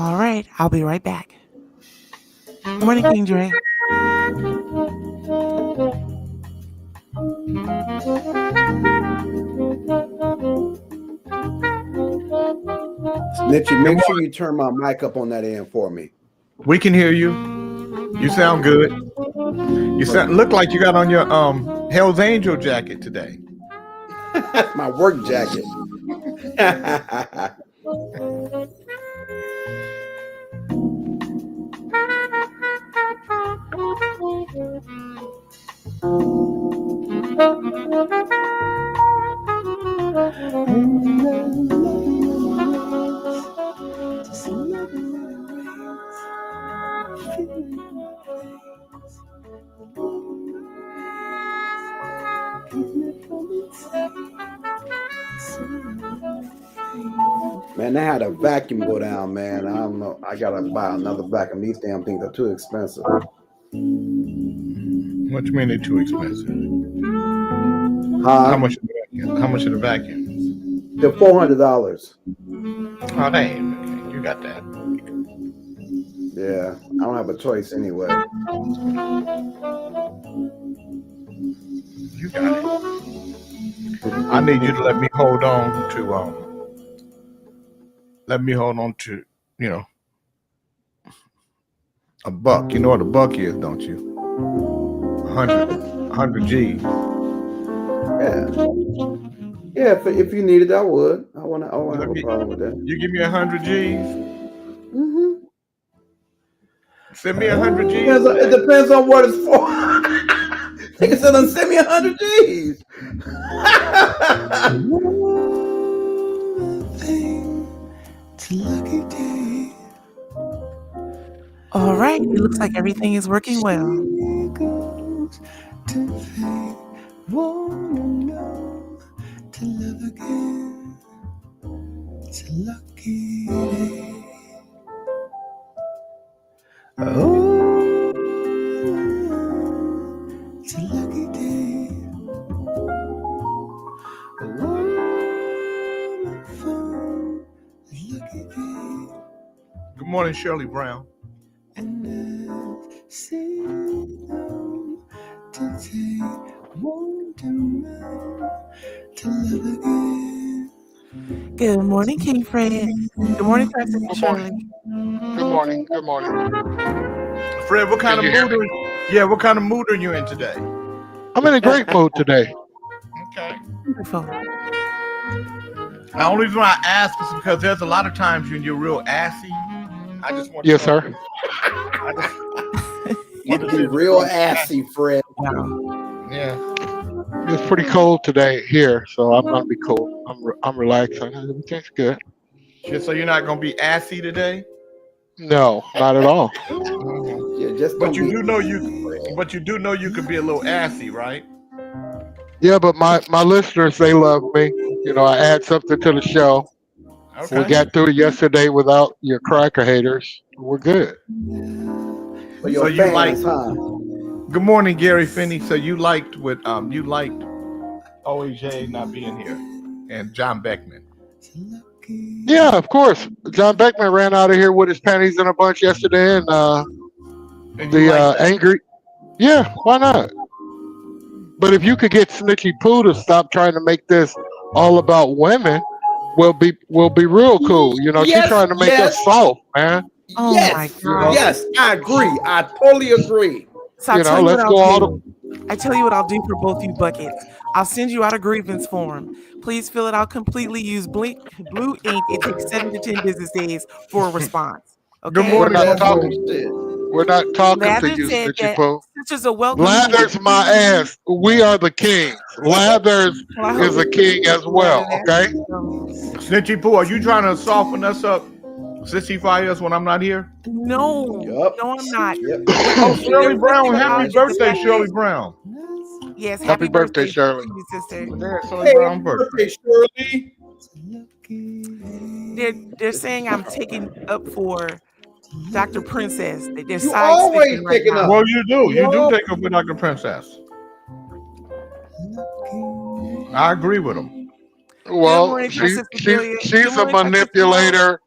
All right, I'll be right back. Good morning, King Dre. Snitchy, make sure you turn my mic up on that end for me. We can hear you. You sound good. You look like you got on your Hell's Angel jacket today. That's my work jacket. Man, they had a vacuum go down, man. I don't know. I gotta buy another vacuum. These damn things are too expensive. What you mean they're too expensive? How much? How much are the vacuums? They're $400. Oh, they ain't okay. You got that. Yeah, I don't have a choice anyway. You got it. I need you to let me hold on to a buck. You know what a buck is, don't you? 100 G's. Yeah. If you needed, I would. I won't have a problem with that. You give me 100 G's. Mm-hmm. Send me 100 G's. It depends on what it's for. Nigga said, send me 100 G's. All right, it looks like everything is working well. Good morning, Shirley Brown. Good morning, King Fred. Good morning, Pastor Shirley. Good morning. Good morning. Fred, what kind of mood are you in today? I'm in a great mood today. Okay. Wonderful. The only reason why I ask is because there's a lot of times when you're real assy. I just want Yes, sir. You be real assy, Fred. Yeah. It's pretty cold today here, so I'm gonna be cool. I'm relaxing. Everything's good. So you're not gonna be assy today? No, not at all. Yeah, just. But you do know you could be a little assy, right? Yeah, but my listeners, they love me. You know, I add something to the show. Okay. We got through it yesterday without your cracker haters. We're good. So you fans, huh? Good morning, Gary Finney. So you liked OAJ not being here and John Beckman. Yeah, of course. John Beckman ran out of here with his panties in a bunch yesterday, and angry. Yeah, why not? But if you could get Snitchy Pooh to stop trying to make this all about women, we'll be real cool. You know, she's trying to make us soft, man. Oh my God. Yes, I agree. I totally agree. So I tell you what I'll do for both you buckets. I'll send you out a grievance form. Please fill it out completely. Use blue ink. It takes 7 to 10 business days for a response. Okay. Good morning. We're not talking to you, Snitchy Pooh. Lathers my ass. We are the kings. Lathers is a king as well. Okay. Snitchy Pooh, are you trying to soften us up? Sissify us when I'm not here? No, no, I'm not. Oh, Shirley Brown, happy birthday, Shirley Brown. Yes, happy birthday, Shirley. To you, sister. Shirley Brown birthday, Shirley. They're saying I'm taking up for Dr. Princess. They're you always taking up. Well, you do. You do take up with Dr. Princess. I agree with him. Well, she's a manipulator.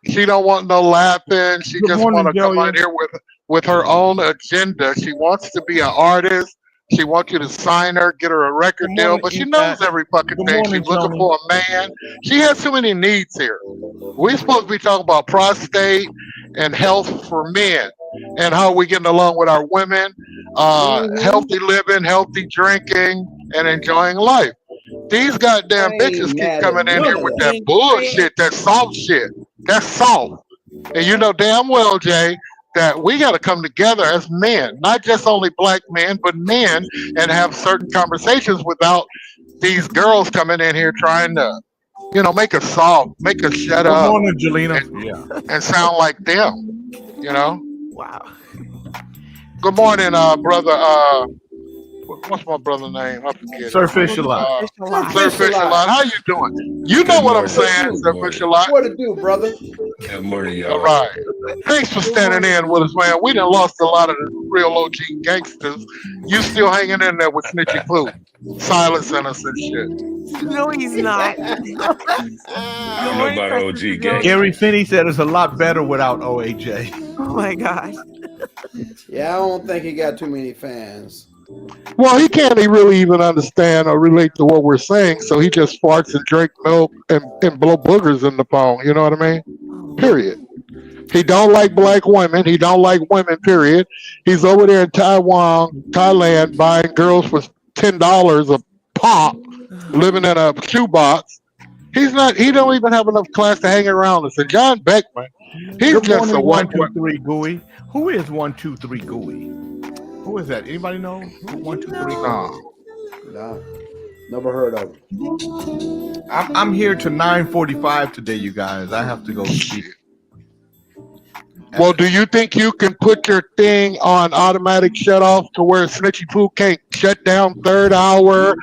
She don't want no laughing. She Good just want morning, to come out Jillian. here with her own agenda. She wants to be an artist. She wants you to sign her, get her a record Good deal, morning, but she Impact. knows every fucking Good thing. morning, She's looking Tony. for a man. She has too many needs here. We're supposed to be talking about prostate and health for men and how we getting along with our women, Mm-hmm. healthy living, healthy drinking, and enjoying life. These I goddamn bitches ain't keep mad at coming in none here of with that. that King Fred. bullshit, that soft shit. That's soft. And you know damn well, Jay, that we got to come together as men, not just only black men, but men, and have certain conversations without these girls coming in here trying to, make us soft, make us shut Good up morning, Jelena. and, Yeah. and sound like them, you know? Wow. Good morning, brother. What's my brother's name? I forget it. Sir Fish a lot. Fish a Sir lot. Sir Fish a Fish a lot. lot. How you doing? You know Good what I'm morning. What it saying, do? Good Sir Fish a morning. lot. What it do, brother? Good morning, All y'all. right. Thanks for Good standing morning. in with us, man. We done lost a lot of the real OG gangsters. You still hanging in there with Snitchy Pooh, silencing us and shit. No, he's not. Good I don't know morning, about Precious OG Joey. Gary gangster. Finney said it's a lot better without OAJ. Oh my gosh. Yeah, I don't think he got too many fans. Well, he can't really even understand or relate to what we're saying, so he just farts and drink milk and blow boogers in the phone. You know what I mean? Oh, Period. He don't like black women. He don't like women. Period. He's over there in Taiwan, Thailand, buying girls for $10 a pop, living in a shoebox. He's not. He don't even have enough class to hang around us. And John Beckman, he's Good just a morning, one. 123 Gooey. Who is 123 Gooey? Who is that? Anybody know? Who 123 No. Nah, never heard of him. I'm here to 9:45 today, you guys. I have to go speak. Well, do you think you can put your thing on automatic shut off to where Snitchy Pooh can't shut down third hour?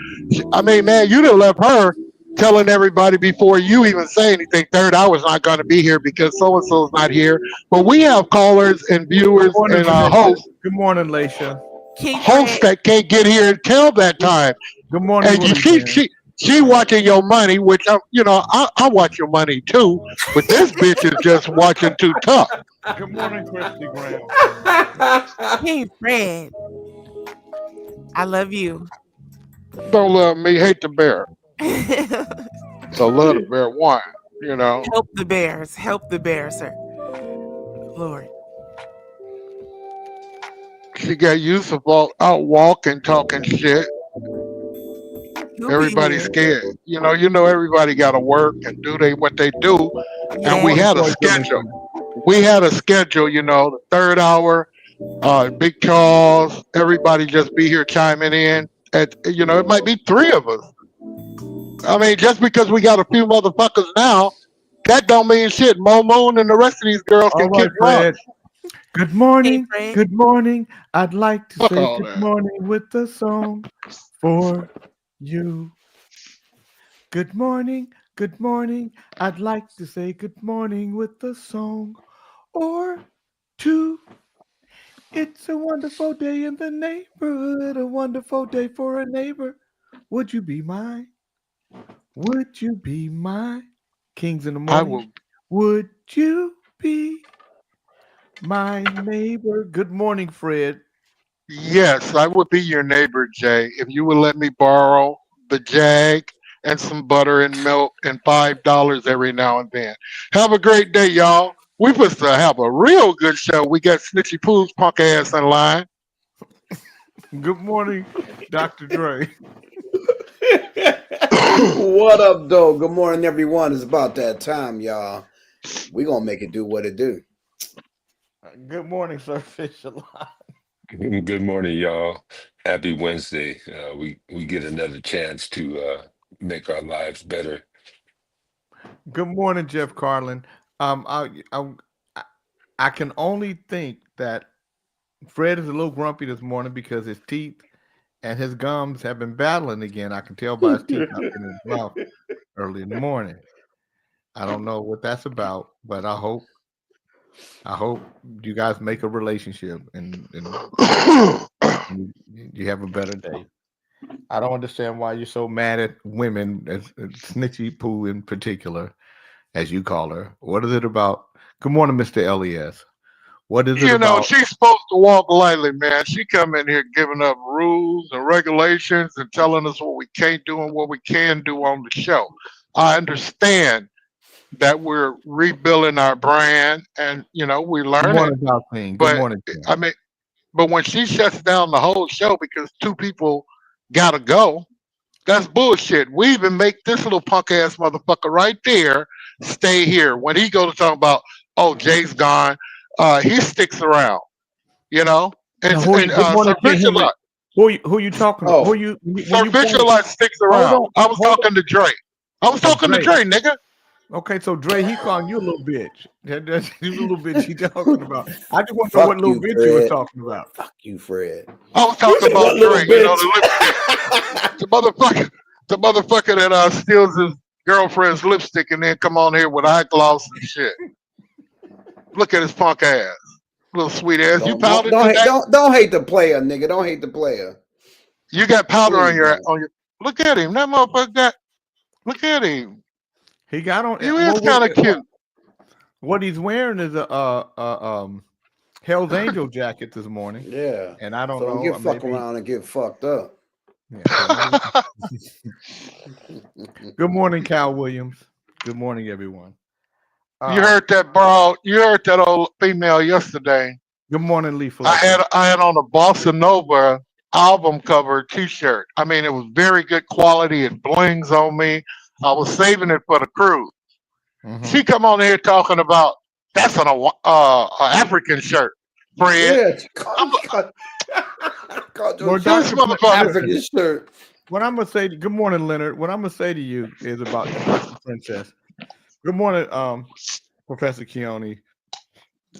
I mean, man, you done left her telling everybody before you even say anything, third hour's not going to be here because so and so's not here. But we have callers and Good viewers morning, and Vanessa. Good morning, Laisha. King hosts Fred. that can't get here until that time. Good morning, And Roseanne. she watching your money, which I watch your money too. But this bitch is just watching too tough. Good morning, Christy Graham. King Fred. I love you. Don't love me, hate the bear. Help So love the bear one. You know. the bears. Help the bears, sir. Lord. She got Yusuf out walking, talking shit. He'll be Everybody's here. scared. You know everybody got to work and do what they do. And we Yeah. had a schedule. We had a schedule. The third hour, Big Charles, everybody just be here chiming in. It might be three of us. I mean, just because we got a few motherfuckers now, that don't mean shit. Mo Moon and the rest of these girls All can right, kick rocks. Fred. Good morning. Fred. Good morning. I'd like to Fuck say all good that. morning with a song for you. Good morning. Good morning. I'd like to say good morning with a song or two. It's a wonderful day in the neighborhood, a wonderful day for a neighbor. Would you be mine? Would you be my Kings in the I morning? will. Would you be my neighbor? Good morning, Fred. Yes, I would be your neighbor, Jay, if you would let me borrow the Jag and some butter and milk and $5 every now and then. Have a great day, y'all. We supposed to have a real good show. We got Snitchy Pooh's punk ass in line. Good morning, Dr. Dre. What up, though? Good morning, everyone. It's about that time, y'all. We gonna make it do what it do. Good morning, Sir Fish a lot. Good morning, y'all. Happy Wednesday. We get another chance to make our lives better. Good morning, Jeff Carlin. I can only think that Fred is a little grumpy this morning because his teeth and his gums have been battling again. I can tell by his teeth not in his mouth early in the morning. I don't know what that's about, but I hope you guys make a relationship and you have a better day. I don't understand why you're so mad at women, as Snitchy Pooh in particular. as you call her. What is it about? Good morning, Mr. Les. What is it You know, about? she's supposed to walk lightly, man. She come in here giving up rules and regulations and telling us what we can't do and what we can do on the show. I understand that we're rebuilding our brand and we're Good learning. morning, Dalpine. Good But morning. I mean, but when she shuts down the whole show because two people gotta go, that's bullshit. We even make this little punk ass motherfucker right there stay here. When he goes to talk about, oh, Jay's gone, he sticks around, you know? And, Now, and good morning, Sir Jay Victor Henry. Lot, Who you talking about? Oh. Sir Victor Lot sticks around. on, I was hold talking to Dre. I was talking to Dre. Dre, nigga. Okay, so Dre, he calling you a little bitch. That's a little bitch he talking about. I just want to know Fuck what little you, bitch you was Fred. talking about. Fuck you, Fred. I was talking about What little Dre, you know, the bitch? lipstick. The motherfucker that steals his girlfriend's lipstick and then come on here with eye gloss and shit. Look at his punk ass. Little sweet ass. You powdered today? Don't hate the player, nigga. Don't hate the player. You got powder on Please your don't. look at him. That motherfucker got look at him. He got on. He is kind of cute. What he's wearing is a Hell's Angel jacket this morning. Yeah. And I don't So know. don't get fucked around and get fucked up. Yeah, good morning, Cal Williams. Good morning, everyone. You heard that broad. You heard that old female yesterday. Good morning, Lee. I had on a Bossa Nova album cover T-shirt. I mean, it was very good quality. It blings on me. I was saving it for the cruise. Mhm. She come on here talking about that's an African shirt, Fred. Yeah. Well, This motherfucker. African shirt. What I'm gonna say, good morning, Leonard. What I'm gonna say to you is about Dr. Princess. Good morning, Professor Keone.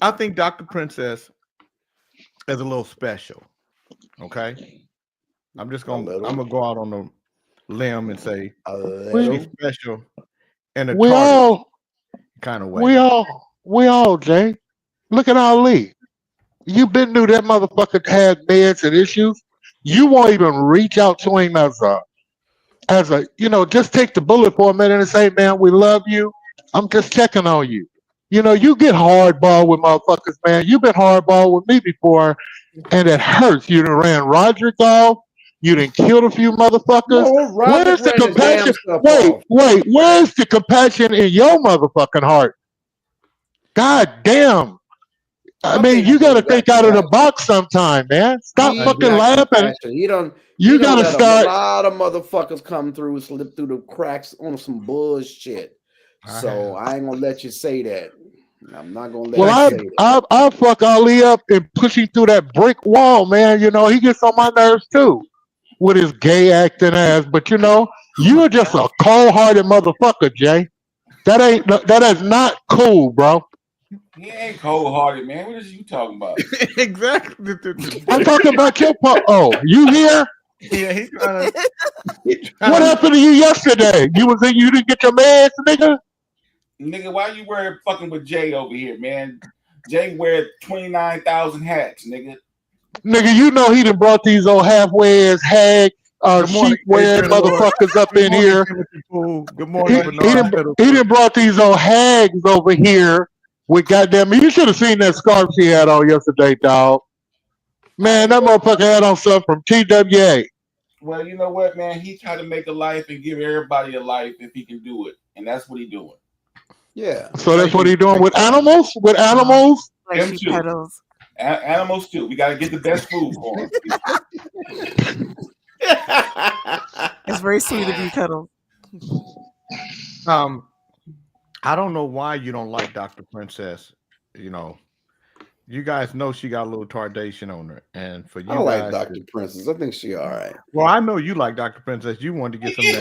I think Dr. Princess is a little special. Okay, I'm gonna go out on a limb and say she's special in a target kind of way. We all, Jay. Look at Ali. You been knew that motherfucker had meds and issues. You won't even reach out to him as a, just take the bullet for a minute and say, man, we love you. I'm just checking on you. You get hardball with motherfuckers, man. You've been hardball with me before, and it hurts. You done ran Roderick off. You done killed a few motherfuckers. No, Where's the ran his damn compassion? stuff off. Wait. Where's the compassion in your motherfucking heart? God damn. I mean, you got to think out of the box sometime, man. Stop fucking laughing. You got to start. A lot of motherfuckers come through, slip through the cracks on some bullshit. So I ain't gonna let you say that. I'm not gonna let you say that. I'll fuck Ali up and push him through that brick wall, man. He gets on my nerves too with his gay acting ass. But you're just a cold-hearted motherfucker, Jay. That is not cool, bro. He ain't cold-hearted, man. What is you talking about? Exactly. I'm talking about your Oh, you here? Yeah, he's trying to. What happened to you yesterday? You didn't get your meds, nigga? Nigga, why you wearing fucking with Jay over here, man? Jay wear 29,000 hats, nigga. Nigga, he done brought these old halfway ass hag sheep wearing motherfuckers up in here. Good morning, he done brought these old hags over here with goddamn. You should have seen that scarf she had on yesterday, dog. Man, that motherfucker had on something from TWA. Well, you know what, man? He tried to make a life and give everybody a life if he can do it, and that's what he's doing. Yeah. So that's what he's doing with animals. With animals. Them too. Animals too. We gotta get the best food for them. It's very sweet of you, Cuddle. I don't know why you don't like Dr. Princess. You guys know she got a little tardation on her, and for you, I like Dr. Princess. I think she all right. Well, I know you like Dr. Princess. You wanted to get some of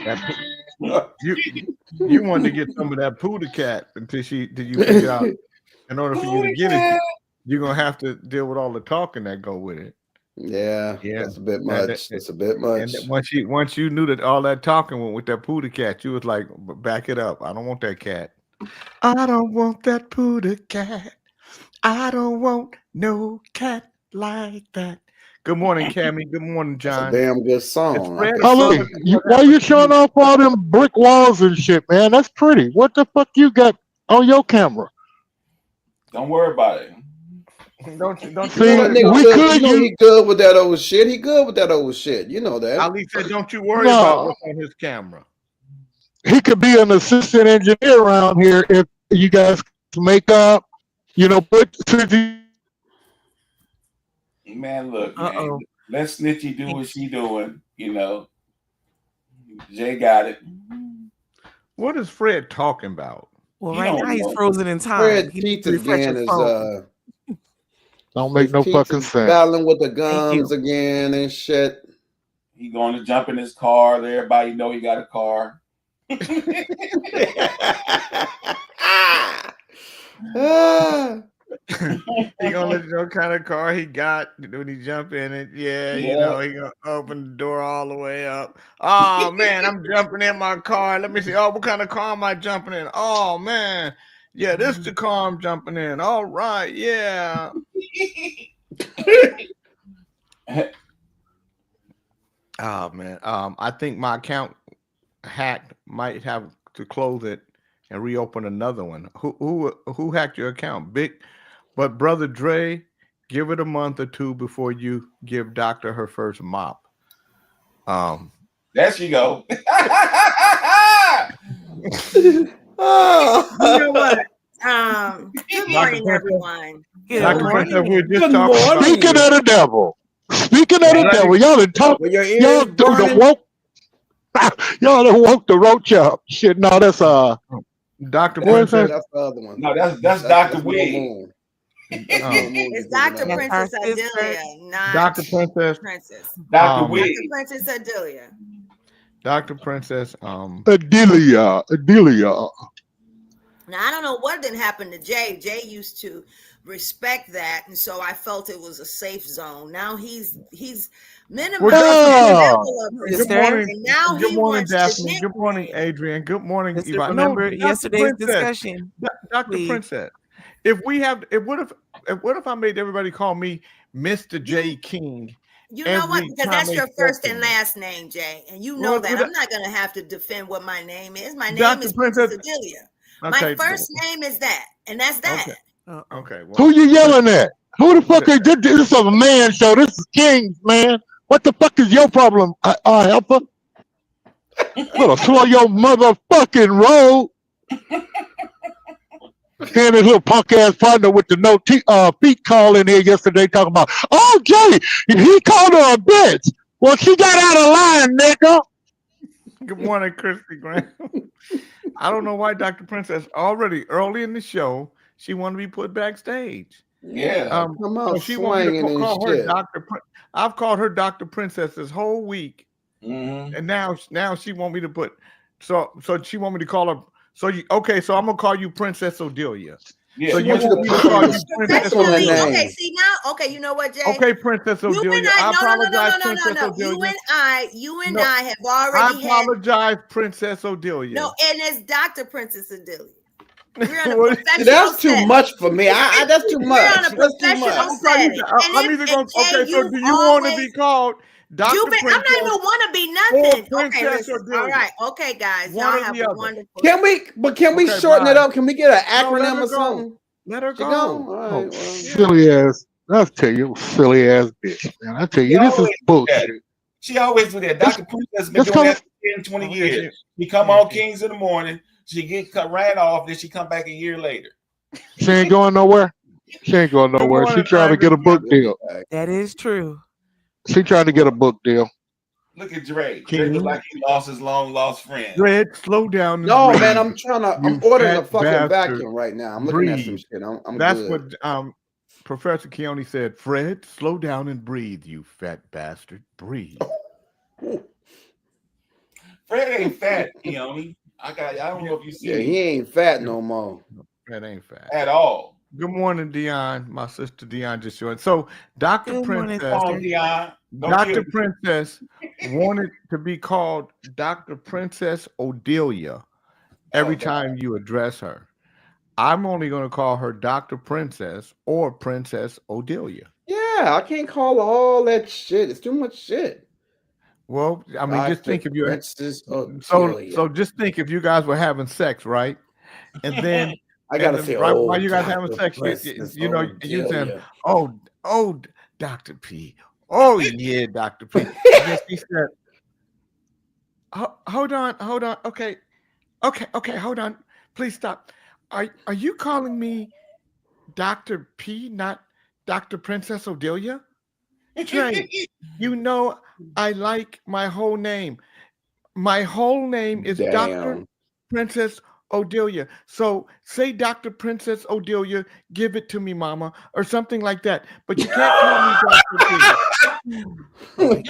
that. You wanted to get some of that Poodle Cat until you figure out. In order for you to get it, you're gonna have to deal with all the talking that go with it. Yeah, that's a bit much. That's a bit much. And once you knew that all that talking went with that Poodle Cat, you was like, back it up. I don't want that cat. I don't want that Poodle Cat. I don't want no cat like that. Good morning, Cammy. Good morning, That's a John. damn good It's song. Fred Holly, why you showing off all them brick walls and shit, man? That's pretty. What the fuck you got on your camera? Don't worry about it. Don't you You know See, that worry nigga about we good. could You know use he good with that old shit. He good with that old shit. You know that. Ali said, don't you worry about what's on his camera. he could be an assistant engineer around here if you guys make up, put Man, look, man. Uh-oh. Let Snitchy do what she doing. Jay got it. What is Fred talking about? Well, You right don't now he's know. frozen in time. Fred He needs Teeth to refresh again his is phone. don't make his no teeth fucking is sense. battling with the you. gums again and shit. He going to jump in his car. Let everybody know he got a car. Ah. He gonna let you know what kind of car he got when he jump in it. Yeah, he gonna open the door all the way up. Oh man, I'm jumping in my car. Let me see. Oh, what kind of car am I jumping in? Oh man, yeah, this is the car I'm jumping in. All right, yeah. Oh man, I think my account hacked. Might have to close it and reopen another one. Who hacked your account? Big. But Brother Dre, give it a month or two before you give Doctor her first mop. There she go. Oh. You know what? Good morning, Princess. everyone. Good Dr. morning. Princess, we were just Good talking about. morning. Speaking of the devil, y'all done talk. When your Y'all ears do the burning, woke. Y'all done woke the roach up. Shit, no, that's Dr. What is Princess. that? that's the other one. No, that's Dr. Lil Wig. Moon. That's Oh. Lil Moon It's just Dr. giving up. Princess Our sister. Adelia, not Dr. Princess. Princess. Dr. Um, Wig. Dr. Princess Adelia. Dr. Princess. Adelia. Now I don't know what didn't happen to Jay. Jay used to respect that, and so I felt it was a safe zone. Now he's minimizing Well, the Dr. level of Yes, Good sir. respect, morning. and now Good he morning, wants to Daphne. Good morning, nickname. Adrian. Good morning, Mister, Yvonne. remember Dr. yesterday's Princess. discussion. Dr. Please. Princess. If what if I made everybody call me Mr. J King? You know what? Every Because time that's they your spoke first to and me. last name, Jay, and you know What- that. what- I'm not gonna have to defend what my name is. My name Dr. is Princess Princess. Adelia. Okay. My first name is that, and that's that. Okay. Uh-oh. Okay. Well, Who you yelling at? Who the fuck is this? This is a man show. This is Kings, man. What the fuck is your problem, helper? Gonna slow your motherfucking roll. And his little punk ass partner with the feet call in here yesterday talking about, oh Jay, he called her a bitch. Well, she got out of line, nigga. Good morning, Christy Graham. I don't know why Dr. Princess already early in the show she wanted to be put backstage. Yeah. Come out So she wanted me swinging to and call her shit. Dr. I've called her Dr. Princess this whole week, Mhm. and now she want me to put so she want me to call her. So I'm gonna call you Princess Odelia. Yeah. So She you wants you want to me to put call some you respect Princess on her Professionally, Odelia? name. okay. See now, okay. You know what, Jay? Okay, Princess You and Odelia. I, I apologize, no. Princess You Odelia. and No, I have I already had apologize, Princess Odelia. no, and it's Dr. Princess Adelia. We're on a What- professional That's too setting. much for me. That's too We're much. on a That's too professional much. setting. I'm either going. Jay, Okay, so do you want to be called Dr. I'm Princess? not even want to be or nothing. Okay, Princess listen. Odelia? All right. Okay, guys. One Y'all or have the a other. wonderful Can we Okay, shorten it bye. up? Can we get an No, let acronym her or go. something? Let her She go. gone? All right, Oh, well. silly ass. I'll tell you, silly ass bitch, man. I tell you, this is bullshit. She always do that. Dr. Princess has been Let's doing call that for 10, 20 Okay, years. She come yeah, on she- Kings in the morning. She get ran off. Then she come back a year later. She ain't going nowhere. She ain't going nowhere. She morning, trying to get a book deal. That is true. She trying to get a book deal. Look at Dre. Dre look like he lost his long lost friend. Red, slow down. and No, breathe. man, I'm You ordering a fat fucking bastard. vacuum right now. I'm looking at some Breathe. shit. I'm That's good. what Professor Keone said. Fred, slow down and breathe, you fat bastard. Breathe. Fred ain't fat, Keone. I don't know if you see Yeah, me he ain't fat no more. That ain't fat. at all. Good morning, Dion. My sister Dion just joined. So, Dr. Good morning, Princess, Come on, Dion. Don't Dr. kill me. Princess wanted to be called Dr. Princess Odelia every Oh, time you address her. I'm only going to call her Dr. Princess or Princess Odelia. Yeah, I can't call all that shit. It's too much shit. Well, I mean, just think if you're Princess so Odelia. just think if you guys were having sex, right? And then I gotta and say, then right while oh, you guys having Dr. sex, Princess you know, you saying, Odelia. oh, Dr. P. Oh yeah, Dr. P. And then she said, hold on. Okay, hold on. Please stop. Are you calling me Dr. P, not Dr. Princess Odelia? Trey, you know I like my whole name. My whole name is Dr. Damn. Princess Odelia. So say Dr. Princess Odelia, give it to me, mama, or something like that. But you can't call me Dr. P.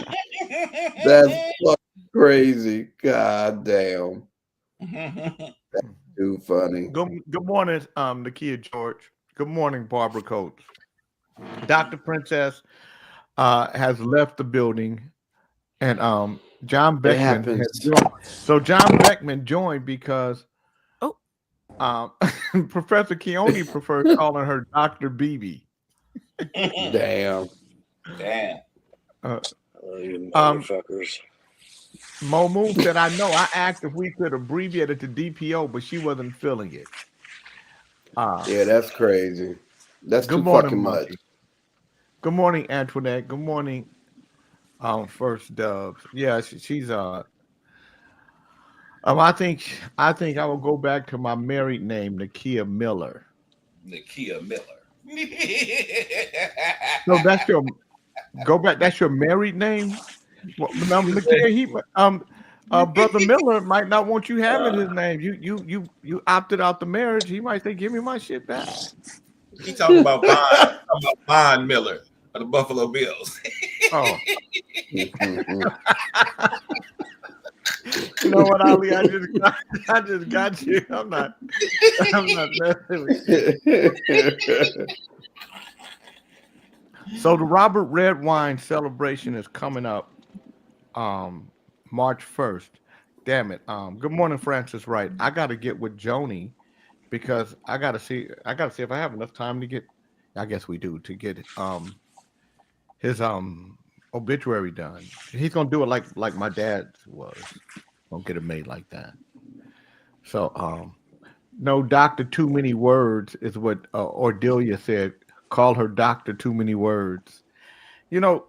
That's fucking crazy. God damn. Too funny. Good morning, Nakia George. Good morning, Barbara Coates. Dr. Princess has left the building, and John Beckman has joined. So John Beckman joined because Professor Keone prefers calling her Dr. BB. Damn. You motherfuckers. Mo Moon said, I know. I asked if we could abbreviate it to DPO, but she wasn't feeling it. Yeah, that's crazy. That's Good too morning, fucking much. Monkey. Good morning, Antoinette. Good morning, First Dubs. Yeah, she's I think I will go back to my married name, Nakia Miller. Nakia Miller. No, that's your go back. That's your married name. Well, Nakia, Brother Miller might not want you having his name. You opted out the marriage. He might say, "Give me my shit back." He talking about Von Miller of the Buffalo Bills. Oh. You know what, Ali? I just got you. I'm not messing with you. So the Robert Red Wine celebration is coming up March 1st. Damn it. Good morning, Francis Wright. I gotta get with Joni because I gotta see if I have enough time to get, I guess we do, to get his obituary done. He's gonna do it like my dad was. Gonna get it made like that. So no doctor too many words is what Ordelia said. Call her Doctor Too Many Words. You know,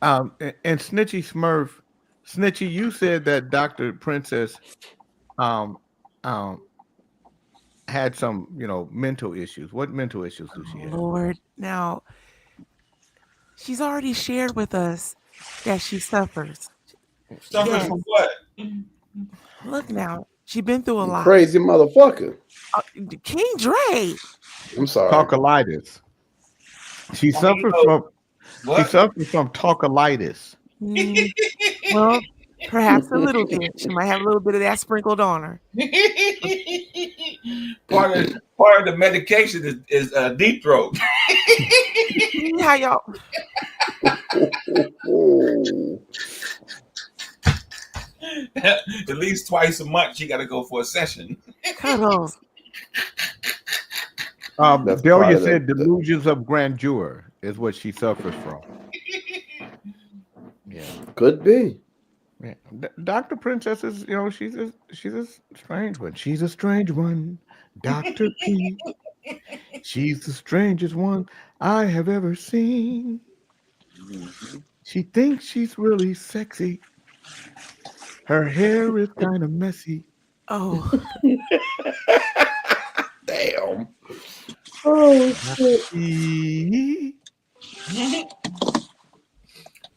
and Snitchy Smurf, Snitchy, you said that Dr. Princess had some, mental issues. What mental issues do she have? Lord, now she's already shared with us that she suffers. Suffers from what? Look now, she's been through a lot. Crazy motherfucker. King Dre. I'm sorry. Talkalitis. She suffers from talkalitis. Well, perhaps a little bit. She might have a little bit of that sprinkled on her. Part of the medication is deep throat. How y'all? At least twice a month, she got to go for a session. Cuddles. Delia said delusions of grandeur is what she suffers from. Yeah, could be. Yeah. Dr. Princess is, she's a strange one. She's a strange one, Dr. P. She's the strangest one I have ever seen. She thinks she's really sexy. Her hair is kind of messy. Oh. Damn. Oh, shit.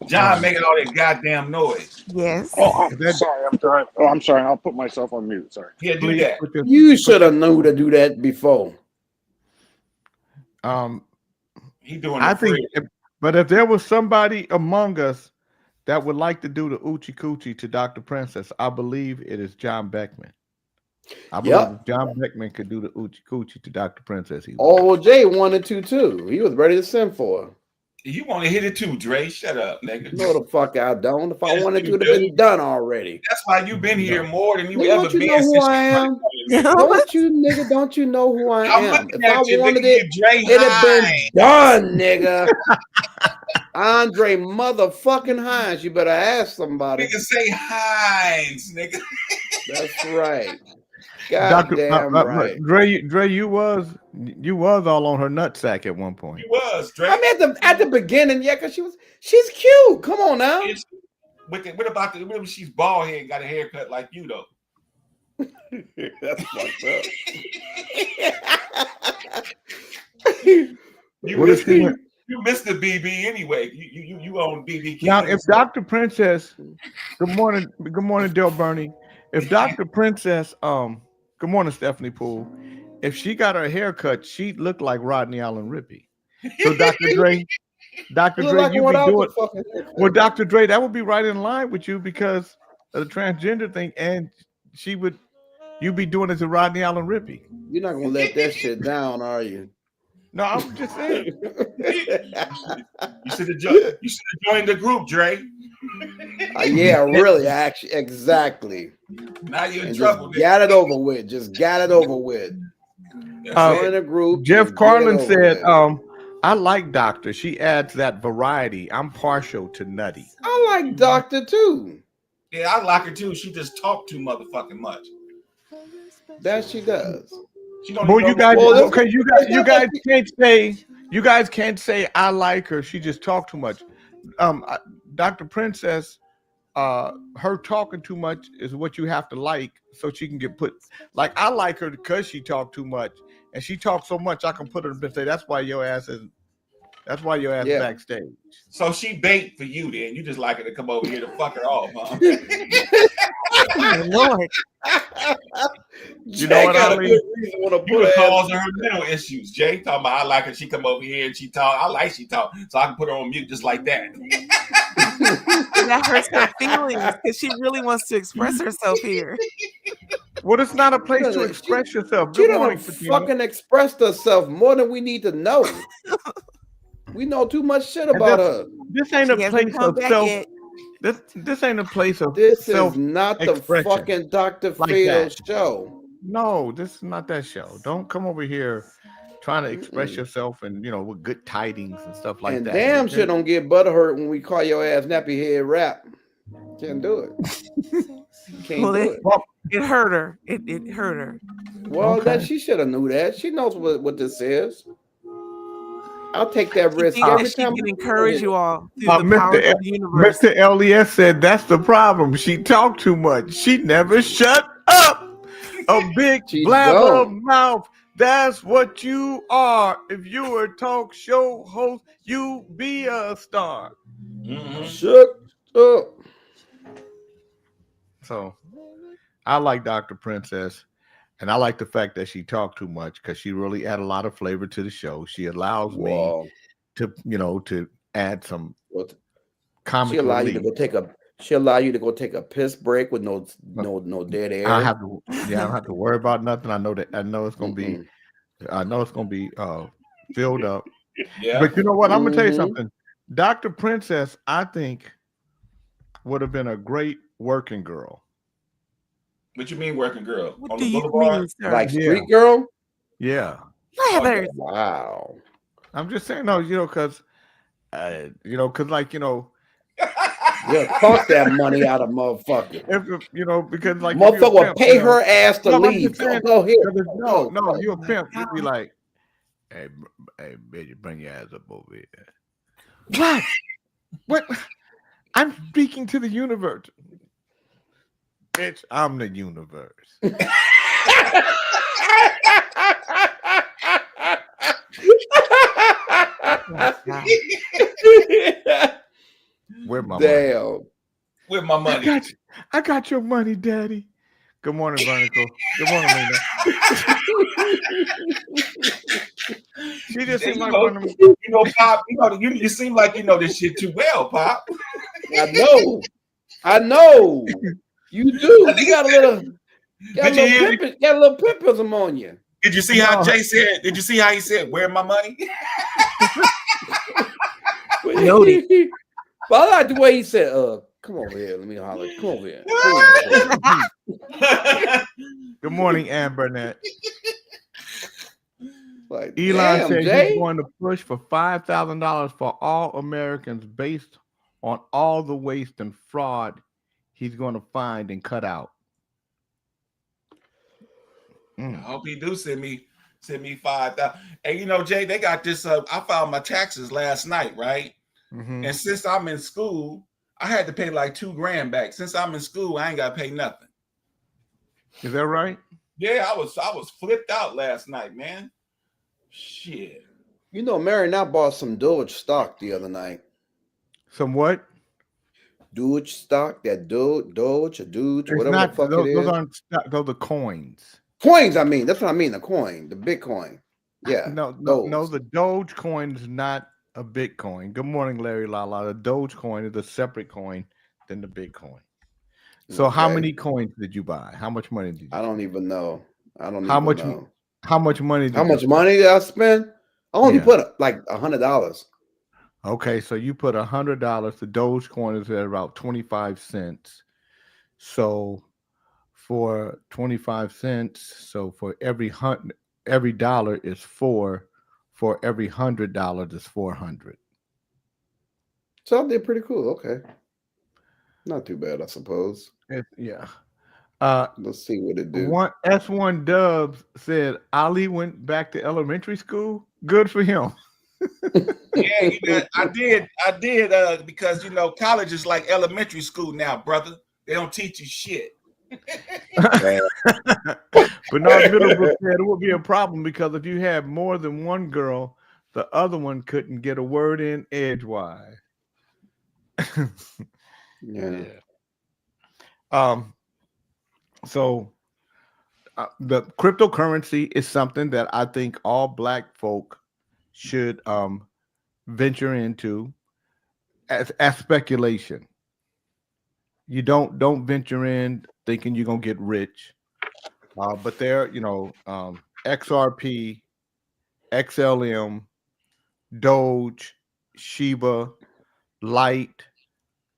John making all that goddamn noise. Yes. Oh, I'm sorry. I'm sorry. I'll put myself on mute. Sorry. Yeah, do that. You should have known to do that before. He doing. I think, but if there was somebody among us that would like to do the Oochie Coochie to Dr. Princess, I believe it is John Beckman. I believe if John Beckman could do the Oochie Coochie to Dr. Princess. Oh, Jay wanted to too. He was ready to send for her. You want to hit it too, Dre? Shut up, nigga. No, the fuck I don't. If I Yes, wanted to, you it would have do. been done already. That's why you've been here more than you Nigga, ever don't you been know who since I you am? Yeah. Don't you, nigga? Don't you know who I I'm am? looking If I at you, wanted nigga, it, you Dre it'd have been Hines. done, nigga. Andre motherfucking Hines. You better ask somebody. Nigga say Hines, nigga. That's right. God damn right. Dre, you was all on her nutsack at one point. He was, Dre. I mean, at the beginning, yeah, because she's cute. Come on now. What about when she's bald head and got a haircut like you though? That's fucked up. You missed the BB anyway. You own BB. Now, if Dr. Princess, good morning, Del Bernie. If Dr. Princess, good morning, Stephanie Poole. If she got her hair cut, she'd look like Rodney Allen Rippey. So Dr. Dre, Like you what be I doing was fucking well, Dr. Dre, that would be right in line with you because of the transgender thing, and you'd be doing it to Rodney Allen Rippey. You're not gonna let that shit down, are you? No, I'm just saying. You should have joined the group, Dre. Yeah, really, actually, exactly. Now you're in And trouble. just got it over with. Just got it over with. Join a group. Jeff just get it Carlin over said, with. I like Doctor. She adds that variety. I'm partial to Nutty. I like Doctor too. Yeah, I like her too. She just talk too motherfucking much. That she does. She don't Well, even you know- guys, okay, you guys can't say I like her. She just talked too much. Dr. Princess, her talking too much is what you have to like, so she can get put. Like I like her because she talked too much, and she talked so much I can put her and say that's why your ass is. That's why your ass is backstage. So she bait for you then. You just like her to come over here to fuck her off, huh? Lord. You know what I mean? You can cause her mental issues. Jay talking about I like her. She come over here and she talk. I like she talk, so I can put her on mute just like that. That hurts her feelings because she really wants to express herself here. Well, it's not a place to express yourself. She Good done morning, Fatima. fucking expressed herself more than we need to know. We know too much shit about her. This ain't a place of self. This ain't a place of This self. is not the expression fucking Dr. like Phil that. show. No, this is not that show. Don't come over here trying to express yourself and with good tidings and stuff like And that. damn shit don't get butthurt when we call your ass nappy head rap. Can't do it. Can't Well, do it. it hurt her. It hurt her. Well, that she should have knew that. She knows what this is. I'll take that risk Think every that she time. can encourage you all through the power of the universe. Mr. LES said that's the problem. She talked too much. She never shut up. A big blabber mouth. That's what you are. If you were a talk show host, you be a star. Shut up. So I like Dr. Princess, and I like the fact that she talked too much because she really add a lot of flavor to the show. She allows me to, to add some comic She'll allow you relief. to go take a. She'll allow you to go take a piss break with no dead air. I don't have to worry about nothing. I know it's gonna be. I know it's gonna be filled up. Yeah. But you know what? I'm gonna tell you something. Dr. Princess, I think, would have been a great working girl. What you mean working girl? What On do the you boulevard? mean, sir? Like street girl? Yeah. Leathers. Wow. I'm just saying, no, because, like, Yeah, cost that money out of motherfucker. Because like motherfucker will pay her ass to leave. Go here. No, you a pimp. You'd be like, hey, bitch, bring your ass up over here. What? I'm speaking to the universe. Bitch, I'm the universe. Where my money? Where my money? I got your money, Daddy. Good morning, Vernicle. Good morning, Lena. She just seemed like one of them. Pop. You seem like you know this shit too well, Pop. I know. You do. You got a little pimpism on you. Did you see how Jay said? Did you see how he said, "Where my money"? Noted. But I like the way he said, come over here. Let me holler. Come over here. Good morning, Ann Burnett. Like, Elon damn, said Jay. he's going to push for $5,000 for all Americans based on all the waste and fraud he's going to find and cut out. I hope he do send me 5,000. And you know, Jay, they got this. I filed my taxes last night, right? Mm-hmm. And since I'm in school, I had to pay like $2,000 back. Since I'm in school, I ain't got to pay nothing. Is that right? Yeah, I was flipped out last night, man. Shit. You know, Mary now bought some Doge stock the other night. Some what? Doge stock, that Doge, or Doge, It's whatever not, the fuck those, it is. those aren't stock, those are coins. Coins, I mean. That's what I mean, the coin, the Bitcoin. Yeah. No, those. the Doge coin is not a Bitcoin. Good morning, Larry Lala. The Doge coin is a separate coin than the Bitcoin. So how Okay. many coins did you buy? How much money did you I don't even know. I don't How even much know. How much money did How you much spend? money did I spend? I only Yeah. put like $100. Okay, so you put $100. The Dogecoin is at about 25 cents. So for 25 cents, so for every dollar is $4. For every $100 is 400. So I did pretty cool. Okay. Not too bad, I suppose. Yeah. Let's see what it do. One S1 Dubs said Ali went back to elementary school. Good for him. Yeah, you know, I did because you know college is like elementary school now, brother. They don't teach you shit. Bernard Middlebrook said it would be a problem because if you have more than one girl, the other one couldn't get a word in edgewise. Yeah. So the cryptocurrency is something that I think all Black folk should venture into as speculation. You don't venture in thinking you're gonna get rich, but there, XRP, XLM, Doge, Shiba, Light,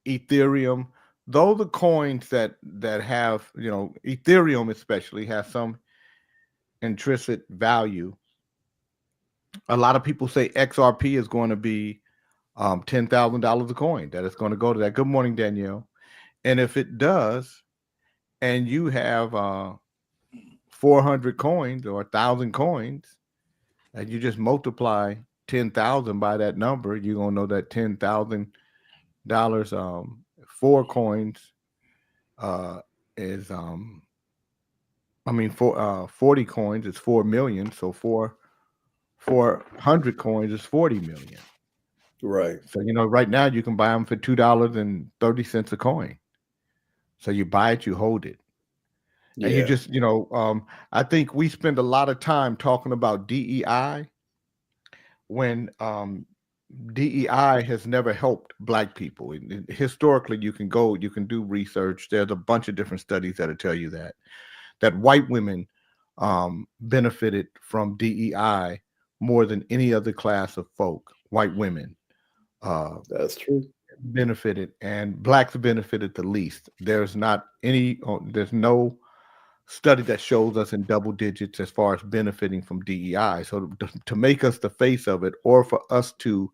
Ethereum. Those are coins that have, Ethereum especially has some intrinsic value. A lot of people say XRP is going to be $10,000 a coin, that it's going to go to that. Good morning, Danielle. And if it does, and you have 400 coins or 1,000 coins, and you just multiply 10,000 by that number, you're going to know that $10,000, 4 coins is 40 coins is 4 million. So 400 coins is 40 million. Right. So right now you can buy them for $2.30 a coin. So you buy it, you hold it. Yeah. And you just, I think we spend a lot of time talking about DEI when DEI has never helped Black people. Historically, you can do research. There's a bunch of different studies that'll tell you that white women benefited from DEI more than any other class of folk. White women. That's true. Benefited, and Blacks benefited the least. There's no study that shows us in double digits as far as benefiting from DEI. So to make us the face of it, or for us to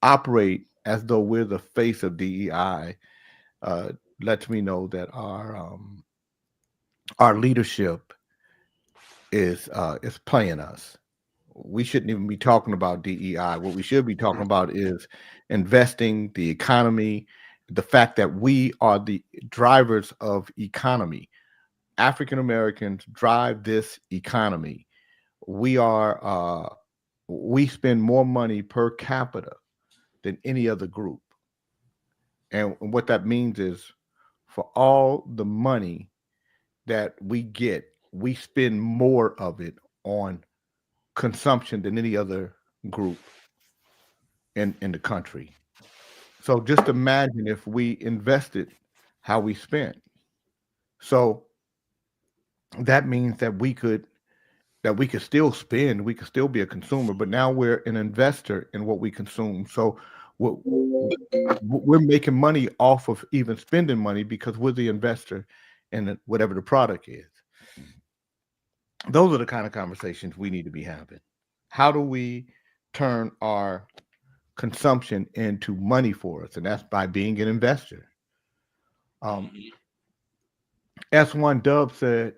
operate as though we're the face of DEI, lets me know that our leadership is playing us. We shouldn't even be talking about DEI. What we should be talking about is investing, the economy, the fact that we are the drivers of economy. African Americans drive this economy. We spend more money per capita than any other group. And what that means is for all the money that we get, we spend more of it on consumption than any other group in the country. So just imagine if we invested how we spent. So that means that that we could still spend, we could still be a consumer, but now we're an investor in what we consume. So we're making money off of even spending money because we're the investor in whatever the product is. Those are the kind of conversations we need to be having. How do we turn our consumption into money for us? And that's by being an investor. S1 Dub said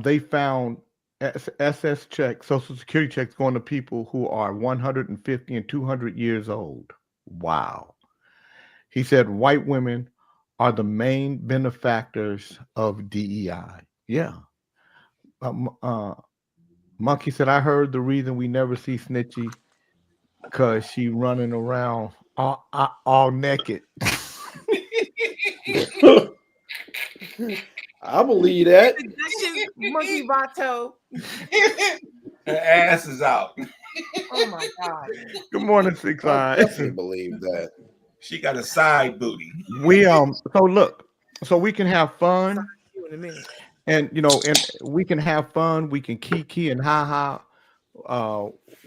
they found SS checks, Social Security checks going to people who are 150 and 200 years old. Wow. He said white women are the main benefactors of DEI. Yeah. Monkey said, I heard the reason we never see Snitchy because she running around all naked. I believe that. Monkey Vato. Her ass is out. Oh my God. Good morning, Six I Eyes. definitely believe that. She got a side booty. We so look, so we can have fun. In a minute. And and we can have fun, we can kiki and ha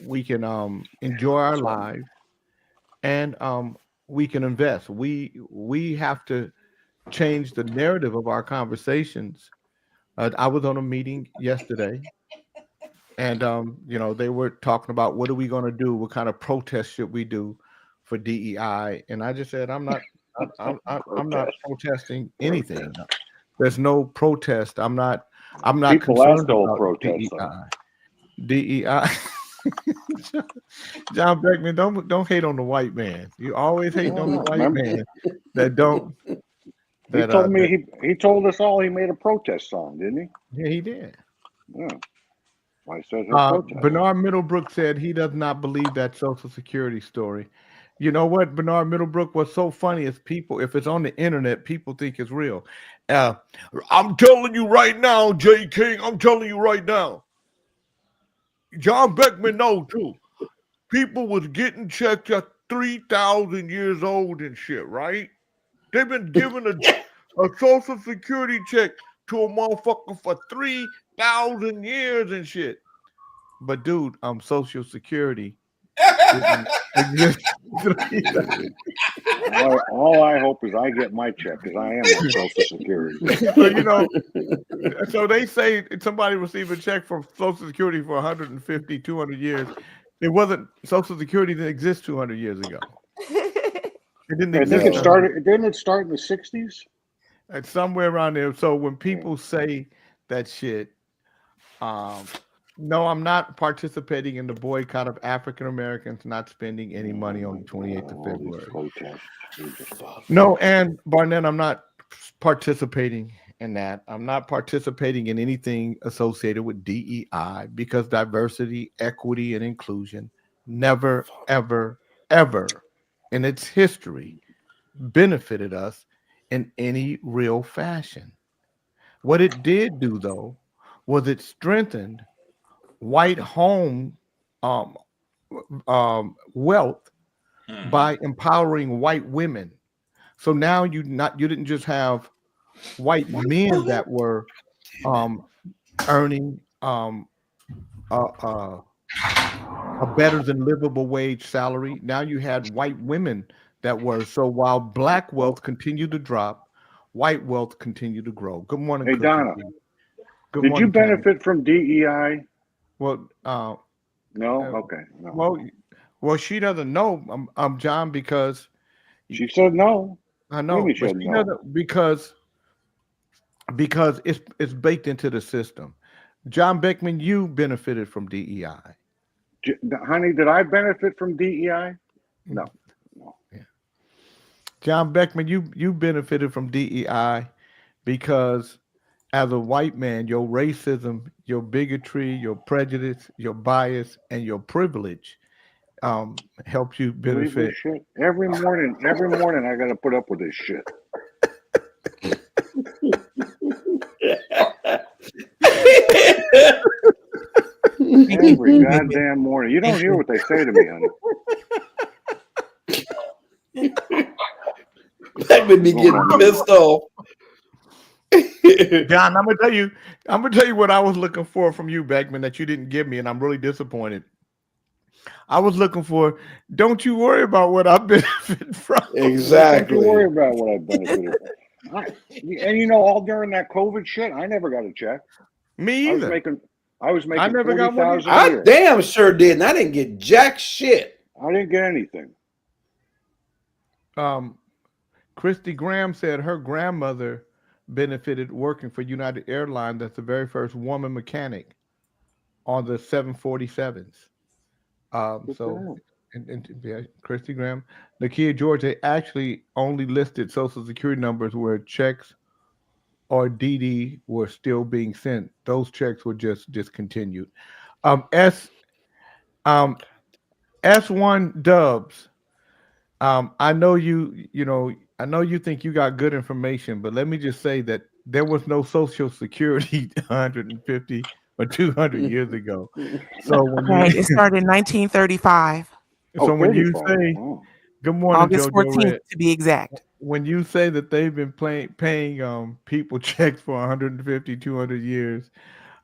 we can enjoy our lives, and we can invest. We have to change the narrative of our conversations. I was on a meeting yesterday, and they were talking about what are we going to do, what kind of protest should we do for DEI, and I just said I'm not protesting anything. There's no protest. I'm not People concerned still about protest. DEI. John Beckman, don't hate on the white man. You always hate on the white man that don't. He told me he told us all he made a protest song, didn't he? Yeah, he did. Yeah. I said protest. Bernard Middlebrook said he does not believe that Social Security story. You know what, Bernard Middlebrook, what's so funny is people, if it's on the internet, people think it's real. I'm telling you right now, Jay King, I'm telling you right now. John Beckman knows too. People was getting checks at 3,000 years old and shit, right? They've been giving a Social Security check to a motherfucker for 3,000 years and shit. But dude, Social Security exists. All I hope is I get my check because I am on Social Security. So, so they say somebody received a check from Social Security for 150, 200 years. It wasn't, Social Security didn't exist 200 years ago. It didn't exist. Didn't it start in the 60s? It's somewhere around there. So when people say that shit, no, I'm not participating in the boycott of African Americans not spending any money on the 28th of February. No, and Barnett, I'm not participating in that. I'm not participating in anything associated with DEI because diversity, equity, and inclusion never, ever, ever in its history benefited us in any real fashion. What it did do, though, was it strengthened white home wealth by empowering white women. So now you didn't just have white men that were earning a better than livable wage salary. Now you had white women that were, so while black wealth continued to drop, white wealth continued to grow. Good morning. Hey, Donna. Did you benefit from DEI? Well, no. Okay. No. Well, she doesn't know, John, because she said no. I know, but she doesn't, because it's baked into the system. John Beckman, you benefited from DEI. Honey, did I benefit from DEI? No. Yeah. John Beckman, you benefited from DEI because as a white man, your racism, your bigotry, your prejudice, your bias, and your privilege helps you benefit. Shit. Every morning I got to put up with this shit. Every goddamn morning. You don't hear what they say to me, honey. That made me get pissed off. John, I'm gonna tell you what I was looking for from you, Beckman, that you didn't give me, and I'm really disappointed. I was looking for, don't you worry about what I benefit from. Exactly. Don't you worry about what I benefited from. And you know, all during that COVID shit, I never got a check. Me either. I was making I never got one either. 40,000 a I year. damn sure did, and I didn't get jack shit. I didn't get anything. Christy Graham said her grandmother benefited working for United Airlines. That's the very first woman mechanic on the 747s. Christy Graham, Nakia George, they actually only listed Social Security numbers where checks or DD were still being sent. Those checks were just discontinued. S1 Dubs. I know I know you think you got good information, but let me just say that there was no Social Security 150 or 200 years ago. So when it started in 1935. So when you say, good morning, August 14th to be exact. When you say that they've been paying people checks for 150, 200 years,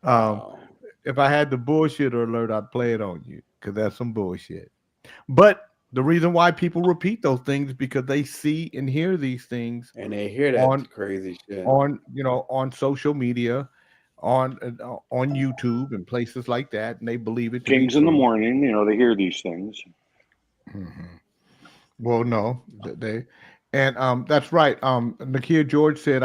if I had the bullshit alert, I'd play it on you because that's some bullshit. But the reason why people repeat those things is because they see and hear these things, and they hear that crazy shit on social media, on YouTube and places like that, and they believe it. Kings in the morning, they hear these things. Mm-hmm. Well, no, that's right. Nakia George said,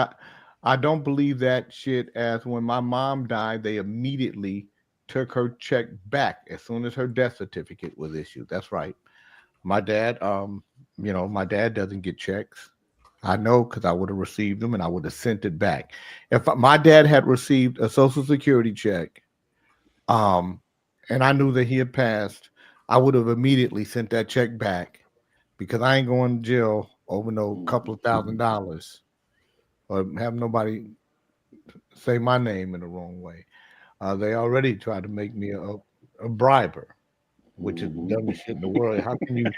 I don't believe that shit. As when my mom died, they immediately took her check back as soon as her death certificate was issued. That's right. My dad, my dad doesn't get checks. I know because I would have received them and I would have sent it back. If my dad had received a Social Security check, and I knew that he had passed, I would have immediately sent that check back because I ain't going to jail over no couple of $1,000 or have nobody say my name in the wrong way. They already tried to make me a briber, which is the dumbest shit in the world. How can you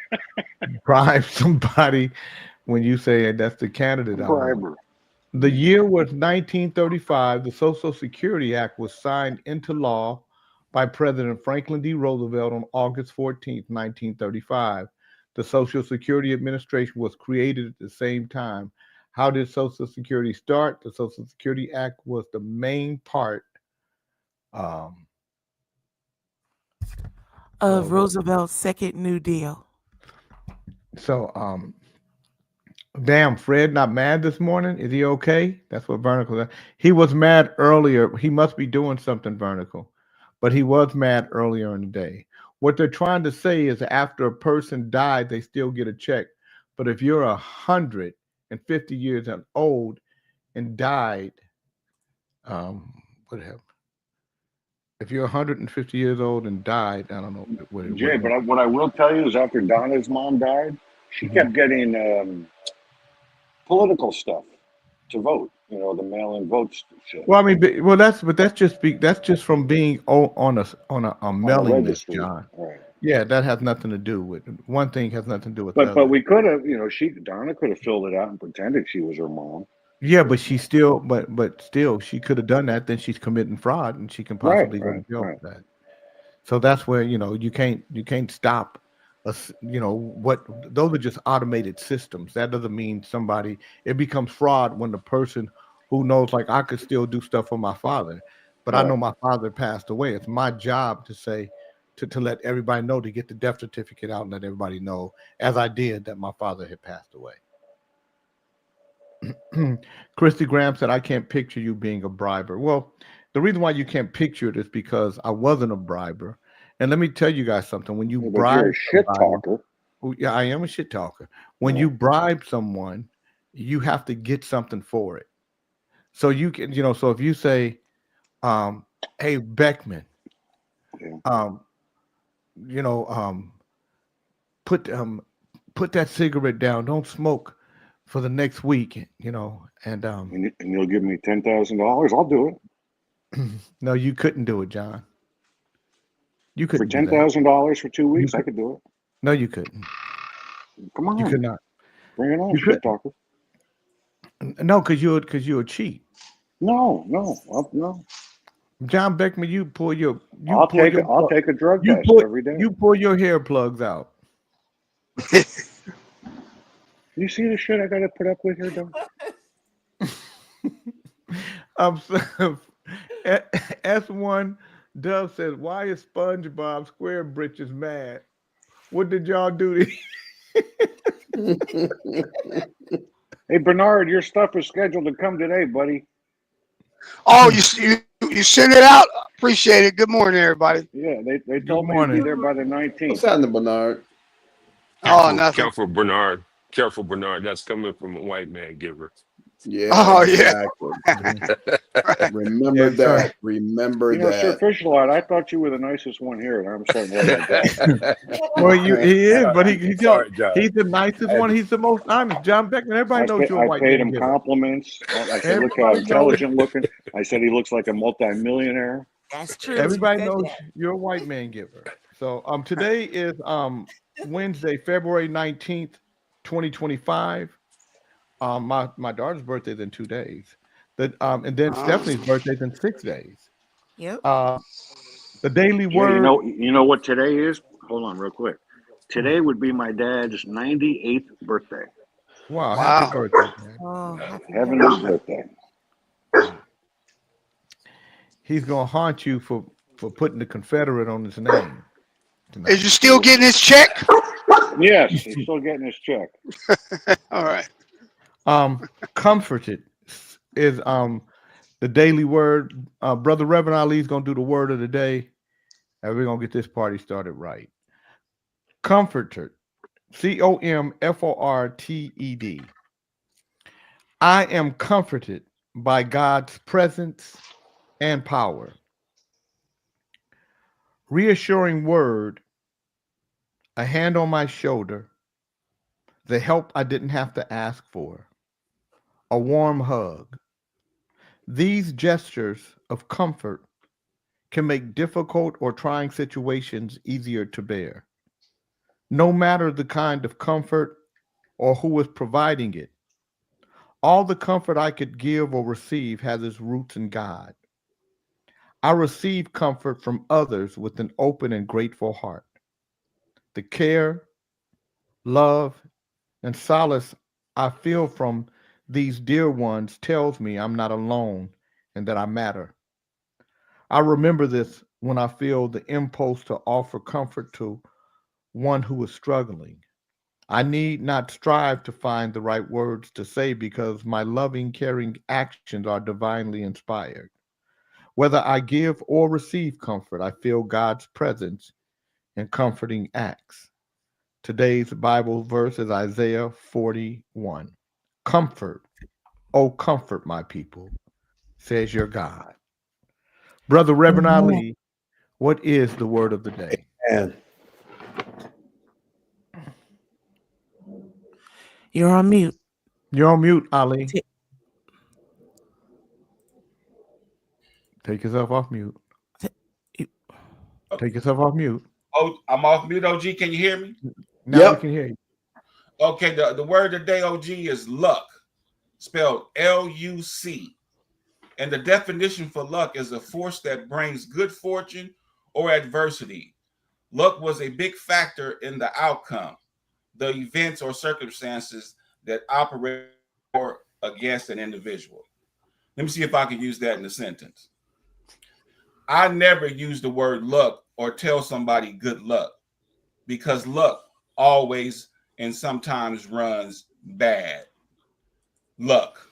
bribe somebody when you say that's the candidate? Briber. The year was 1935. The Social Security Act was signed into law by President Franklin D. Roosevelt on August 14th, 1935. The Social Security Administration was created at the same time. How did Social Security start? The Social Security Act was the main part of Roosevelt's second New Deal. So, damn, Fred not mad this morning? Is he okay? That's what Vernicle said. He was mad earlier. He must be doing something, Vernicle. But he was mad earlier in the day. What they're trying to say is after a person died, they still get a check. But if you're 150 years old and died, whatever. If you're 150 years old and died, I don't know. But what I will tell you is after Donna's mom died, she kept getting political stuff to vote. The mail-in votes shit. Well, I mean, that's just from being on a mailing list, John. Right. Yeah, that has nothing to do with one thing. Has nothing to do with. But we could have, Donna could have filled it out and pretended she was her mom. Yeah, but she still, but still, she could have done that. Then she's committing fraud, and she can possibly go to jail for that. So that's where you can't stop us. What those are just automated systems. That doesn't mean somebody. It becomes fraud when the person who knows, like, I could still do stuff for my father, but I know my father passed away. It's my job to say to let everybody know, to get the death certificate out and let everybody know, as I did, that my father had passed away. Christy Graham said, I can't picture you being a briber. Well, the reason why you can't picture it is because I wasn't a briber. And let me tell you guys something. When you bribe, you're a shit talker. Yeah, I am a shit talker. When you bribe someone, you have to get something for it. So you can, so if you say, hey, Beckman, put that cigarette down. Don't smoke for the next week, and you'll give me $10,000. I'll do it. No, you couldn't do it, John. You couldn't. For $10,000 for 2 weeks, I could do it. No, you couldn't. Come on, you could not. Bring it on, shit talker. No, because you're a cheat. No. John Beckman, you pull your I'll take a drug you test pull every day. you pull your hair plugs out. You see the shit I got to put up with here, though? S1 Dove says, "Why is SpongeBob Square Britches mad? What did y'all do to?" Hey, Bernard, your stuff is scheduled to come today, buddy. Oh, you sent it out? Appreciate it. Good morning, everybody. Yeah, they told me to morning. be there by the What's 19th. happening, Bernard? Oh, nothing. Careful, Bernard. Careful, Bernard. That's coming from a white man giver. Yeah. Oh, yeah. Exactly. Remember Yes, sir. that. Remember You know, Sir that. Fish Lord, I thought you were the nicest one here, and I'm starting to let that go. Well, he is, but he's Sorry, John. the nicest one. He's the most honest. John Beckman, everybody knows you're a I white paid man him giver. compliments. I said, look how Everybody intelligent looking. I said he looks like a multimillionaire. That's true. Everybody She said knows that. you're a white man giver. So today is Wednesday, February 19th, 2025. My daughter's birthday is in 2 days. And then Stephanie's birthday's in 6 days. Yep. The Daily Yeah, Word. you know what today is? Hold on real quick. Today would be my dad's 98th birthday. Wow, Wow. happy birthday, man. Oh, happy Heaven's birthday. He's gonna haunt you for putting the Confederate on his name. tonight. Is you still getting his check? Yes, he's still getting his check. All right. Comforted is the Daily Word. Brother Reverend Ali is gonna do the word of the day, and we're gonna get this party started right. Comforted, COMFORTED. I am comforted by God's presence and power. Reassuring word, a hand on my shoulder, the help I didn't have to ask for, a warm hug. These gestures of comfort can make difficult or trying situations easier to bear. No matter the kind of comfort or who is providing it, all the comfort I could give or receive has its roots in God. I receive comfort from others with an open and grateful heart. The care, love, and solace I feel from these dear ones tells me I'm not alone and that I matter. I remember this when I feel the impulse to offer comfort to one who is struggling. I need not strive to find the right words to say because my loving, caring actions are divinely inspired. Whether I give or receive comfort, I feel God's presence in comforting acts. Today's Bible verse is Isaiah 41. Comfort, oh comfort my people, says your God. Brother Reverend Ali, what is the word of the day? And You're on mute. You're on mute, Ali. Take yourself off mute. Take yourself off mute. Oh, I'm off mute, OG. Can you hear me? Now Yep. we can hear you. Okay, the word of the day, OG, is luck, spelled L-U-C. And the definition for luck is a force that brings good fortune or adversity. Luck was a big factor in the outcome, the events or circumstances that operate or against an individual. Let me see if I can use that in a sentence. I never use the word luck or tell somebody good luck because luck always and sometimes runs bad. Luck.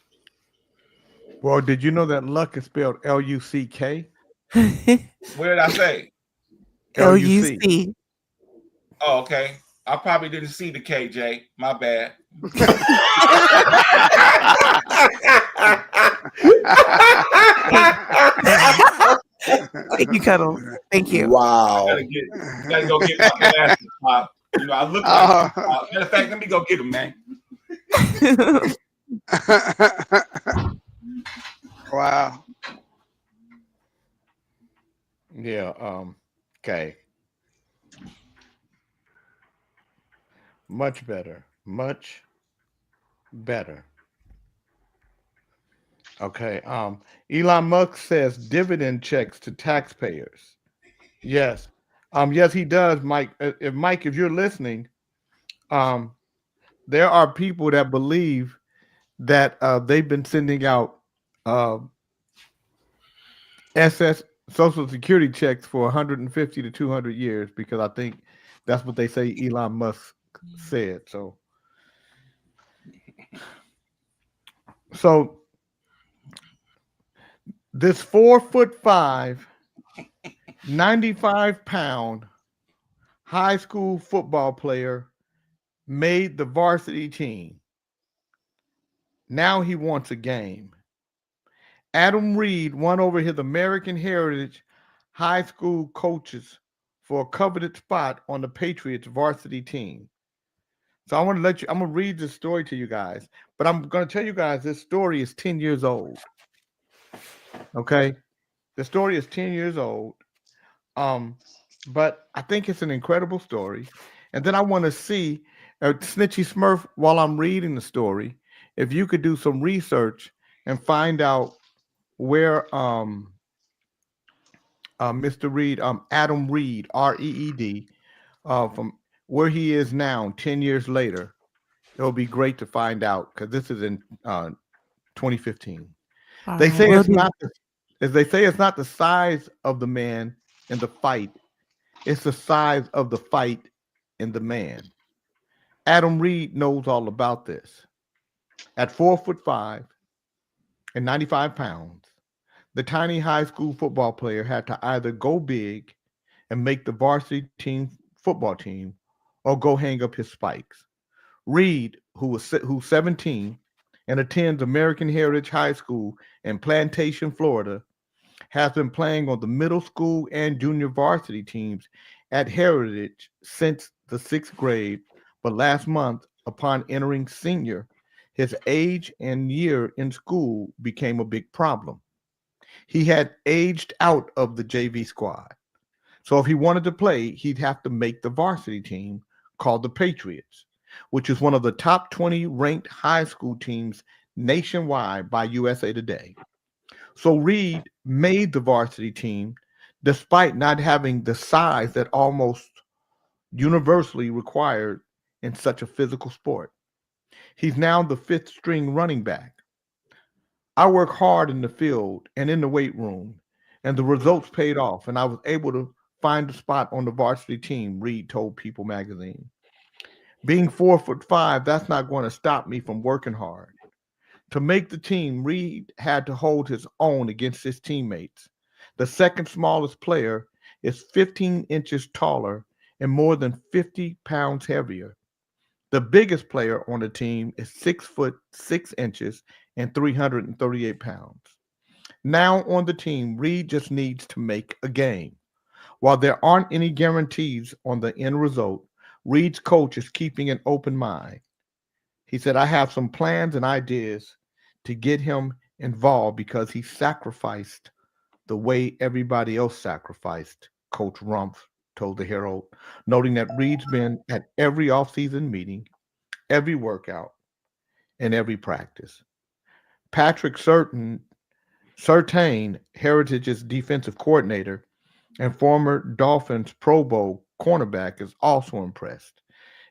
Well, did you know that luck is spelled L-U-C-K? What did I say? L-U-C. Oh, okay. I probably didn't see the KJ. My bad. Thank you, Cuddles. Thank you. wow. Gotta go get my glasses, Pop. You know, I look like matter of fact, let me go get them, man. Wow. Yeah, okay. Much better. Much better. Okay. Elon Musk says dividend checks to taxpayers. Yes. Yes, he does, Mike. If you're listening, um, there are people that believe that they've been sending out uh, SS Social Security checks for 150 to 200 years because I think that's what they say Elon Musk said. So this 4'5", 95-pound high school football player made the varsity team. Now he wants a game. Adam Reed won over his American Heritage high school coaches for a coveted spot on the Patriots varsity team. So I'm going to read this story to you guys, but I'm going to tell you guys this story is 10 years old. Okay. The story is 10 years old. But I think it's an incredible story. And then I want to see Snitchy Smurf, while I'm reading the story, if you could do some research and find out where Mr. Reed, Adam Reed, REED, from where he is now 10 years later. It'll be great to find out because this is in 2015. They say it's not, as they say, it's not the size of the man in the fight, it's the size of the fight in the man. Adam Reed knows all about this. At 4'5" and 95 pounds, the tiny high school football player had to either go big and make the varsity football team or go hang up his spikes. Reed, who's 17 and attends American Heritage High School in Plantation, Florida, has been playing on the middle school and junior varsity teams at Heritage since the 6th grade, but last month, upon entering senior, his age and year in school became a big problem. He had aged out of the JV squad. So if he wanted to play, he'd have to make the varsity team called the Patriots, which is one of the top 20 ranked high school teams nationwide by USA Today. So Reed made the varsity team despite not having the size that almost universally required in such a physical sport. He's now the 5th string running back. I work hard in the field and in the weight room, and the results paid off, and I was able to find a spot on the varsity team, Reed told People magazine. Being 4'5", that's not going to stop me from working hard. To make the team, Reed had to hold his own against his teammates. The second smallest player is 15 inches taller and more than 50 pounds heavier. The biggest player on the team is 6 foot 6 inches and 338 pounds. Now on the team, Reed just needs to make a game. While there aren't any guarantees on the end result, Reed's coach is keeping an open mind. He said, I have some plans and ideas to get him involved because he sacrificed the way everybody else sacrificed, Coach Rumpf told the Herald, noting that Reed's been at every offseason meeting, every workout, and every practice. Patrick Surtain, Heritage's defensive coordinator and former Dolphins Pro Bowl cornerback, is also impressed.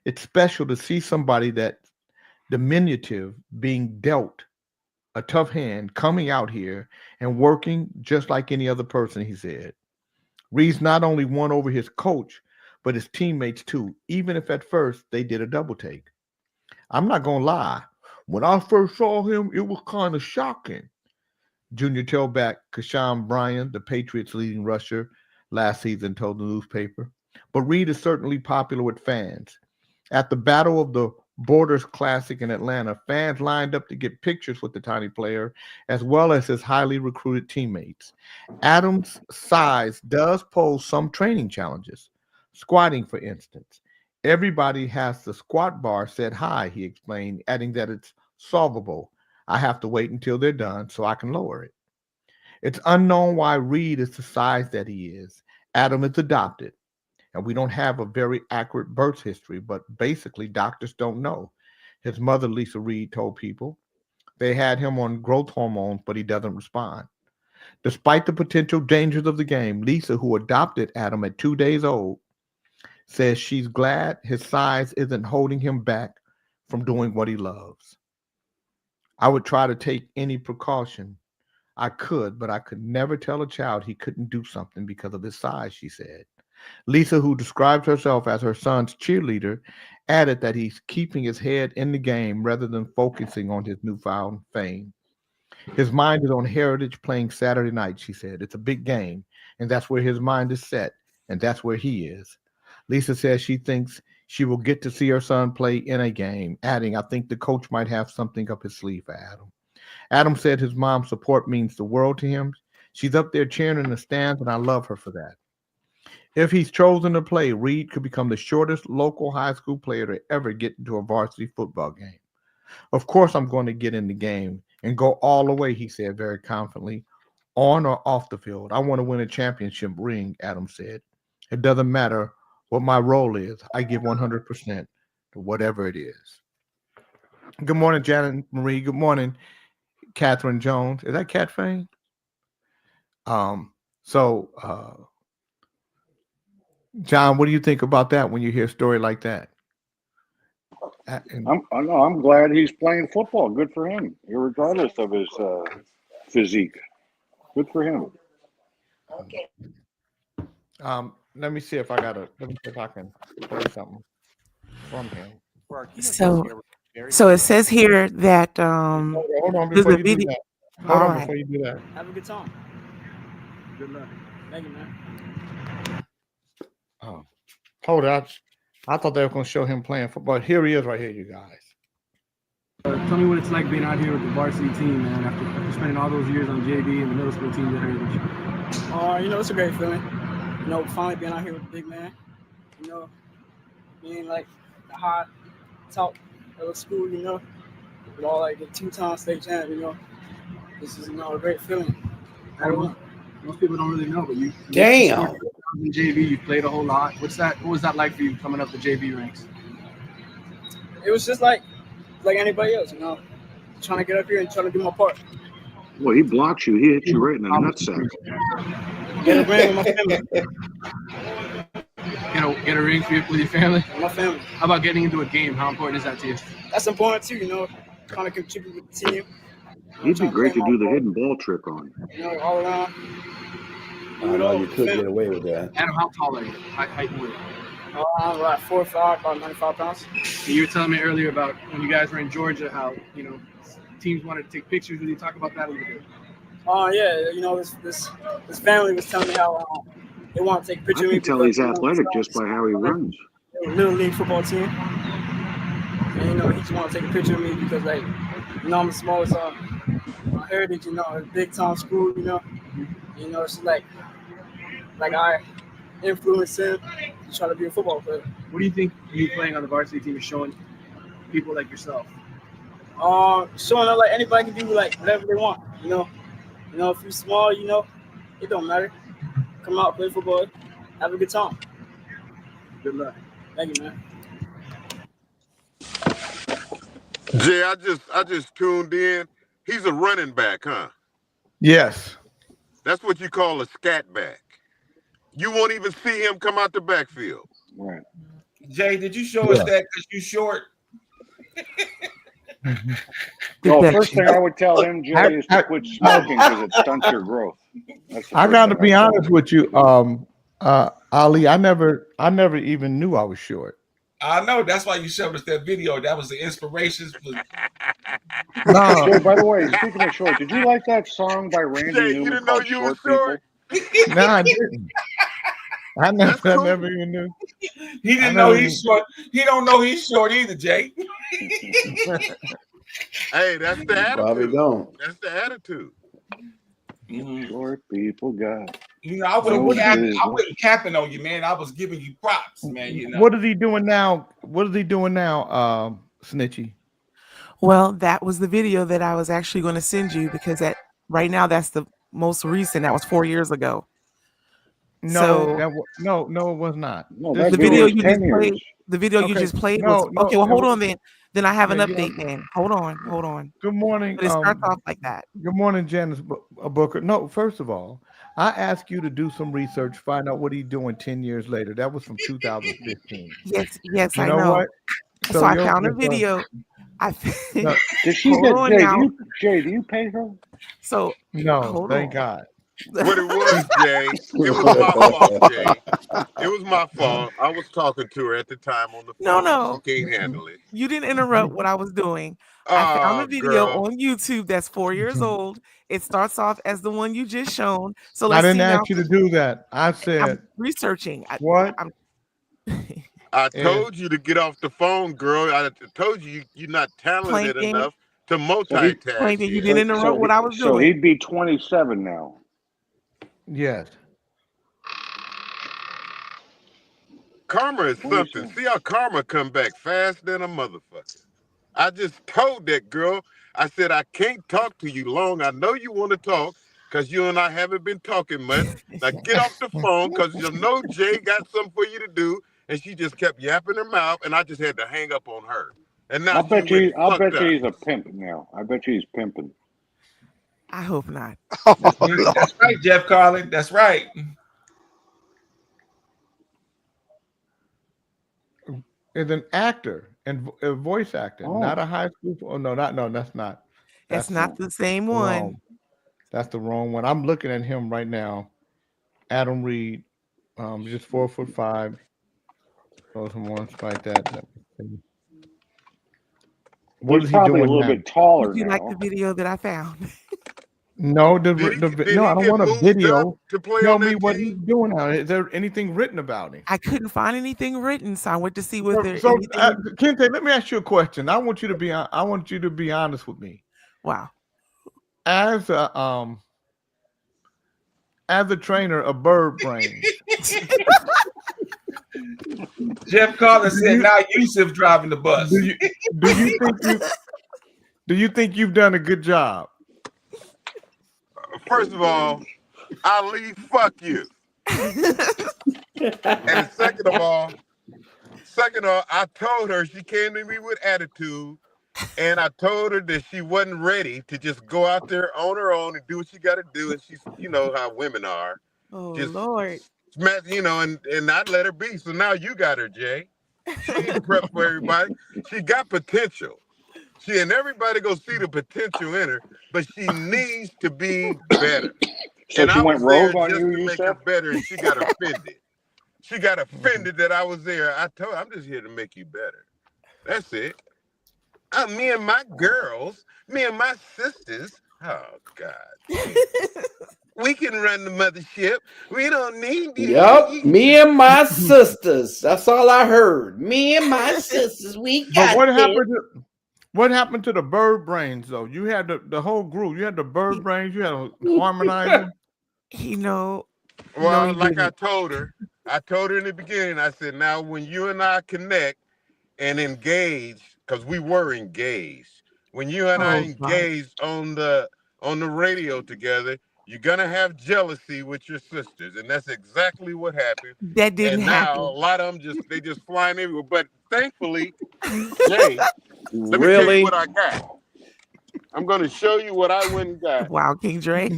It's special to see somebody that diminutive being dealt a tough hand, coming out here and working just like any other person, he said. Reed's not only won over his coach, but his teammates too, even if at first they did a double take. I'm not going to lie. When I first saw him, it was kind of shocking. Junior tailback Kashawn Bryant, the Patriots' leading rusher, last season told the newspaper. But Reed is certainly popular with fans. At the Battle of the Borders Classic in Atlanta, fans lined up to get pictures with the tiny player, as well as his highly recruited teammates. Adams' size does pose some training challenges. Squatting, for instance. Everybody has the squat bar set high, he explained, adding that it's solvable. I have to wait until they're done so I can lower it. It's unknown why Reed is the size that he is. Adam is adopted, and we don't have a very accurate birth history, but basically doctors don't know. His mother, Lisa Reed, told People. They had him on growth hormones, but he doesn't respond. Despite the potential dangers of the game, Lisa, who adopted Adam at 2 days old, says she's glad his size isn't holding him back from doing what he loves. I would try to take any precaution I could, but I could never tell a child he couldn't do something because of his size, she said. Lisa, who describes herself as her son's cheerleader, added that he's keeping his head in the game rather than focusing on his newfound fame. His mind is on Heritage playing Saturday night, she said. It's a big game, and that's where his mind is set, and that's where he is. Lisa says she thinks she will get to see her son play in a game, adding, I think the coach might have something up his sleeve for Adam. Adam said his mom's support means the world to him. She's up there cheering in the stands, and I love her for that. If he's chosen to play, Reed could become the shortest local high school player to ever get into a varsity football game. Of course, I'm going to get in the game and go all the way, he said very confidently, on or off the field. I want to win a championship ring, Adam said. It doesn't matter what my role is. I give 100% to whatever it is. Good morning, Janet Marie. Good morning, Catherine Jones. Is that Cat Fane? John, what do you think about that when you hear a story like that? I'm glad he's playing football. Good for him, regardless of his physique. Good for him. Okay. Let me see if I can play something from him. So it says here that Hold on there's before a you do video. that. All Hold on right. before you do that. Have a good time. Good luck. Thank you, man. Oh, hold on. I thought they were going to show him playing football. Here he is right here, you guys. Tell me what it's like being out here with the varsity team, man, after spending all those years on JV and the middle school teams at Heritage. It's a great feeling. Finally being out here with the big man. Being like the hot top of the school, with all like the 2-time state champ, This is, a great feeling. Most people don't really know, but you Damn. in JV, you played a whole lot. What was that like for you coming up the JV ranks? It was just like anybody else, trying to get up here and trying to do my part. Well, he blocks you. He hit you right in the nutsack. Get a ring with my family. Get a ring with your family? My family. How about getting into a game? How important is that to you? That's important too, trying to contribute with the team. He'd be great to do the hidden ball trick on. All around. I know you could get away with that. Adam, how tall are you? Height and weight? I'm about 4'5", about 95 pounds. You were telling me earlier about when you guys were in Georgia, how teams wanted to take pictures with you. Talk about that a little bit. Oh yeah, this family was telling me how they want to take a picture I of me. can tell he's athletic just by how he runs. Little league football team, and he just want to take a picture of me because I'm the smallest Heritage, a big time school, it's like I influence him to try to be a football player. What do you think you playing on the varsity team is showing people like yourself? Showing them like anybody can do whatever they want, if you're small, it don't matter. Come out, play football, have a good time. Good luck. Thank you, man. Jay, I just tuned in. He's a running back, huh? Yes. That's what you call a scat back. You won't even see him come out the backfield. Right. Jay, did you show us that because you short? No, first thing I would tell him, Jay, is to quit smoking because it stunts your growth. I got to be honest with you, Ali. I never even knew I was short. I know. That's why you showed us that video. That was the inspiration. No. Jay, by the way, speaking of short, did you like that song by Randy Jay, Newman you didn't know called you were Short People? No, I didn't. I never even knew. He didn't know he's short. He don't know he's short either, Jay. Hey, that's the attitude. Probably don't. That's the attitude. Short people got. I wasn't capping on you, man. I was giving you props, man. What is he doing now? Snitchy? Well, that was the video that I was actually going to send you because right now that's the most recent. That was 4 years ago. No, it was not. No, The video you just played. The video you just played was okay. Well, hold on then. Then I have an Yeah, update, man. Hold on. Good morning. But it starts off like that. Good morning, Janice Booker. No, first of all, I asked you to do some research, find out what he's doing 10 years later. That was from 2015. Yes, You I know know. what? So I you're- found a you're- video. No, Did she Hold get on Jay? now. Jay, do you pay her? So no, hold thank on. God. What it was, Jay, it was my fault, Jay. It was my fault. I was talking to her at the time on the phone. No. She can't handle it. You didn't interrupt what I was doing. I found a Oh, video girl. on YouTube that's 4 years old. It starts off as the one you just shown. So I let's see didn't now. ask you to do that. I said, I'm researching. what? I told you to get off the phone, girl. I told you you're not talented Plaintiff. enough to multitask. Plaintiff, you here. didn't interrupt what I was So doing. he'd be 27 now. Yes. Karma is something. See how karma come back fast than a motherfucker. I just told that girl, I said, I can't talk to you long. I know you want to talk because you and I haven't been talking much. Now get off the phone because you know Jay got something for you to do. And she just kept yapping her mouth, and I just had to hang up on her. And now I'll bet she you went fucked he's up. a pimp now. I bet you he's pimping. I hope not. That's right, Jeff Carlin. That's right. Is an actor and a voice actor, not a high school. Oh no, that's not. That's not the same wrong. one. That's the wrong one. I'm looking at him right now. Adam Reed, just 4'5". So someone like that. What He's is he probably doing a little now? bit taller Would you now. like the video that I found? No, Did no, he I don't get want a moved video. up to play Tell on me that what team? he's doing now. Is there anything written about him? I couldn't find anything written, so I went to see was there So, anything. Kente, let me ask you a question. I want you to be honest with me. Wow. As a trainer of Bird Brains, Jeff Carlin said, "Now Yusuf driving the bus." do you think you've done a good job? First of all, Ali, fuck you. And second of all, I told her she came to me with attitude, and I told her that she wasn't ready to just go out there on her own and do what she got to do. And she's, you know how women are. Oh Just Lord. smash, you know, and not let her be. So now you got her, Jay. She ain't prepped for everybody. She got potential. And everybody go see the potential in her, but she needs to be better. So and she I went was there rogue on just you, to you make her said? better, and she got offended. She got offended that I was there. I told her, I'm just here to make you better. That's it. Me and my girls, me and my sisters. Oh God. We can run the mothership. We don't need you. Yep, me and my sisters. That's all I heard. Me and my sisters. We got But this. what happened to the Bird Brains though? You had the whole group. You had the Bird Brains. You had a harmonizer. No, Well, he like I didn't. told her in the beginning, I said, now when you and I connect and engage, because we were engaged, when you and I Oh, God. engaged on the radio together, you're gonna have jealousy with your sisters, and that's exactly what happened. That didn't and now happen. a lot of them they just flying everywhere. But thankfully, Jay, let me tell Really? you what I got. I'm gonna show you what I went and got. Wow, King Dre.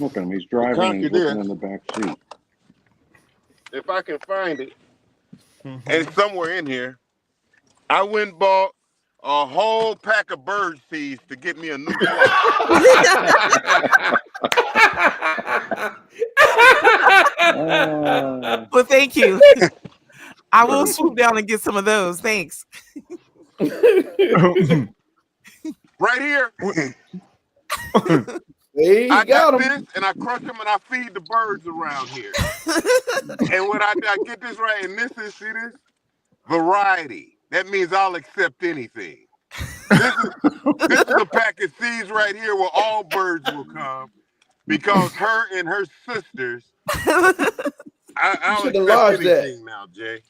Look at him. He's driving and he's looking in the back seat. If I can find it, and it's somewhere in here, I went and bought a whole pack of bird seeds to get me a new Well, thank you. I will swoop down and get some of those. Thanks. right here. Hey, I got got 'em. this, and I crush them, and I feed the birds around here. And when I get this right, and this is, see this? Variety. That means I'll accept anything. This is a pack of seeds right here where all birds will come, because her and her sisters, I'll should have accept lodged that. anything now, Jay.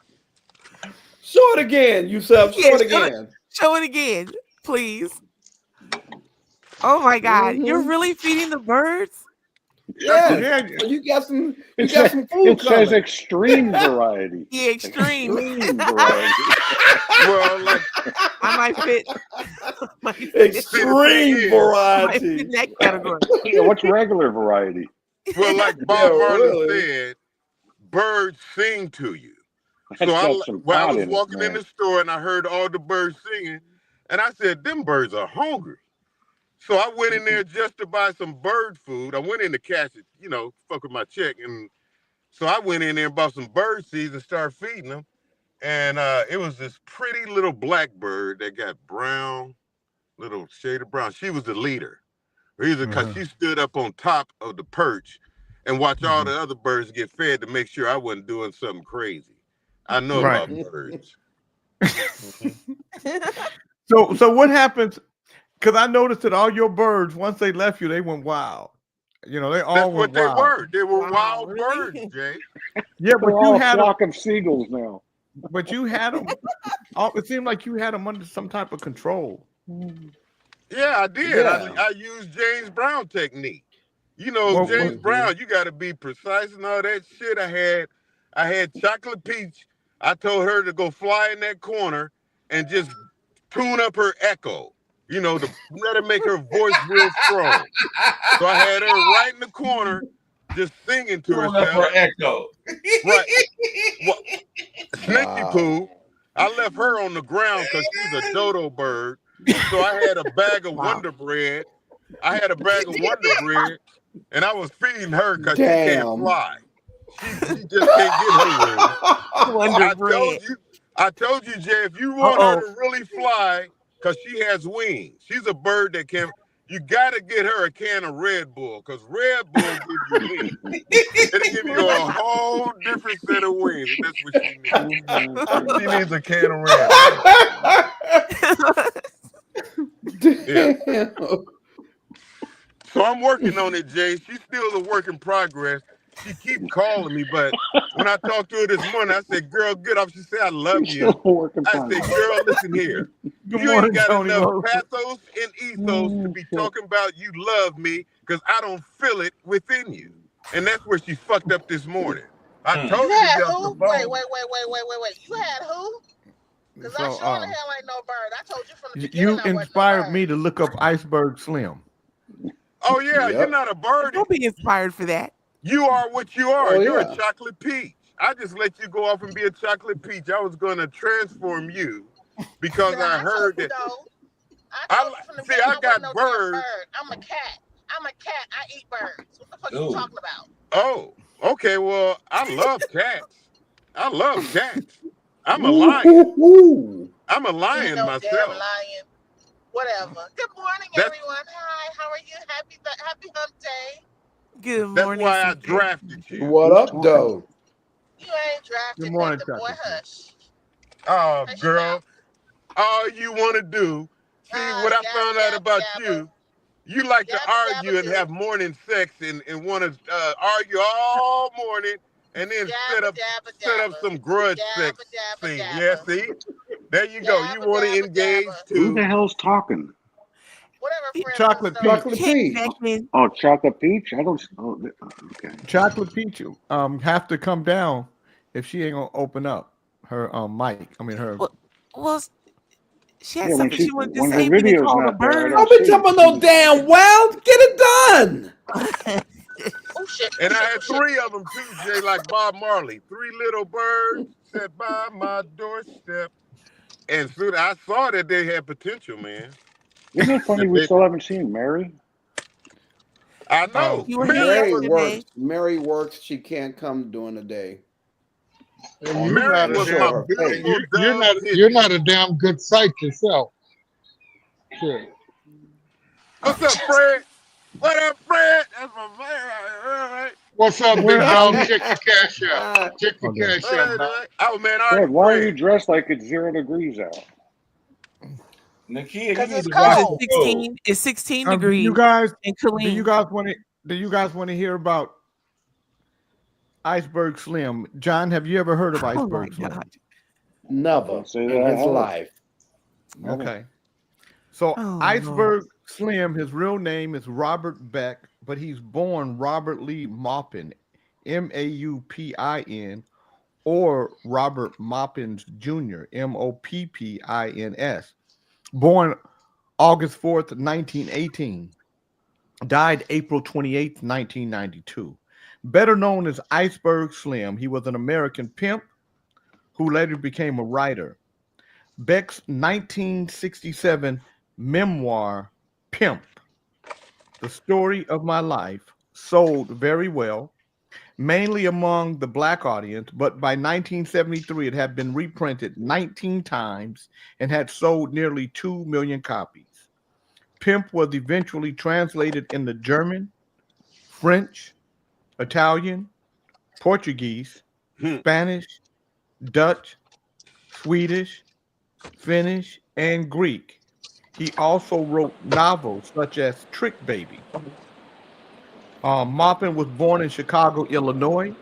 Show it again, Yusuf. Show Yeah, it again. Show it again, please. Oh my God, you're really feeding the birds? Yeah, so you got some food It says coming. extreme variety. Yeah, extreme. Extreme variety. Well, like I might fit. might fit- Extreme might fit variety. in that category. Yeah, what's regular variety? well, like Bob Yeah, Marley really. said, birds sing to you. That's So got some I pot was in it, walking in man. the store and I heard all the birds singing, and I said, "Them birds are hungry." So I went in there just to buy some bird food. I went in to cash it, fuck with my check, and so I went in there and bought some bird seeds and started feeding them. And it was this pretty little black bird that got brown, little shade of brown. She was the leader. Because she stood up on top of the perch and watched all the other birds get fed to make sure I wasn't doing something crazy. I know Right. about birds. So what happens? Because I noticed that all your birds, once they left you, they went wild. They all That's what went they wild. were. They were Wow, wild really? birds, Jay. Yeah, but They're you all a had them. flock of seagulls now. But you had them. It seemed like you had them under some type of control. Yeah, I did. Yeah. I used James Brown technique. Well, James Brown, you got to be precise and all that shit. I had Chocolate Peach. I told her to go fly in that corner and just tune up her echo. To let her make her voice real strong. So I had her right in the corner, just singing to herself. Echo. Right. Well, Sneaky Wow. Pooh, I left her on the ground because she's a dodo bird. So I had a bag of Wonder Bread. And I was feeding her because she can't Damn. fly. She just can't get her wings. Wonder Bread. I told you, Jay, if you want her to really fly, because she has wings. She's a bird that can. You got to get her a can of Red Bull, because Red Bull gives you wings. It'll give you a whole different set of wings. And that's what she needs. She needs a can of Red Bull. Damn. So I'm working on it, Jay. She's still a work in progress. She keeps calling me, but when I talked to her this morning, I said, "Girl, get up." She said, "I love you." I said, "Girl, listen here. Good You morning, ain't got Tony enough Rose. pathos and ethos to be talking about you love me because I don't feel it within you." And that's where she fucked up this morning. I told You her had to get off who? the phone. Wait. You had who? Because I So, sure the hell ain't no bird. I told you from the beginning. you I wasn't no inspired bird. me to look up Iceberg Slim. Oh yeah, Yep. you're not a bird. Don't be inspired for that. You are what you are. Oh, You're yeah. a chocolate peach. I just let you go off and be a chocolate peach. I was going to transform you because Nah, I heard told you that. though. I told you from the See, beginning I got wasn't no damn birds. bird. I'm a cat. I eat birds. What the fuck Ooh. you talking about? Oh, okay. Well, I love cats. I'm a lion. Ooh. I'm a You lion no damn myself. lion. Whatever. Good morning, That's- everyone. Hi, how are you? Happy hump day. Good That's morning. why I Cynthia. drafted you. What up, though? You ain't drafted Good morning, nothing, boy. Chucky. Hush. Oh, Hush your girl. mouth. All you want to do. See, what I found out about you, you like to Yabba, argue and yabba, have morning sex and want to argue all morning and then set up some grudge sex scene. Yeah, see? There you go. You want to engage Who too. the hell's talking? Whatever, friend. Chocolate peach. Chocolate Check peach. back in. Oh, chocolate peach? I don't. Oh, okay. Chocolate peach have to come down if she ain't gonna open up her mic. I mean her. Well, she had Yeah, when something she- she wanted to when her say. We didn't video's call the not there, I bird. Don't be talking no damn well. Get it done. Oh shit. And I had 3 of them too, Jay, like Bob Marley. 3 little birds sat by my doorstep. And soon I saw that they had potential, man. Isn't it funny we still haven't seen Mary? I know. You were here Mary yesterday. works. Mary works. She can't come during the day. You're Mary not a was Sure. my Hey, beautiful You're dove you're pigeon. not a damn good sight yourself. Shit. What's up, Fred? What up, Fred? That's my man. All right. What's up, big Where dog? are Check your cash out. Check your Okay. cash out, dog. Oh man, all Fred, right, why are you Fred. dressed like it's 0 degrees out? Nakia, you 'Cause need it's to watch cold. the It's road. 16. It's 16 Do degrees you guys? in Do Killeen. you guys want to? Do you guys want to hear about Iceberg Slim? John, have you ever heard of Oh my Iceberg Slim? God. Never Don't say in that I his have. life. Never. Okay. So Oh, Iceberg Slim, his real name is Robert Beck but he's born Robert Lee Maupin, Maupin, or Robert Moppins Jr., Moppins, born August 4th, 1918, died April 28th, 1992. Better known as Iceberg Slim, he was an American pimp who later became a writer. Beck's 1967 memoir, Pimp, The Story of My Life, sold very well, mainly among the black audience, but by 1973 it had been reprinted 19 times and had sold nearly 2 million copies. Pimp was eventually translated into German, French, Italian, Portuguese, Spanish, Dutch, Swedish, Finnish, and Greek. He also wrote novels such as Trick Baby. Maupin was born in Chicago, Illinois.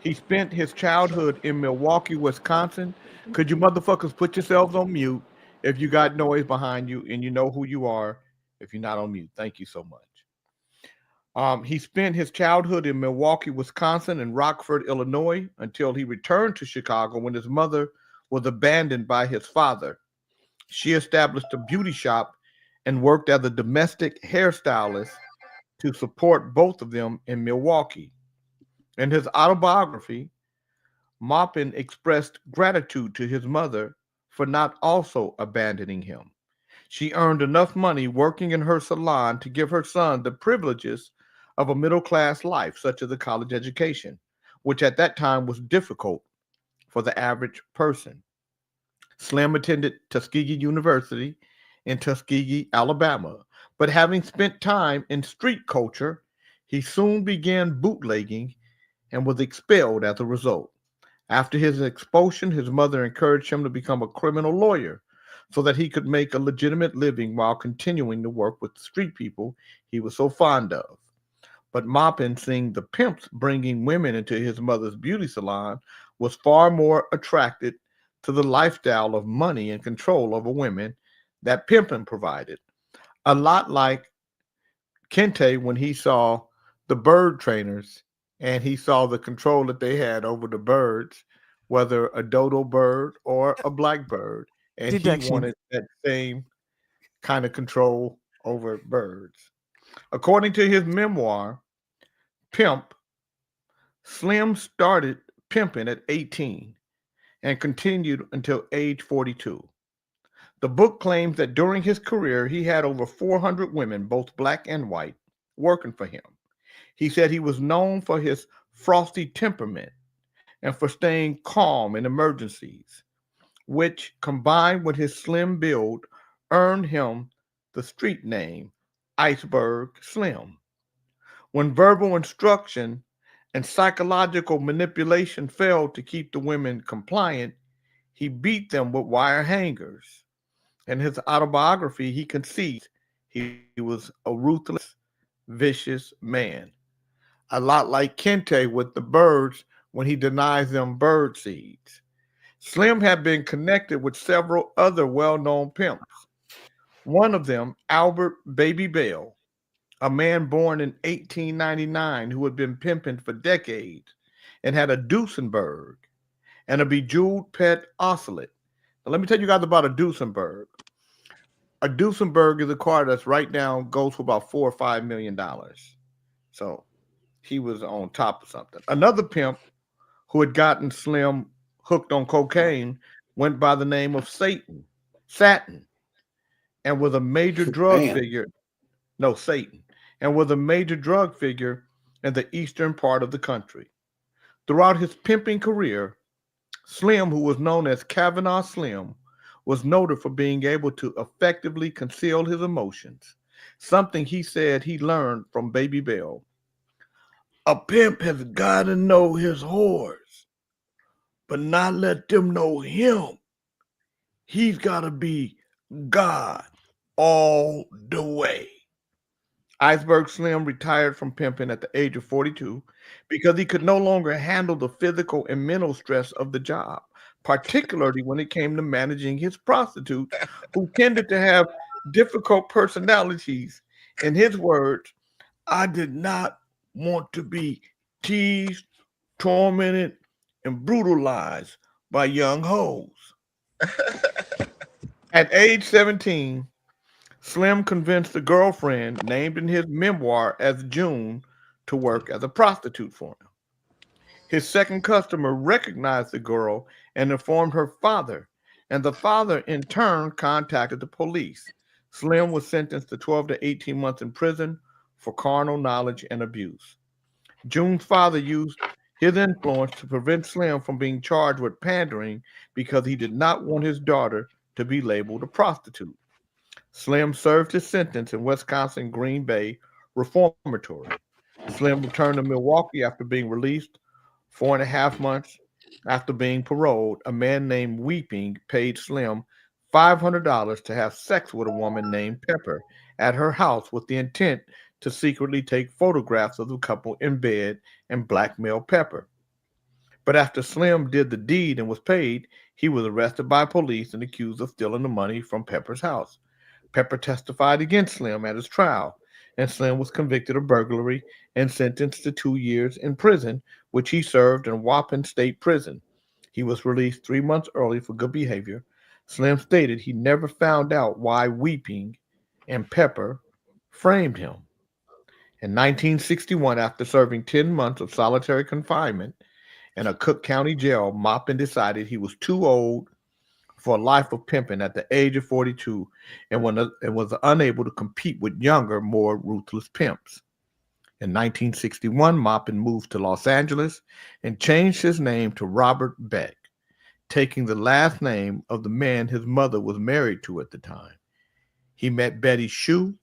He spent his childhood in Milwaukee, Wisconsin. Could you motherfuckers put yourselves on mute if you got noise behind you and you know who you are if you're not on mute? Thank you so much. He spent his childhood in Milwaukee, Wisconsin, and Rockford, Illinois, until he returned to Chicago when his mother was abandoned by his father. She established a beauty shop and worked as a domestic hairstylist to support both of them in Milwaukee. In his autobiography, Maupin expressed gratitude to his mother for not also abandoning him. She earned enough money working in her salon to give her son the privileges of a middle-class life, such as a college education, which at that time was difficult for the average person. Slim attended Tuskegee University in Tuskegee, Alabama, but having spent time in street culture, he soon began bootlegging and was expelled as a result. After his expulsion, his mother encouraged him to become a criminal lawyer so that he could make a legitimate living while continuing to work with the street people he was so fond of. But Maupin, seeing the pimps bringing women into his mother's beauty salon, was far more attracted to the lifestyle of money and control over women that pimping provided. A lot like Kente when he saw the bird trainers and he saw the control that they had over the birds, whether a dodo bird or a blackbird, and Deduction. he wanted that same kind of control over birds. According to his memoir, Pimp, Slim started pimping at 18 and continued until age 42. The book claims that during his career, he had over 400 women, both black and white, working for him. He said he was known for his frosty temperament and for staying calm in emergencies, which, combined with his slim build, earned him the street name Iceberg Slim. When verbal instruction and psychological manipulation failed to keep the women compliant, he beat them with wire hangers. In his autobiography, he concedes he was a ruthless, vicious man. A lot like Kente with the birds when he denies them bird seeds. Slim had been connected with several other well-known pimps. One of them, Albert Baby Bell, a man born in 1899 who had been pimping for decades and had a Duesenberg and a bejeweled pet ocelot. Now, let me tell you guys about a Duesenberg. A Duesenberg is a car that's right now goes for about $4 or $5 million. So he was on top of something. Another pimp who had gotten Slim hooked on cocaine went by the name of Satin, and was a major drug figure. No, Satan. And was a major drug figure in the eastern part of the country. Throughout his pimping career, Slim, who was known as Kavanaugh Slim, was noted for being able to effectively conceal his emotions, something he said he learned from Baby Bell. A pimp has got to know his whores, but not let them know him. He's got to be God all the way. Iceberg Slim retired from pimping at the age of 42 because he could no longer handle the physical and mental stress of the job, particularly when it came to managing his prostitutes, who tended to have difficult personalities. In his words, I did not want to be teased, tormented, and brutalized by young hoes. At age 17, Slim convinced a girlfriend named in his memoir as June to work as a prostitute for him. His second customer recognized the girl and informed her father, and the father in turn contacted the police. Slim was sentenced to 12 to 18 months in prison for carnal knowledge and abuse. June's father used his influence to prevent Slim from being charged with pandering because he did not want his daughter to be labeled a prostitute. Slim served his sentence in Wisconsin Green Bay Reformatory. Slim returned to Milwaukee after being released 4.5 months after being paroled. A man named Weeping paid Slim $500 to have sex with a woman named Pepper at her house with the intent to secretly take photographs of the couple in bed and blackmail Pepper. But after Slim did the deed and was paid, he was arrested by police and accused of stealing the money from Pepper's house. Pepper testified against Slim at his trial, and Slim was convicted of burglary and sentenced to 2 years in prison, which he served in Waupun State Prison. He was released 3 months early for good behavior. Slim stated he never found out why Weeping and Pepper framed him. In 1961, after serving 10 months of solitary confinement in a Cook County jail, Maupin decided he was too old for a life of pimping at the age of 42 and was unable to compete with younger, more ruthless pimps. In 1961, Maupin moved to Los Angeles and changed his name to Robert Beck, taking the last name of the man his mother was married to at the time. He met Betty Shue,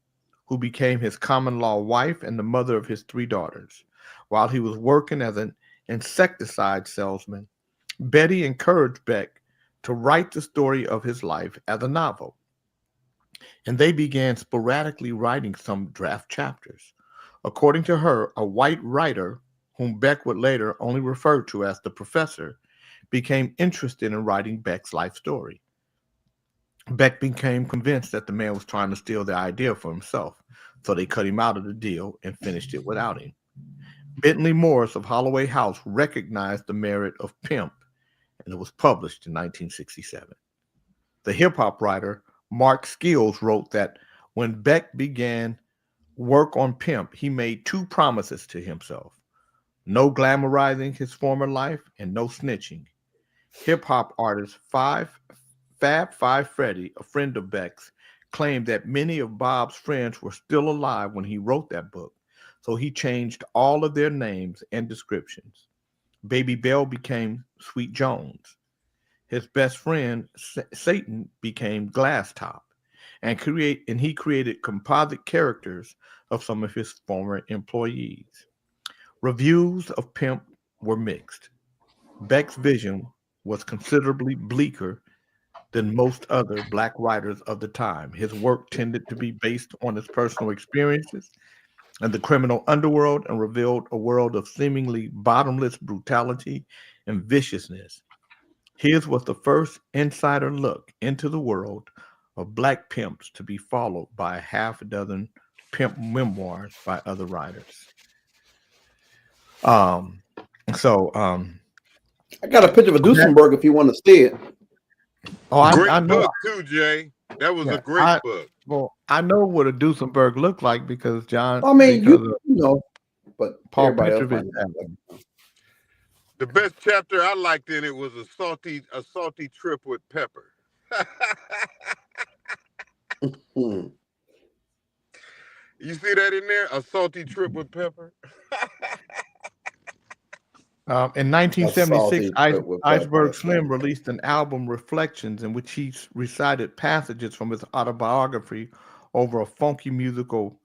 who became his common-law wife and the mother of his 3 daughters. While he was working as an insecticide salesman, Betty encouraged Beck to write the story of his life as a novel, and they began sporadically writing some draft chapters. According to her, a white writer, whom Beck would later only refer to as the professor, became interested in writing Beck's life story. Beck became convinced that the man was trying to steal the idea for himself, so they cut him out of the deal and finished it without him. Bentley Morris of Holloway House recognized the merit of Pimp, and it was published in 1967. The hip-hop writer Mark Skills wrote that when Beck began work on Pimp, he made 2 promises to himself: no glamorizing his former life and no snitching. Hip-hop artist Fab Five Freddy, a friend of Beck's, claimed that many of Bob's friends were still alive when he wrote that book, so he changed all of their names and descriptions. Baby Bell became Sweet Jones. His best friend Satan became Glass Top, and he created composite characters of some of his former employees. Reviews of Pimp were mixed. Beck's vision was considerably bleaker than most other black writers of the time. His work tended to be based on his personal experiences and the criminal underworld, and revealed a world of seemingly bottomless brutality and viciousness. His was the first insider look into the world of black pimps to be followed by a half a dozen pimp memoirs by other writers. I got a picture of Duesenberg if you want to see it. Oh, Great I know. book too, Jay. That was a great book. Well, I know what a Duesenberg looked like because John. I mean, you know, but Paul everybody else Petrovich. might- The best chapter I liked in it was a salty trip with Pepper. Hmm. You see that in there? A salty trip with Pepper. In 1976, Iceberg Pepper. Slim released an album, Reflections, in which he recited passages from his autobiography over a funky musical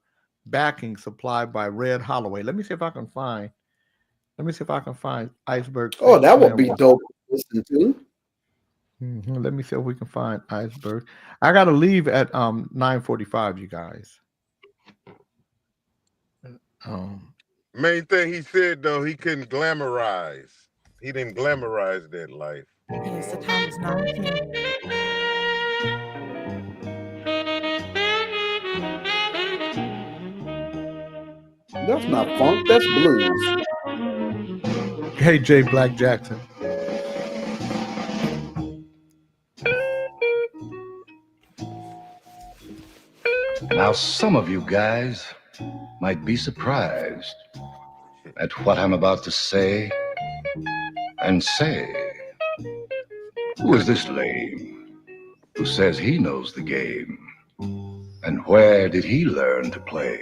backing supplied by Red Holloway. Let me see if I can find Iceberg. Oh, that would Slim. be dope to listen to. Let me see if we can find Iceberg. I got to leave at 9:45, you guys. Main thing he said though, he couldn't glamorize. He didn't glamorize that life. Yes, the time is 9:10. That's not funk. That's blues. Hey, Jay Black Jackson. Now, some of you guys might be surprised at what I'm about to say and say. Who is this lame who says he knows the game? And where did he learn to play?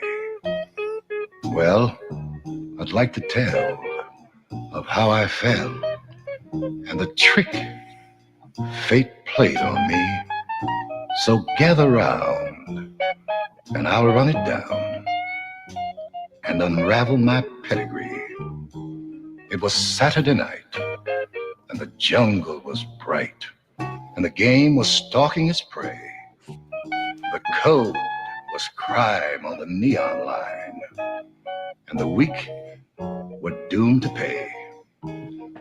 Well, I'd like to tell of how I fell and the trick fate played on me. So gather round and I'll run it down and unravel my pedigree. It was Saturday night and the jungle was bright and the game was stalking its prey. The code was crime on the neon line and the weak were doomed to pay.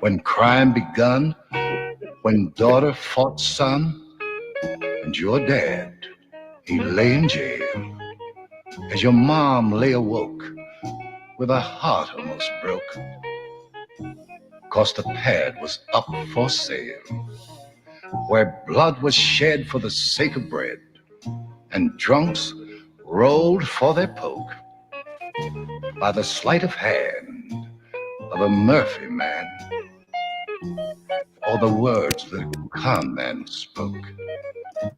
When crime begun, when daughter fought son, and your dad, he lay in jail, as your mom lay awoke with her heart almost broke, 'cause the pad was up for sale, where blood was shed for the sake of bread, and drunks rolled for their poke, by the sleight of hand of a Murphy man, or the words that a con man spoke.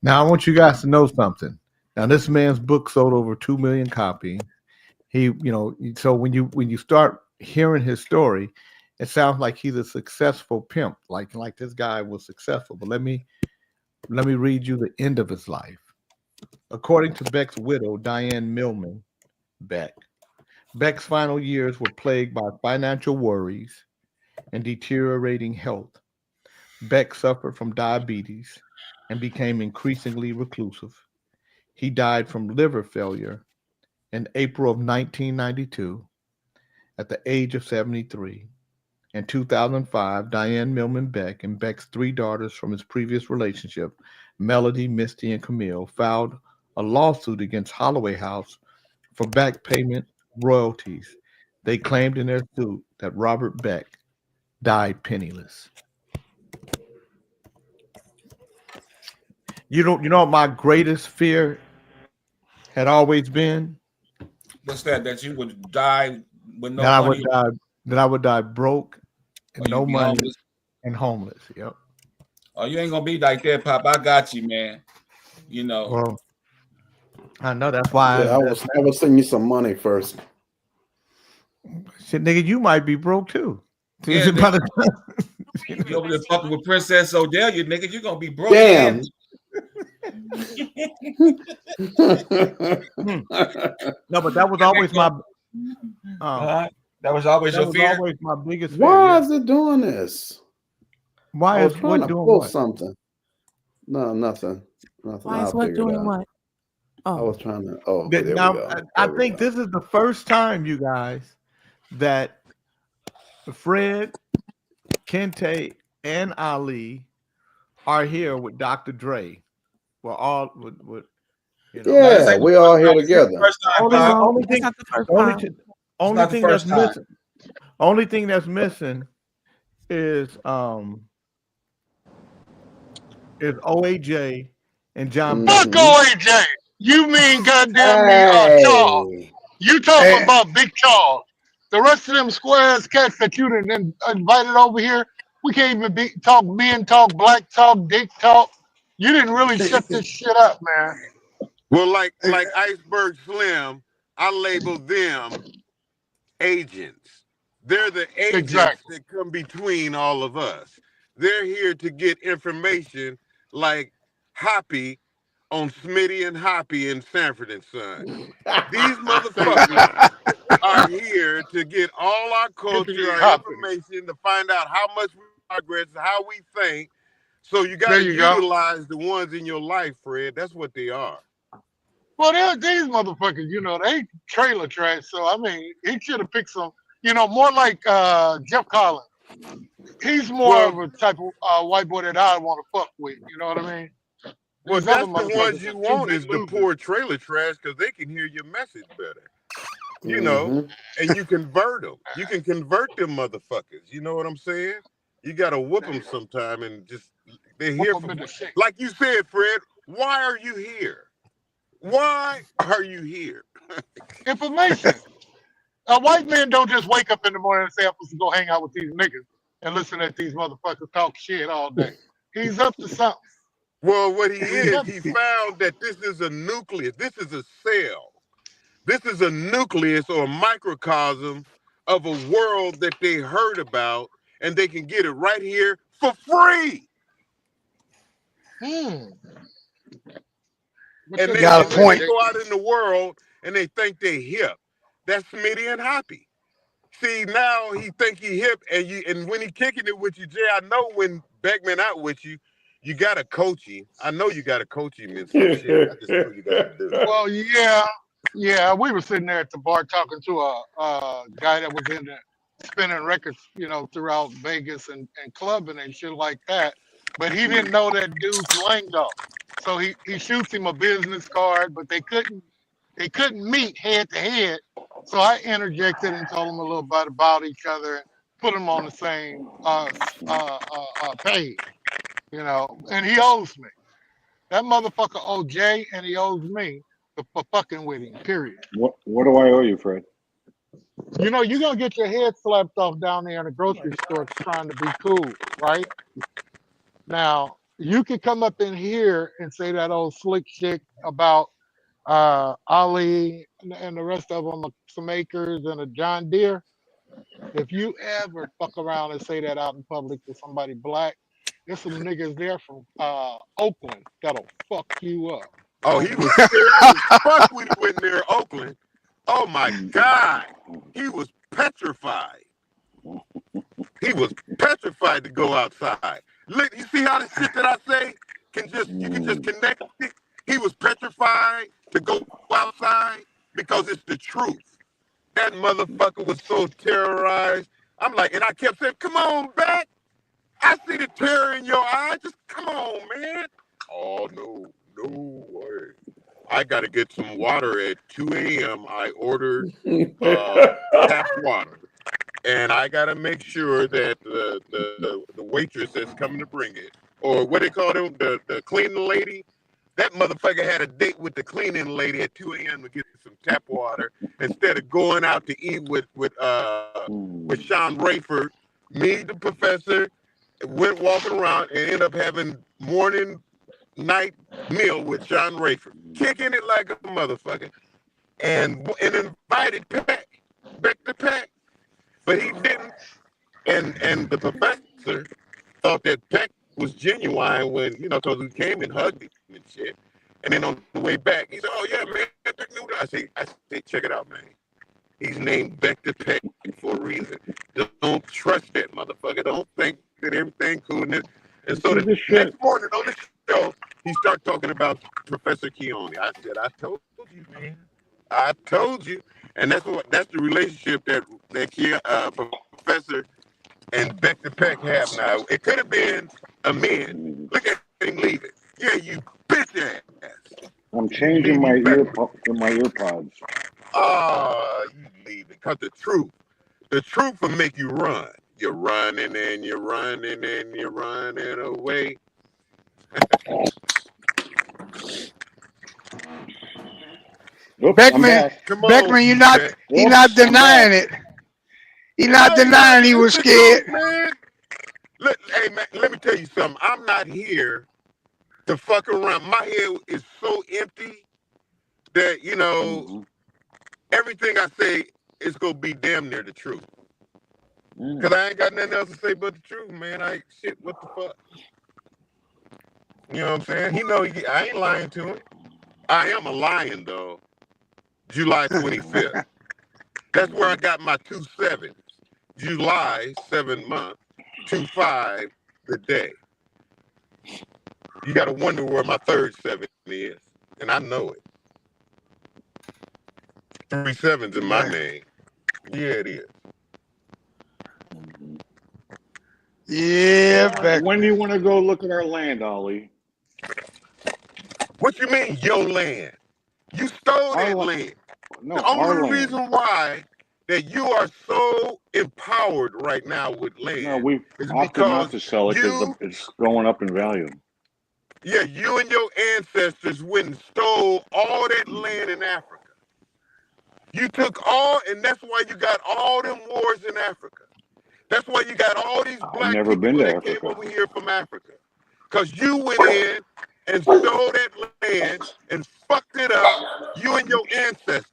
Now, I want you guys to know something. Now, this man's book sold over 2 million copies. So when you start hearing his story, it sounds like he's a successful pimp, like this guy was successful. But let me read you the end of his life. According to Beck's widow, Diane Millman Beck, Beck's final years were plagued by financial worries and deteriorating health. Beck suffered from diabetes and became increasingly reclusive. He died from liver failure in April of 1992 at the age of 73. In 2005, Diane Millman Beck and Beck's 3 daughters from his previous relationship, Melody, Misty, and Camille, filed a lawsuit against Holloway House for back payment royalties. They claimed in their suit that Robert Beck died penniless. You know what my greatest fear had always been? What's that? That you would die with no that money? I would die broke and no money homeless? and homeless. Yep. Oh, you ain't gonna be like that, Pop. I got you, man. You know. Well, I know that's why. I will send you some money first. Shit, nigga, you might be broke too. Yeah, you over there fucking with Princess Odelia, nigga. You gonna be broke. Damn. No, but that was always my. That was always that your was fear. always my biggest fear. Why yeah. is it doing this? Why I was is trying what to doing pull what? something? No, nothing. Why I'll is what figure it doing out. what? I Oh, was trying to. Oh, okay, there Now, we go. I There we think go. this is the first time, you guys, that Fred, Kente, and Ali are here with Dr. Dre. We're all with Yeah, we all here together. First time, Only, Pop. only it's thing, not the first only, time. thi- only not the thing that's first time. missing. Only thing that's missing is OAJ and John Fuck Beck. OAJ. You mean goddamn me, Charles. Hey, You talking Hey. about Big Charles. The rest of them squares cats that you done invited over here, we can't even talk men talk, black talk, dick talk. You didn't really shut this shit up, man. Well, like Iceberg Slim, I label them agents. They're the agents Exactly. that come between all of us. They're here to get information like Hoppy on Smitty and Hoppy in Sanford and Son. These motherfuckers are here to get all our culture, Hippity our hoppity. information, to find out how much we progress, how we think. So you got There to you go. utilize the ones in your life, Fred. That's what they are. Well, these motherfuckers, they trailer trash. So, I mean, he should have picked some, more like Jeff Collins. He's more of a type of white boy that I want to fuck with. You know what I mean? Well, These that's other the ones motherfuckers you are too want big is the losers. poor trailer trash because they can hear your message better. you know, and you convert them. You can convert them motherfuckers. You know what I'm saying? You got to whoop them sometime and just, they're here for, like you said, Fred, why are you here? Why are you here? Information. White men don't just wake up in the morning and say, I'm supposed to go hang out with these niggas and listen at these motherfuckers talk shit all day. He's up to something. Well, what he is, he found that this is a nucleus. This is a cell. This is a nucleus or a microcosm of a world that they heard about, and they can get it right here for free. And they got a point. go out in the world and they think they hip. That's Smitty and Hoppy. See, now he think he hip, and when he kicking it with you, Jay, I know when Beckman out with you, you gotta coach him. I know you gotta coach him in some shit. I just know you gotta do it. Well, yeah. We were sitting there at the bar talking to a guy that was in there spinning records, you know, throughout Vegas and clubbing and shit like that. But he didn't know that dude's lingo. So he shoots him a business card, but they couldn't meet head to head. So I interjected and told him a little bit about each other and put them on the same page, you know. And he owes me. That motherfucker owed Jay, and he owes me for fucking with him. Period. What do I owe you, Fred? You know, you're gonna get your head slapped off down there in the grocery store trying to be cool, right? Now, you can come up in here and say that old slick shit about Ali and the rest of them, some acres and a John Deere. If you ever fuck around and say that out in public to somebody black, there's some niggas there from Oakland that'll fuck you up. Oh, he was serious as fuck when he went near Oakland. Oh my God. He was petrified. He was petrified to go outside. Look, you see how the shit that I say you can just connect it? He was petrified to go outside because it's the truth. That motherfucker was so terrorized. I'm like, and I kept saying, come on back. I see the terror in your eye. Just come on, man. Oh, no way. I got to get some water at 2 a.m. I ordered tap water. And I got to make sure that the waitress that's coming to bring it, or what they call them, the cleaning lady, that motherfucker had a date with the cleaning lady at 2 a.m. to get some tap water instead of going out to eat with Sean Rayford. Me, the professor, went walking around and ended up having night meal with Sean Rayford, kicking it like a motherfucker, and invited Peck to Peck, but he didn't. And the professor thought that Peck was genuine when, you know, because we came and hugged him and shit. And then on the way back, he said, "Oh yeah, man, Peck knew that." I say, check it out, man. He's named Vector Peck for a reason. Don't trust that motherfucker. Don't think that everything cool. And so the next morning on the show, he started talking about Professor Keone. I said, I told you, man. I told you. And that's the relationship that Professor and Vector Peck have now. It could have been a man. Look at him leaving. Yeah, you bitch ass. I'm changing my earpods. You leave it. Because the truth will make you run. You're running and you're running and you're running away. Beckman, you're not denying it. He's not denying he was scared. Man. Look, hey man, let me tell you something. I'm not here to fuck around. My head is so empty that, you know, everything I say is gonna be damn near the truth. Cause I ain't got nothing else to say but the truth, man. What the fuck? You know what I'm saying? He know I ain't lying to him. I am a lion though. July 25th. That's where I got my 2 7s. July 7 month, 2-5 the day. You gotta wonder where my third 7 is, and I know it. 3 7s in my name. Yeah, it is. Yeah, when do you want to go look at our land, Ollie? What you mean, your land? You stole that land. No, The our only land. reason why that you are so empowered right now with land No, we've is opted not because to sell it because you, it's going up in value. yeah, you and your ancestors went and stole all that land in Africa. You took all, and that's why you got all them wars in Africa. That's why you got all these I've black never been people to that came Africa. over here from Africa. Because you went in and stole that land and fucked it up, you and your ancestors.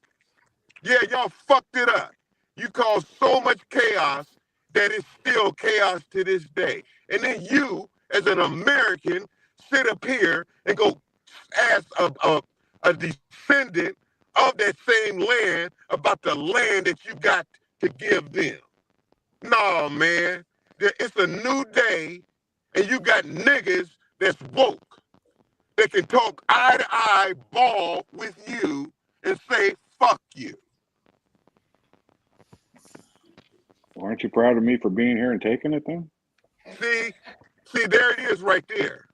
Yeah, y'all fucked it up. You caused so much chaos that it's still chaos to this day. And then you, as an American, sit up here and go ask a descendant of that same land about the land that you got to give them. No, man. It's a new day, and you got niggas that's woke that can talk eye to eye, ball with you, and say, fuck you. Well, aren't you proud of me for being here and taking it then? See, there it is right there.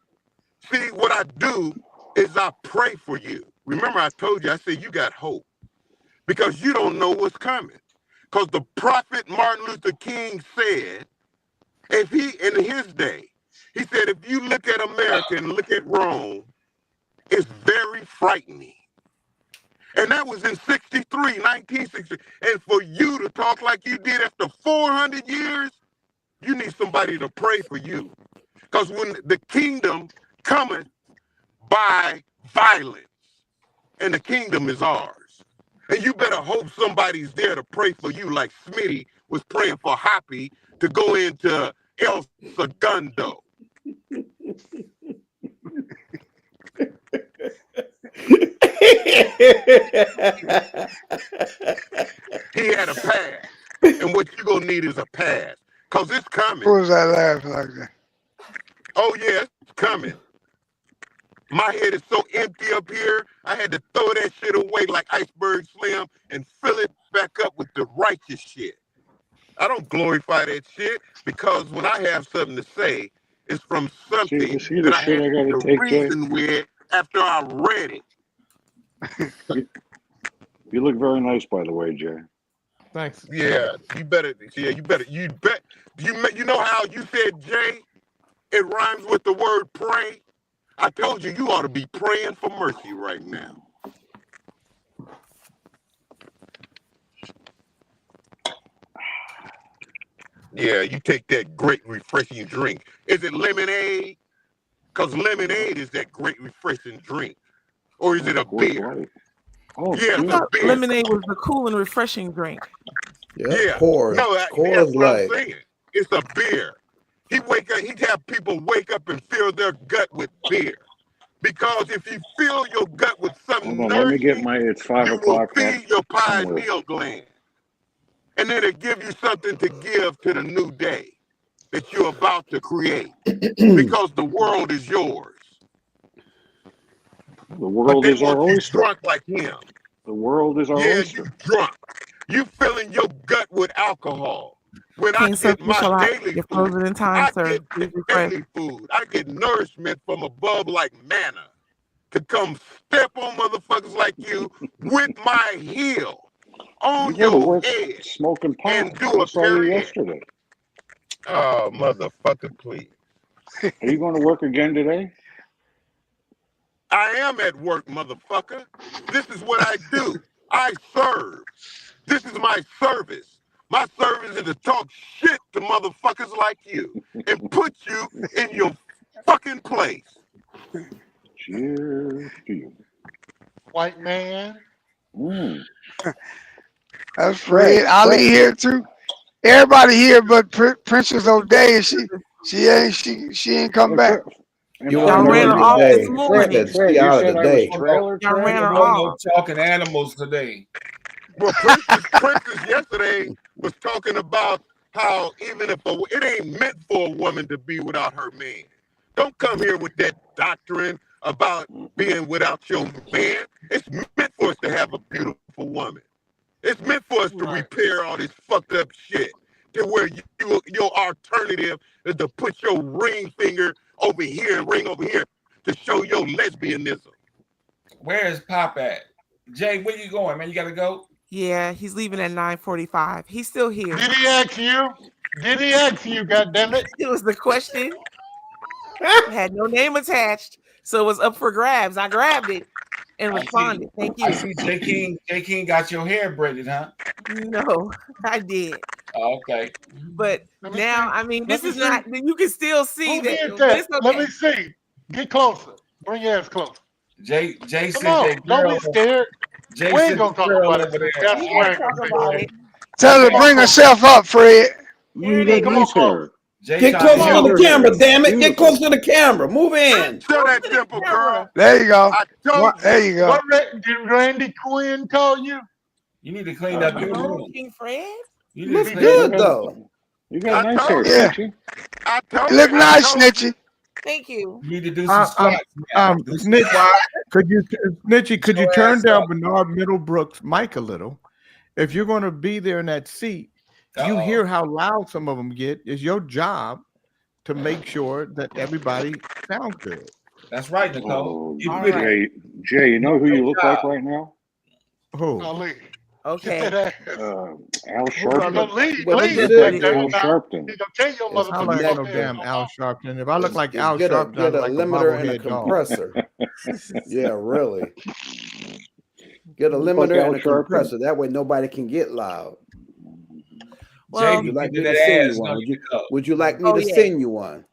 See, what I do is I pray for you. Remember, I told you, I said you got hope because you don't know what's coming. Because the prophet Martin Luther King said, if he, in his day, he said, if you look at America and look at Rome, it's very frightening. And that was in 1963. And for you to talk like you did after 400 years, you need somebody to pray for you. Because when the kingdom cometh by violence, and the kingdom is ours. And you better hope somebody's there to pray for you like Smitty was praying for Hoppy to go into El Segundo. He had a pass. And what you gonna need is a pass. Because it's coming. Who was that laughing like that? Oh, yeah, it's coming. My head is so empty up here, I had to throw that shit away like Iceberg Slim and fill it back up with the righteous shit. I don't glorify that shit because when I have something to say, it's from something See that the I shit had I gotta to take, Jay? reason with after I read it. You look very nice, by the way, Jay. Thanks. Yeah, you bet. You know how you said, Jay, it rhymes with the word pray? I told you, you ought to be praying for mercy right now. Yeah, you take that great refreshing drink. Is it lemonade? Because lemonade is that great refreshing drink. Or is it a beer? Oh, yeah, I it's a thought beer. lemonade was the cool and refreshing drink. Yeah, Coors. no, Coors that's what I'm Light. saying. It's a beer. He'd have people wake up and fill their gut with beer. Because if you fill your gut with something Hold on, let me get nourishing, it's 5 you will o'clock. feed your Somewhere. pineal gland. And then it give you something to give to the new day that you're about to create. Because the world is yours. The world is our oyster. Drunk like him. The world is our oyster. You drunk. You filling your gut with alcohol. When King I Sir get my Pushalot, daily you're food, frozen in time, I sir. get Please refresh. daily food. I get nourishment from above like manna to come step on motherfuckers like you with my heel on You go to your work head smoking pot. and do I a saw you period. yesterday. Oh, motherfucker, please. Are you going to work again today? I am at work, motherfucker. This is what I do. I serve. This is my service. My service is to talk shit to motherfuckers like you and put you in your fucking place. Cheers to you. White man. That's Fred. Ali here too. Everybody here but Princess O'Day, and she ain't come back. Y'all ran her off this morning. Fred, you said I was Y'all ran her No off. talking animals today. Well, Princess yesterday was talking about how even if it ain't meant for a woman to be without her man. Don't come here with that doctrine about being without your man. It's meant for us to have a beautiful woman. It's meant for us to repair all this fucked up shit to where your alternative is to put your ring finger over here and ring over here to show your lesbianism. Where is Pop at? Jay, where you going, man? You gotta go? Yeah, he's leaving at 9:45. He's still here. Did he ask you? Did he ask you? Goddammit! It was the question. It had no name attached, so it was up for grabs. I grabbed it and responded. Thank you. I see J King got your hair braided, huh? No, I did. Oh, okay. But Let me now, see. I mean, Let this me is see. not. You can still see Who that. did But that? it's okay. Let me see. Get closer. Bring your ass closer. Jay Come said on. that Don't girl. be scared. Jay We ain't said gonna the talk girl about it. over there. That's We where can ain't talk gonna take about place. it. Tell her to bring herself up, Fred. Here it You is. got nice hair. Jay Get trying closer to to help the Your you. hair camera, is damn it. Get beautiful. closer to the camera. Move in. Show that To the dimple, camera. girl. There you go. I told you. There you go. What did Randy Quinn call you? You need to clean up your No, room. King Fred. You need Looks to He clean good up. did. though. You got I nice hair, told you. Yeah. Snitchy. I told You look you. I nice, told you. Snitchy. Thank you. You need to do some squats. Do some Snitch, squats. Snitchy, could you Your turn ass down up. Bernard Middlebrooks' mic a little? If you're going to be there in that seat, you Uh-oh. hear how loud some of them get. It's your job to make sure that everybody sounds good. That's right, Nicole. Oh, Get All with it. right. Jay, you know who you look like job. right now? Who? Ali. Okay. Get that ass. Al Who do I Sharpton. look Leave. What Leave. you Look do, like Jay? Al Sharpton. He gonna tell your It's I motherfucking like no fuck ass damn no Al more. Sharpton. If I look like Al Get a Sharpton, I get a look like a limiter and a bobblehead dog. compressor. Yeah, really. Get a Look like limiter Al and a Sharpton. compressor. That way nobody can get loud. Well, Would you like me Get to that send ass, you one? don't you, Nicole? Would you like me Oh to yeah. send you one?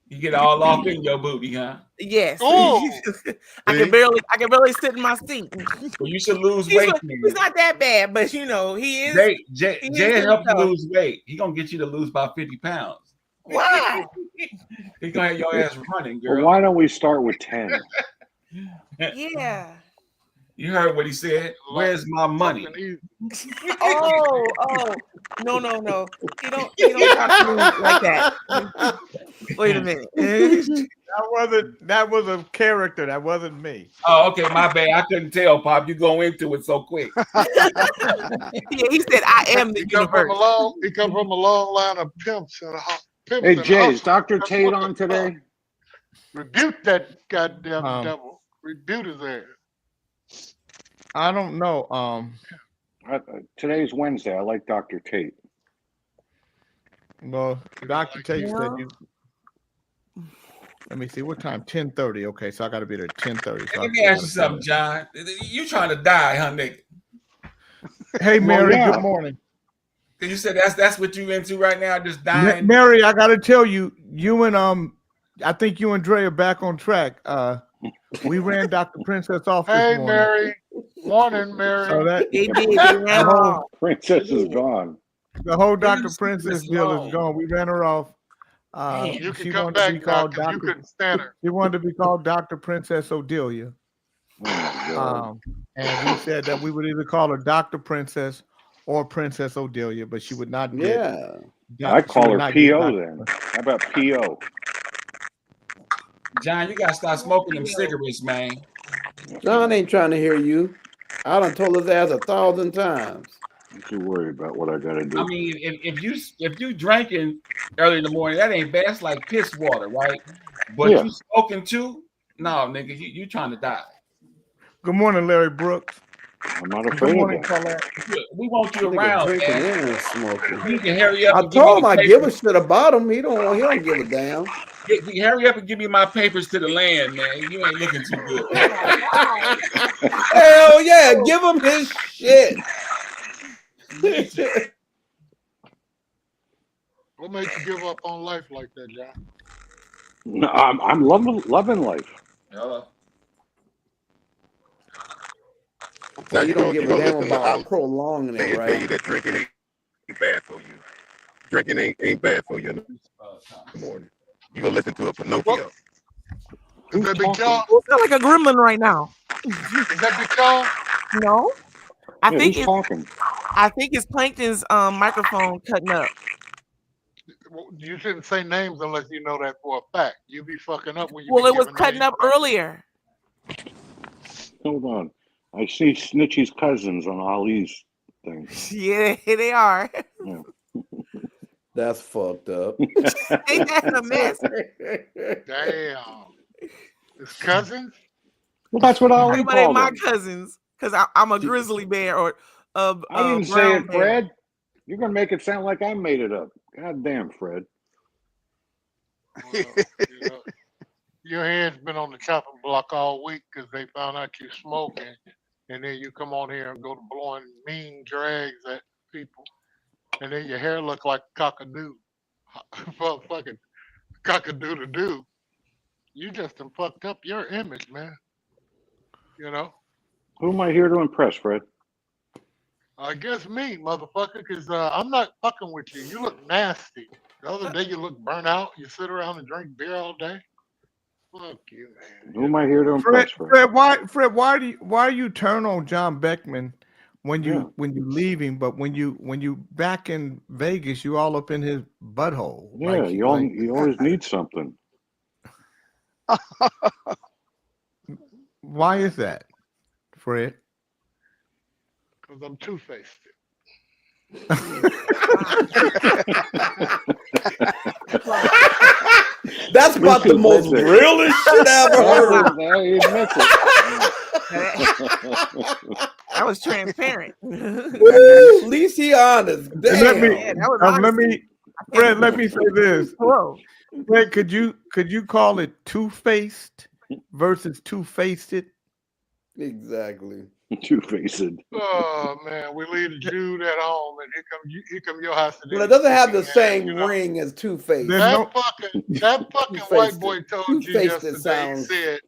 You get all off in your booty, huh? Yes. Oh, I can See? barely sit in my seat. Well, you should lose He's weight. he's not that bad, but you know, he is Jay he is will pretty help you tough. lose weight. He gonna get you to lose about 50 pounds. Wow. He's gonna have your ass running, Well, girl. why don't we start with 10? Yeah. You heard what he said. Where's my money? fucking easy. Oh, no. He don't talk to me like that. Wait a minute. That was a character. That wasn't me. Oh, okay, my bad. I couldn't tell, Pop. You go into it so quick. Yeah, he said I am the He come from universe. he come from a long line of pimps and pimps Hey, and Jay, is hustlers. Dr. That's Tate what the on fuck. today? Rebuke that goddamn Um, devil. Rebuke his ass. I don't know. Today's Wednesday. I like Dr. Tate. Well, Dr. Tate said Yeah. you. Let me see what time. 10:30. Okay, so I got to be there at 10:30. So Let me ask you something, John. You trying to die, huh, nigga? Hey, Mary. yeah. Good morning. Cause you said that's what you into right now, just dying. Mary, I got to tell you, you and I think you and Dre are back on track. We ran Dr. Princess off this Hey, morning. Mary. Morning, Mary. So that They did. They ran the whole, off. Princess is gone. the whole Dr. Leave Princess this deal alone. is gone. We ran her off. You She can come wanted to be back now called because you Dr. couldn't stand her. She wanted to be called Dr. Princess Odelia. Oh, my God. And we said that we would either call her Dr. Princess or Princess Odelia, but she would not get. Yeah. I she call would her not get P.O. Dr. then. How about P.O.? John, you gotta stop smoking them cigarettes, man. John ain't trying to hear you. I done told his ass 1,000 times. I'm too worried about what I got to do. I mean, if you drinking early in the morning, that ain't bad. That's like piss water, right? But Yeah. you smoking too? No, nigga, you trying to die. Good morning, Larry Brooks. I'm not Good afraid of morning, that. Colette. We want you Nigga around, drinking man. and smoking. You can hurry up I and give me told him the I give a papers. shit about him. He don't give a damn. Hurry up and give me my papers to the land, man. You ain't looking too good. Hell yeah, give him his shit. What made you give up on life like that, John? No, I'm loving life. Hello. So you don't give a damn listen to about prolonging it, right? that drinking ain't bad for you. Drinking ain't bad for you in the morning. You gonna listen to a Pinocchio. Is that Big John? You feel like a gremlin right now. Is that Big John? No, I Yeah, think who's it's talking? Plankton's microphone cutting up. Well, you shouldn't say names unless you know that for a fact. You be fucking up when you Well, be it was giving cutting names. up earlier. Hold on. I see Snitchy's cousins on Ali's thing. Yeah, they are. Yeah. That's fucked up. Ain't that a mess? Damn. His cousins? Well, that's what Ali Everybody, called my them. cousins, because I'm a grizzly bear or a I didn't say brown it, bear. Fred. You're gonna make it sound like I made it up. God damn, Fred. Well, you know, your head's been on the chopping block all week because they found out you smoking, and then you come on here and go to blowing mean drags at people, and then your hair look like cockadoo, fucking cockadoo-to-doo. You just done fucked up your image, man. You know, Who am I here to impress, Fred? I guess me, motherfucker, because I'm not fucking with you. You look nasty. The other day you look burnt out. You sit around and drink beer all day. Fuck you, man. Who am I here to Fred, impress, Fred? Fred, why do you turn on John Beckman when you leave him, but when you back in Vegas, you all up in his butthole? Yeah, Like, you always need something. why is that, Fred? Because I'm two-faced. That's about the most realest shit I ever heard. That was transparent. Woo, at least he honest. Damn. Fred, let me say this. Whoa. Fred, could you call it two-faced versus two-faced? Exactly. Two-faced. Oh man, we leave the Jude at home, and here come your house today. Well, it doesn't have the same ring as Two-Face. That fucking white boy told you Two-faced it yesterday. He sounds. said,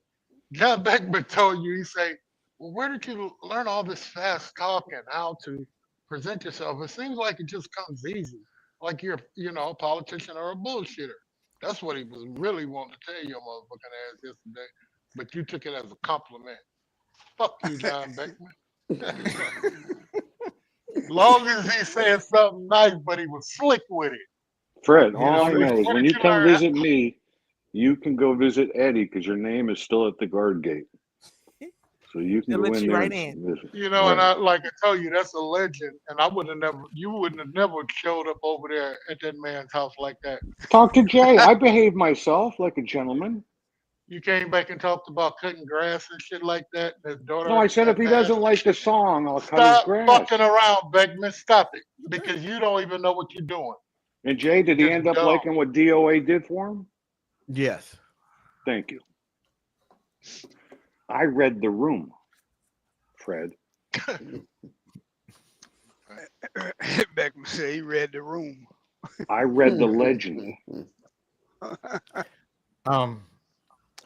John Beckman told you. He said, "Well, where did you learn all this fast talking? How to present yourself? It seems like it just comes easy, like you're, a politician or a bullshitter." That's what he was really wanting to tell your motherfucking ass yesterday, but you took it as a compliment. Fuck you, John Beckman. Long as he said something nice, but he was slick with it. Fred, You all know, I know is what when did you you come learn? visit me, you can go visit Eddie because your name is still at the guard gate. So you can They'll go let in you there right and in. visit. And like I tell you, that's a legend. And you wouldn't have never showed up over there at that man's house like that. Talk to Jay. I behave myself like a gentleman. You came back and talked about cutting grass and shit like that. And his daughter. No, I said if he passed. doesn't like the song, I'll cut his Stop grass. fucking around, Beckman. Stop it. Because you don't even know what you're doing. And Jay, did he Just end up dumb. liking what DOA did for him? Yes. Thank you. I read the room, Fred. Beckman said he read the room. I read the legend.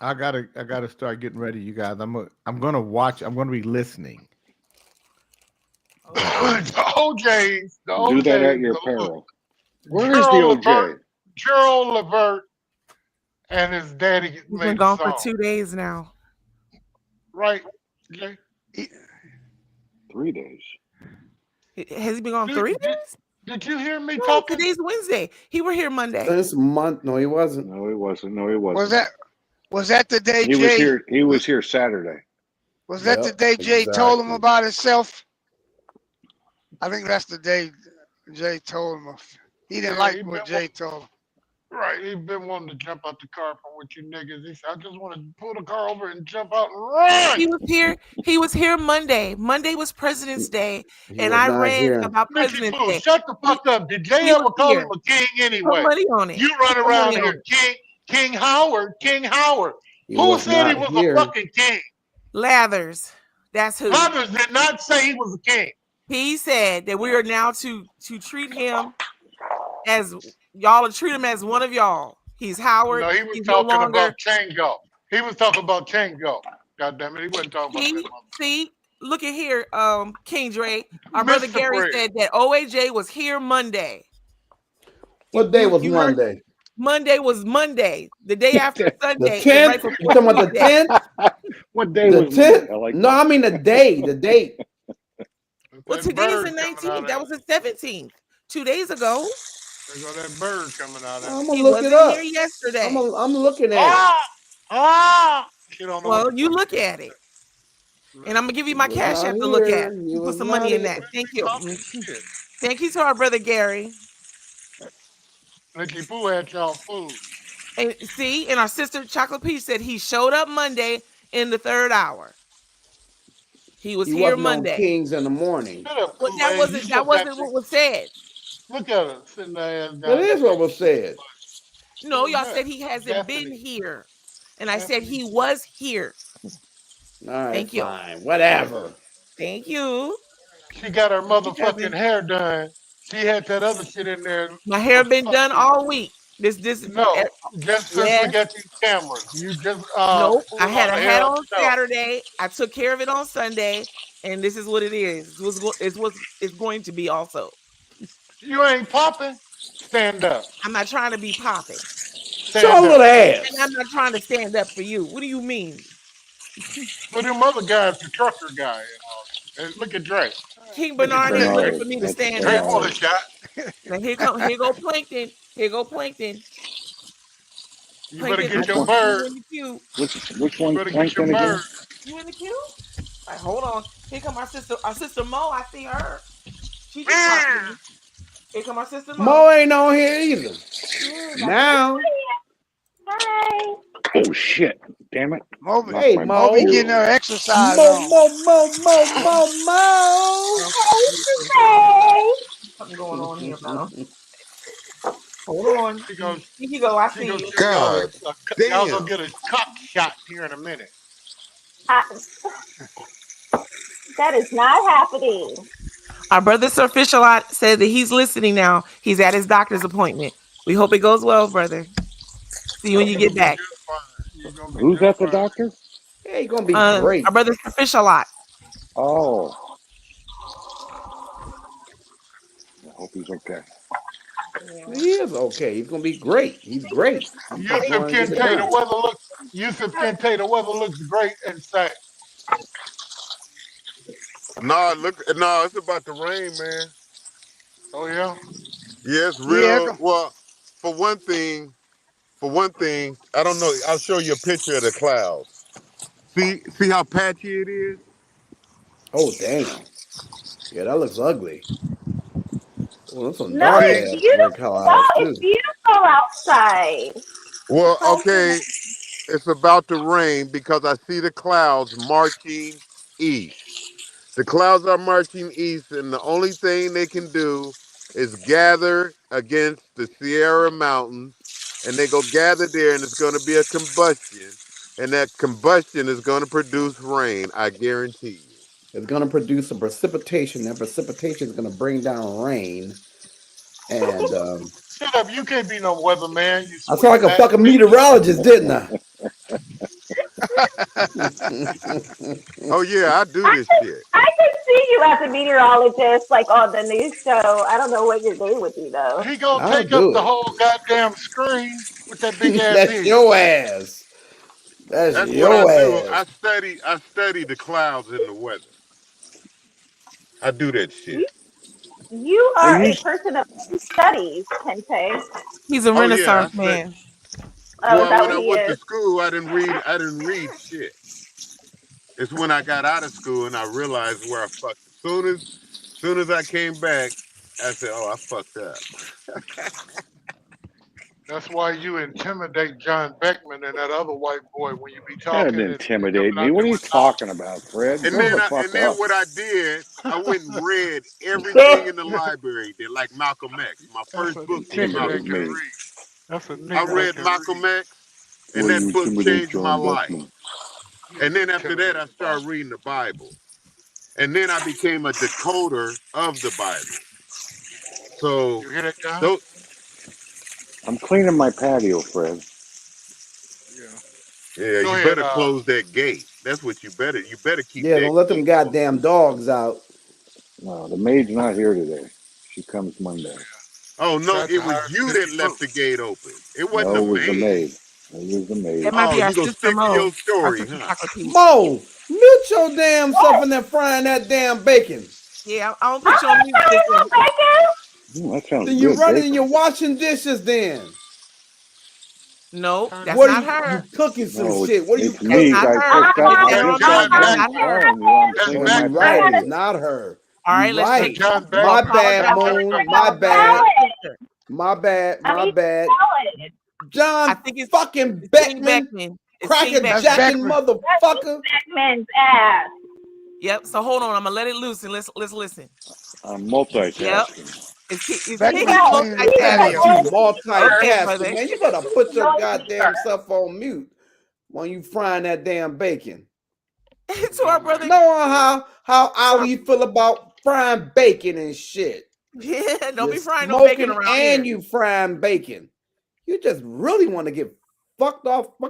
I gotta start getting ready, you guys. I'm gonna watch. I'm gonna be listening. The OJs. The OJs. Do that at your peril. Where is the OJ? Gerald Levert and his daddy He's made been a gone for song. 2 days now. Right, Jay? 3 days. Has he been gone 3 days? Did you hear me No, talking? today's Wednesday. He were here Monday. This month, no, he wasn't. No, he wasn't. No, he wasn't. Was that the day He Jay was here. He was here Saturday. Was that the Yep, day Jay told him exactly. about himself? I think that's the day Jay told him. He didn't Yeah, like he what been Jay told him. Right, he been wanting to jump out the car from with you niggas. He said, I just want to pull the car over and jump out and run. He was here. He was here Monday. Monday was President's Day, He and was I not ran here. about Nicky President's Pooh, Day. shut the fuck up. Did Jay He ever was call here. him a king Put anyway? money on it. You run Put around money on here, it. King Howard, King Howard. He Who was said he not was here. a fucking king? Lathers. That's who. Others did not say he was a king. He said that we are now to treat him as y'all to treat him as one of y'all. He's Howard. No, he was He's no talking longer. about Chango. He was talking about Chango. God damn it, he wasn't talking about that motherfucker. See, look at here, King Dre. Our brother Mr. Gary Fred. said that OAJ was here Monday. What day was You heard- Monday? Monday was Monday, the day after The Sunday. 10th? right before You talking about the Tuesday. 10th? What day The was 10th? Monday? I like No, I mean the day, the date. Well, That today's bird the coming 19th. out That of was the 17th. 2 days ago. there go that bird coming out of I'm it. gonna He look it wasn't up. here yesterday. I'm looking at You don't know Well, what the you fuck look you're at it. And I'm gonna give you my He was cash not app to look here. at. He You put was some not money in here. that. Thank you. talking shit. Thank you to our brother Gary. Nicky Pooh had y'all food. And see, and our sister Chocolate Peach said he showed up Monday in the 3rd hour. He was He here wasn't on Monday. Kings in the morning. Shut up, Well, that Kool-Aid. You wasn't what was said. look at her sitting there. That is what was said. No, Who's y'all that? said he hasn't been Destiny. here, and I said he was here. All right, Thank you. fine, whatever. Thank you. She got her Kevin. motherfucking hair done. She had that other shit in there. My hair been done all week. This No, just since yes. we got these cameras. You just Nope. I pulled had all a the hat hair on out the Saturday. I took care of it on Sunday, and this is what it is. It's going to be also. You ain't popping. Stand up. I'm not trying to be popping. Show a little ass. And I'm not trying to stand up for you. What do you mean? But them other guys, the trucker guy, and look at Drake. King Bernard ain't looking for me to That's stand Drake up. pulled a shot. Now here go Plankton. Here go Plankton. You better Plankton, get I your see you bird. in the queue. Which one's Better get your Plankton again? bird. You in the queue? All right, hold on. Here come our sister Mo. I see her. She just popped in. Here come our sister Mo. Mo ain't on here either. Now, Hi. Oh shit! Damn it! Moby, hey my Mo, Moby getting her exercise Mo, on. Hey. Something going on here, bro. Hold on. She goes. Here you go. I She see goes. you. God Y'all gonna damn. get a cock shot here in a minute. That is not happening. Our brother Sir Fisher-Lot said that he's listening now. He's at his doctor's appointment. We hope it goes well, brother. See you when you get back. Who's at the doctor? Yeah, he's gonna be great. Our brother Sir Fisher-Lot. Oh. I hope he's okay. He is okay. He's gonna be great. He's great. He's just Yusuf gonna can get it tell you the done. weather looks. Yusuf can tell you the weather looks great and sad. No, it's about to rain, man. Oh yeah. Yeah, it's Yeah, real. Well, for one thing, I don't know. I'll show you a picture of the clouds. See how patchy it is? Oh damn. Yeah, that looks ugly. Oh, that's some No, dark it's ass beautiful. gray clouds too. It's beautiful outside. Well, okay, it's about to rain because I see the clouds marching east. The clouds are marching east, and the only thing they can do is gather against the Sierra Mountains, and they go gather there, and it's going to be a combustion, and that combustion is going to produce rain. I guarantee you. It's gonna produce some precipitation. That precipitation is gonna bring down rain. And Shut up! You can't be no weatherman. You I sound like a sweet fucking bitch. meteorologist, didn't I? Oh yeah, I do this shit. I could see you as a meteorologist, like on the news show. I don't know what your day would be though. He gonna I'll take up do the it. whole goddamn screen with that big ass That's head. your ass. That's That's what your I do. ass. I study the clouds and the weather. I do that shit. You are a person of studies, Kente. He's a Oh yeah, Renaissance man. Oh, is that when I what he went to is? school, I didn't read shit. It's when I got out of school and I realized where I fucked. Soon as I came back, I said, "Oh, I fucked up." That's why you intimidate John Beckman and that other white boy when you be That talking. didn't And intimidate me. What are you talking about, Fred? And Grow then the fuck up. what I did, I went and read everything in the library. Did like Malcolm X. My first book was Intimidate Malcolm X. me. That's a I nigga read that can Malcolm X, and Will you that book intimidate changed my John life. Beckman? And then after that, I started reading the Bible. And then I became a decoder of the Bible. So, You hear that, John? I'm cleaning my patio, Fred. yeah, Go you ahead, better close that gate. That's what you better keep Yeah, that don't let them gate. goddamn dogs out. No, the maid's not here today. She comes Monday. Oh, no, Tried to it was hire you Sneaky that left the gate open. It wasn't No, the it was the maid. maid. It was the maid. That might Oh, be our you gonna sister stick to Mo. your Our story, sister huh? chocolate piece. Mo, mute your damn self in there frying that damn bacon. Yeah, I don't put you on mute, sister. That sounds Then you good, running bacon. and you're washing dishes then. No, that's What not are you her. cooking some No, shit? What are you it's That's me, not cooking? guys. her. That's Get I her on just mute. got That's done not her. telling you I'm That's cleaning Oh, my you Beckman. right. patio. It's not her. All right, You let's right. take John We'll My Beckman. bad, apologize. Moon. My bad. My bad. My bad. John I think it's fucking King Beckman. Beckman. It's King Cracker Beckman. jacking motherfucker. Beckman's ass. Yep. So hold on, I'm gonna let it loose and let's listen. I'm Yep. multitasking. It's Becky kicking was cleaning the patio. You multitasking. Okay, multitasking, brother. man. You better put your goddamn stuff on mute when you frying that damn bacon. To our brother. Know how Ali feel about frying bacon and shit. Yeah, don't be You're frying no bacon smoking around and here. you frying bacon. You just really want to get fuck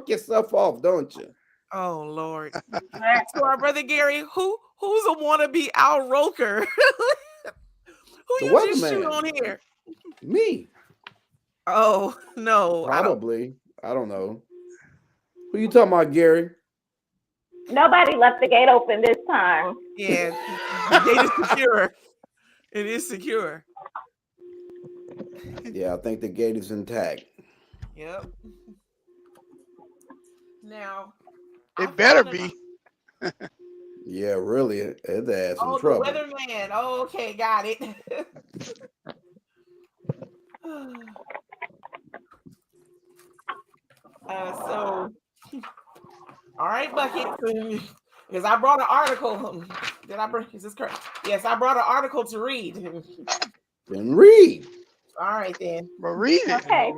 yourself off, don't you? Oh Lord. To our brother Gary, who's a wannabe Al Roker? Who The you just weatherman. shoot on here? Me. Oh no, Probably. I don't know. Who you talking about, Gary? Nobody left the gate open this time. Yeah, the gate is secure. It is secure. Yeah, I think the gate is intact. Yep. Now It better be. Yeah, really. It's ass in the trouble. weatherman. Oh, okay, got it. So, all right, Bucket. Because I brought an article. Did I bring? Is this correct? Yes, I brought an article to read. Then read. All right, then. But read it. Okay.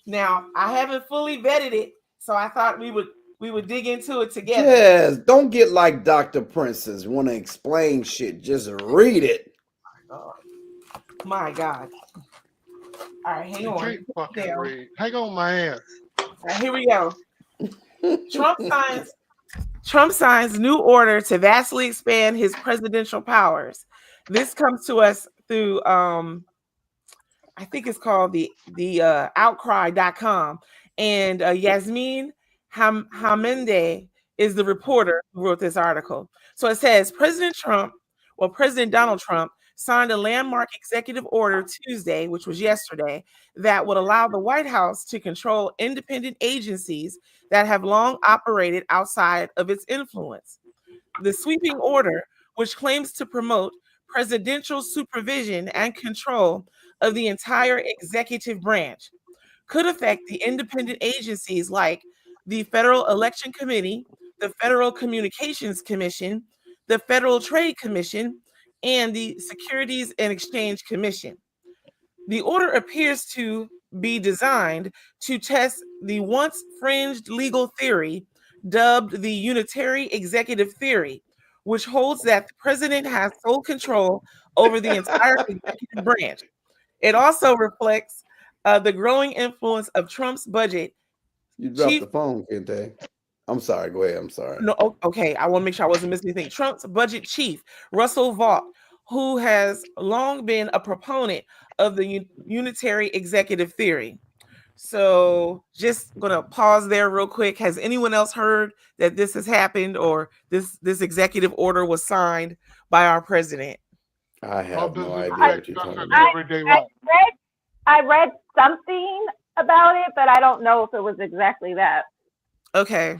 Now I haven't fully vetted it, so I thought we would dig into it together. Yes, don't get like Dr. Princess. Want to explain shit? Just read it. My God. All right, hang You on. can't fucking read. Hang on my ass. All right, here we go. Trump signs new order to vastly expand his presidential powers. This comes to us through I think it's called the outcry.com. And Yasmin Hamende is the reporter who wrote this article. So it says President Donald Trump signed a landmark executive order Tuesday, which was yesterday, that would allow the White House to control independent agencies that have long operated outside of its influence. The sweeping order, which claims to promote presidential supervision and control of the entire executive branch, could affect the independent agencies like the Federal Election Committee, the Federal Communications Commission, the Federal Trade Commission, and the Securities and Exchange Commission. The order appears to be designed to test the once fringed legal theory dubbed the unitary executive theory, which holds that the president has sole control over the entire executive branch. It also reflects the growing influence of Trump's budget. You dropped the phone, Kente. I'm sorry. Go ahead. I'm sorry. No, okay. I want to make sure I wasn't missing anything. Trump's budget chief, Russell Vought, who has long been a proponent of the unitary executive theory. So just gonna pause there real quick. Has anyone else heard that this has happened or this executive order was signed by our president? I have no idea what you're talking about. I read something about it, but I don't know if it was exactly that. Okay.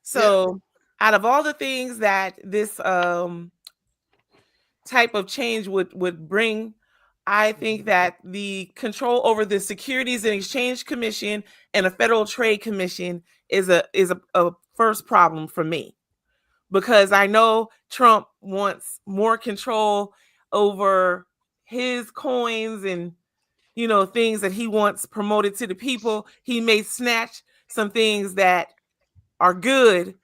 So out of all the things that this type of change would bring, I think that the control over the Securities and Exchange Commission and a Federal Trade Commission is a first problem for me, because I know Trump wants more control over his coins and things that he wants promoted to the people. He may snatch some things that are good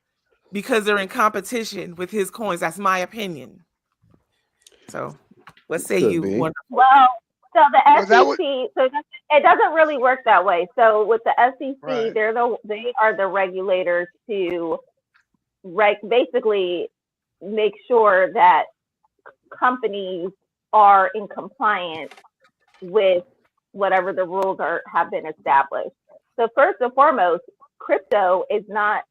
because they're in competition with his coins. That's my opinion. So what say you? Well, so the SEC, so it doesn't really work that way. So with the SEC, Right. they are the regulators to basically make sure that companies are in compliance with whatever the rules have been established. So first and foremost, crypto is not.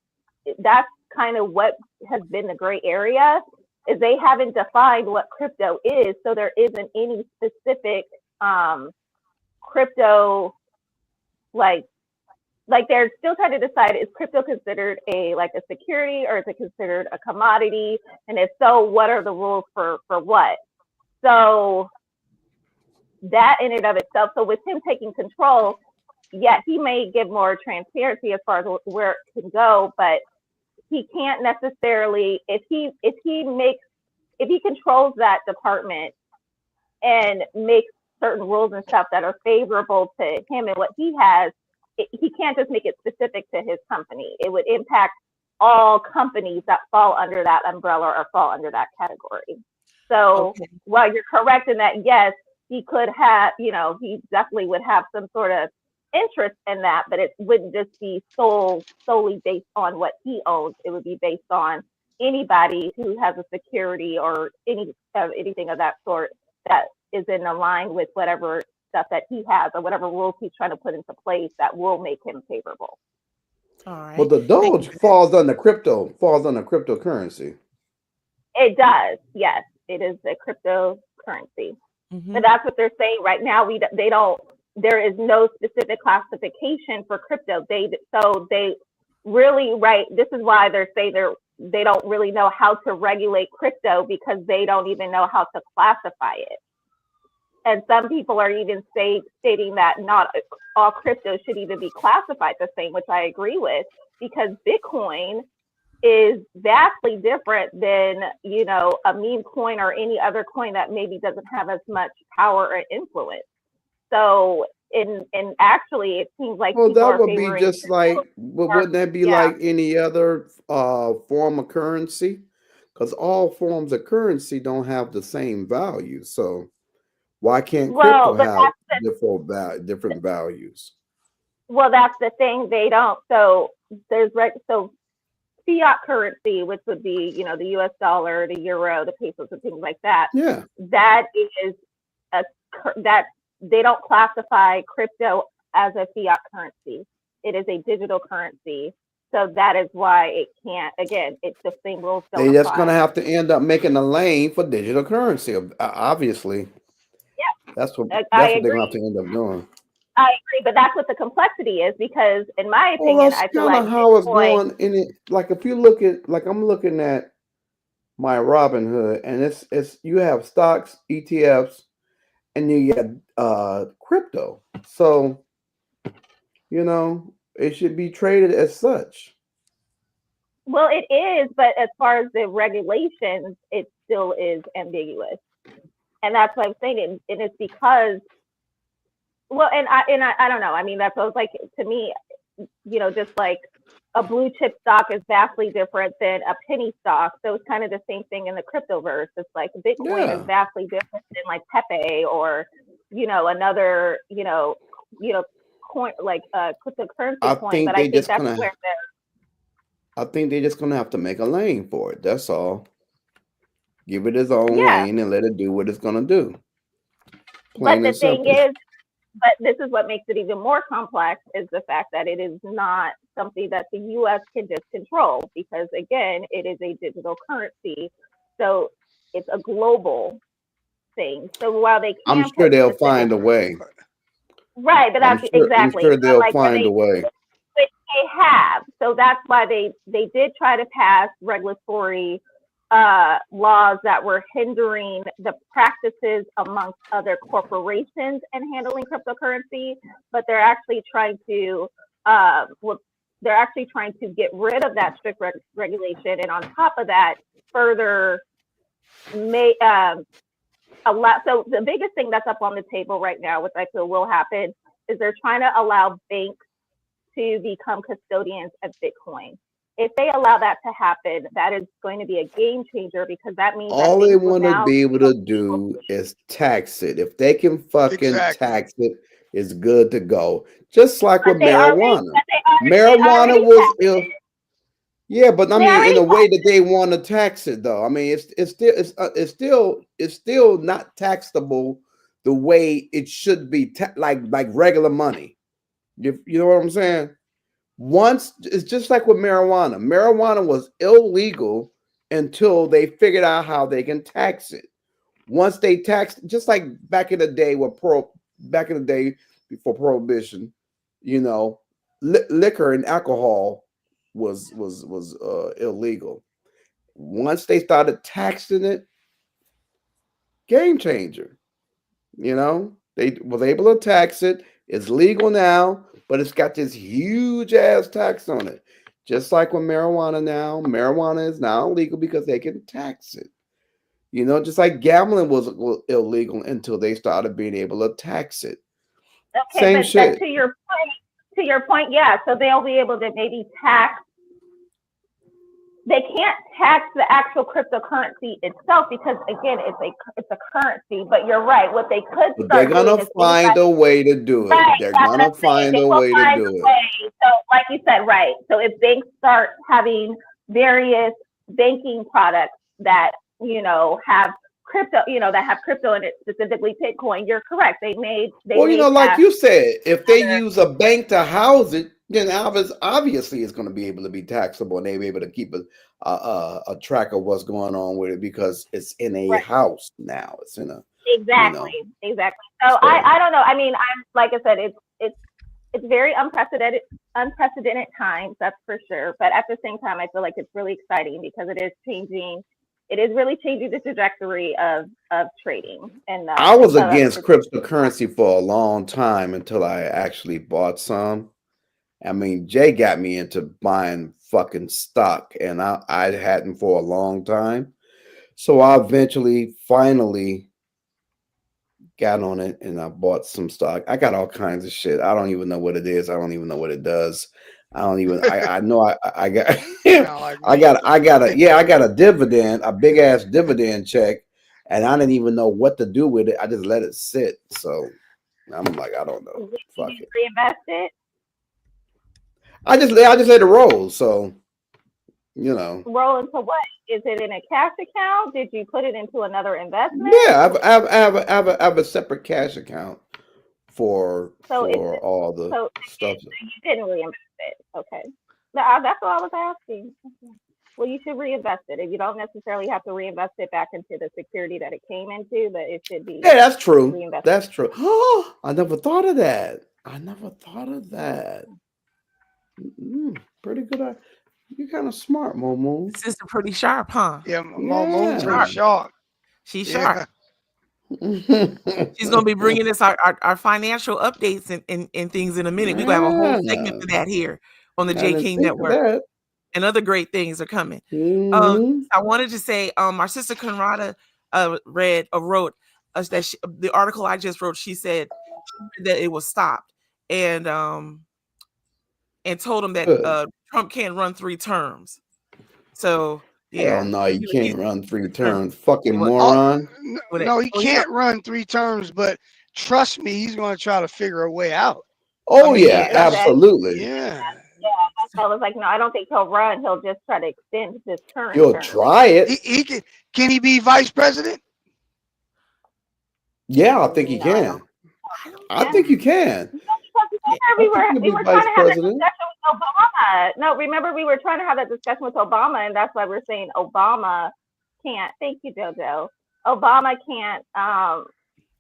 That's kind of what has been the gray area. Is they haven't defined what crypto is, so there isn't any specific crypto, like they're still trying to decide, is crypto considered a security, or is it considered a commodity, and if so, what are the rules for what? So that in and of itself, so with him taking control, yeah, he may give more transparency as far as where it can go, but he can't necessarily, if he controls that department and makes certain rules and stuff that are favorable to him and what he has, he can't just make it specific to his company. It would impact all companies that fall under that umbrella or fall under that category. So while you're correct in that, yes, he could have, he definitely would have some sort of interest in that, but it wouldn't just be solely based on what he owns. It would be based on anybody who has a security or anything of that sort that is in line with whatever stuff that he has or whatever rules he's trying to put into place that will make him favorable. All right. Well, the Doge falls under cryptocurrency. It does, yes. It is a cryptocurrency. But that's what they're saying right now. There is no specific classification for crypto. This is why they're saying they don't really know how to regulate crypto because they don't even know how to classify it. And some people are even stating that not all crypto should even be classified the same, which I agree with, because Bitcoin is vastly different than, a meme coin or any other coin that maybe doesn't have as much power or influence. So, actually, it seems like that would be just like, wouldn't that be like any other form of currency? Because all forms of currency don't have the same value. So why can't crypto have different values? Well, that's the thing. They don't. So there's fiat currency, which would be, the US dollar, the euro, the pesos, and things like that. Yeah. That is that they don't classify crypto as a fiat currency. It is a digital currency. So that is why it can't, again, it's the same rules. They're just going to have to end up making a lane for digital currency, obviously. Yeah. That's what they're going to have to end up doing. I agree, but that's what the complexity is because, in my opinion, I feel like how it's going in it. Like if you look at, like I'm looking at my Robinhood, and it's you have stocks, ETFs, and you get crypto. So it should be traded as such. Well, it is, but as far as the regulations, it still is ambiguous, and that's what I'm saying. And it's because. Well, and I don't know. I mean, that's what I was like, to me, just like a blue chip stock is vastly different than a penny stock. So it's kind of the same thing in the cryptoverse. It's like Bitcoin is vastly different than like Pepe or, another, coin, like a cryptocurrency coin. But I think that's where they're. I think they're just going to have to make a lane for it. That's all. Give it its own lane and let it do what it's going to do. But the thing is, but this is what makes it even more complex is the fact that it is not something that the U.S. can just control because, again, it is a digital currency. So it's a global thing. So while they can, I'm sure they'll find a way. Right, but that's exactly. I'm sure they'll find a way. Which they have. So that's why they did try to pass regulatory laws that were hindering the practices amongst other corporations and handling cryptocurrency, but they're actually trying to get rid of that strict regulation, and on top of that, further allow. So the biggest thing that's up on the table right now, which I feel will happen, is they're trying to allow banks to become custodians of Bitcoin. If they allow that to happen, that is going to be a game changer because that means all they want to be able to do is tax it. If they can fucking tax it, it's good to go. Just like with marijuana. Marijuana was ill. Yeah, but I mean, in a way that they want to tax it, though. I mean, it's still not taxable the way it should be, like regular money. You know what I'm saying? Once it's just like with marijuana. Marijuana was illegal until they figured out how they can tax it. Once they taxed, just like back in the day before prohibition, liquor and alcohol was illegal. Once they started taxing it, game changer. They was able to tax it. It's legal now, but it's got this huge ass tax on it. Just like with marijuana is now illegal because they can tax it. You know, just like gambling was illegal until they started being able to tax it. Okay, Same but shit. to your point, yeah. So they'll be able to maybe tax. They can't tax the actual cryptocurrency itself because again, it's a currency. But you're right. What they could But they're start doing gonna is find a way to do it. right. They're That's what gonna I'm saying. find They a will way to find do a it. way. So, like you said, right. So if banks start having various banking products that have crypto, that have crypto in it, specifically Bitcoin, you're correct. They may Like tax you said, if they use a bank to house it, then obviously it's going to be able to be taxable, and they be able to keep a track of what's going on with it because it's in a right. house now. It's in a exactly. So I don't know. I mean, I'm like I said, it's very unprecedented times, that's for sure. But at the same time, I feel like it's really exciting because it is changing. It is really changing the trajectory of trading. And I was so against cryptocurrency for a long time until I actually bought some. I mean, Jay got me into buying fucking stock, and I hadn't for a long time. So I finally got on it, and I bought some stock. I got all kinds of shit. I don't even know what it is. I don't even know what it does. I don't even. I know I got. I got a dividend, a big ass dividend check, and I didn't even know what to do with it. I just let it sit. So I'm like, I don't know. Fuck it. Reinvest it. I just let it roll. So roll into what? Is it in a cash account? Did you put it into another investment? Yeah, I have a separate cash account for all the stuff. So you didn't reinvest it. Okay. That's what I was asking. Well, you should reinvest it. You don't necessarily have to reinvest it back into the security that it came into, but it should be. Yeah, that's true. Reinvested. That's true. Oh, I never thought of that. Pretty good. You're kind of smart, Momo. Sister pretty sharp, huh? Yeah, Momo's pretty sharp. She's sharp. She's gonna be bringing us our financial updates and things in a minute. We're gonna have a whole segment for that here on the J King Network. And other great things are coming. I wanted to say, our sister Conrada wrote that the article I just wrote. She said that it was stopped and told him that Trump can't run 3 terms. So yeah, no, you can't run 3 terms, fucking moron. No, he can't run 3 terms, but trust me, he's going to try to figure a way out. Oh, absolutely. Yeah. I was like, no, I don't think he'll run. He'll just try to extend this current He'll term. try it. He can he be vice president? Yeah, I think he can. I think you can. We were trying to have that discussion with Obama. No, remember we were trying to have that discussion with Obama, and that's why we're saying Obama can't. Thank you, JoJo. Obama can't. My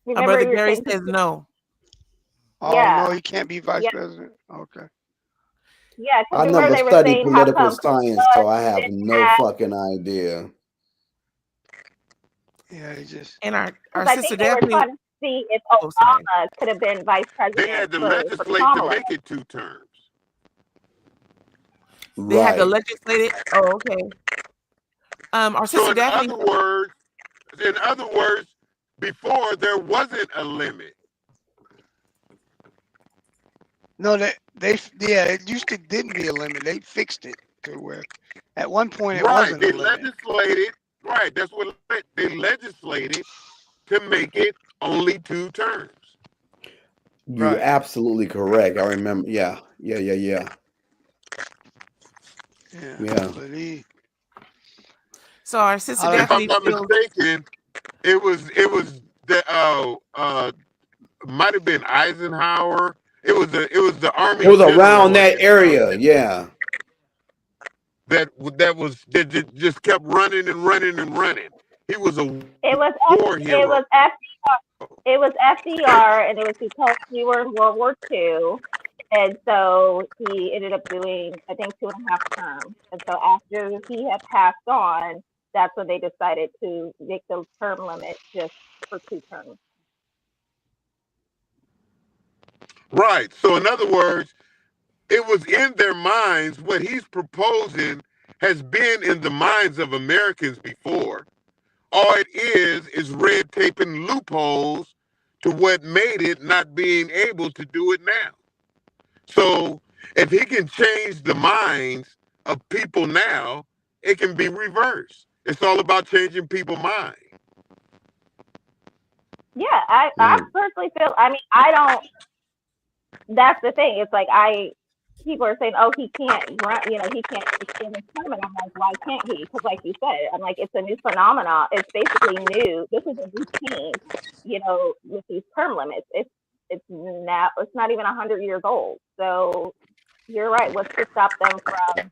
brother Gary says no. Oh no, he can't be vice president. Okay. Yeah, I never studied political science, so I have no fucking idea. Yeah, he just. And our sister Daphne. Trying to see if Obama could have been vice president. They had to legislate to make it 2 terms. They had to legislate it. Oh, okay. Our sister Daphne. In other words, before there wasn't a limit. No, it used to didn't be a limit. They fixed it to where at one point it wasn't a limit. Legislated. Right, that's what they legislated to make it only 2 terms. You're absolutely correct. I remember. Yeah. So our sister if Daphne. I'm not mistaken, it was the might have been Eisenhower. It was the army. It was around that area. Yeah. That just kept running and running and running. He was a war hero. It was FDR. It was FDR, and it was because we were in World War II, and so he ended up doing, I think, 2.5 terms. And so after he had passed on, that's when they decided to make the term limit just for 2 terms. Right. So in other words, it was in their minds. What he's proposing has been in the minds of Americans before. All it is red tape and loopholes to what made it not being able to do it now. So if he can change the minds of people now, it can be reversed. It's all about changing people's minds. Yeah, I personally feel, I mean, I don't, that's the thing. It's like, people are saying, oh, he can't run, you know, he can't extend his term. And I'm like, why can't he? Because like you said, I'm like, it's a new phenomenon. It's basically new. This is a routine, you know, with these term limits. It's not even 100 years old. So you're right. What's to stop them from,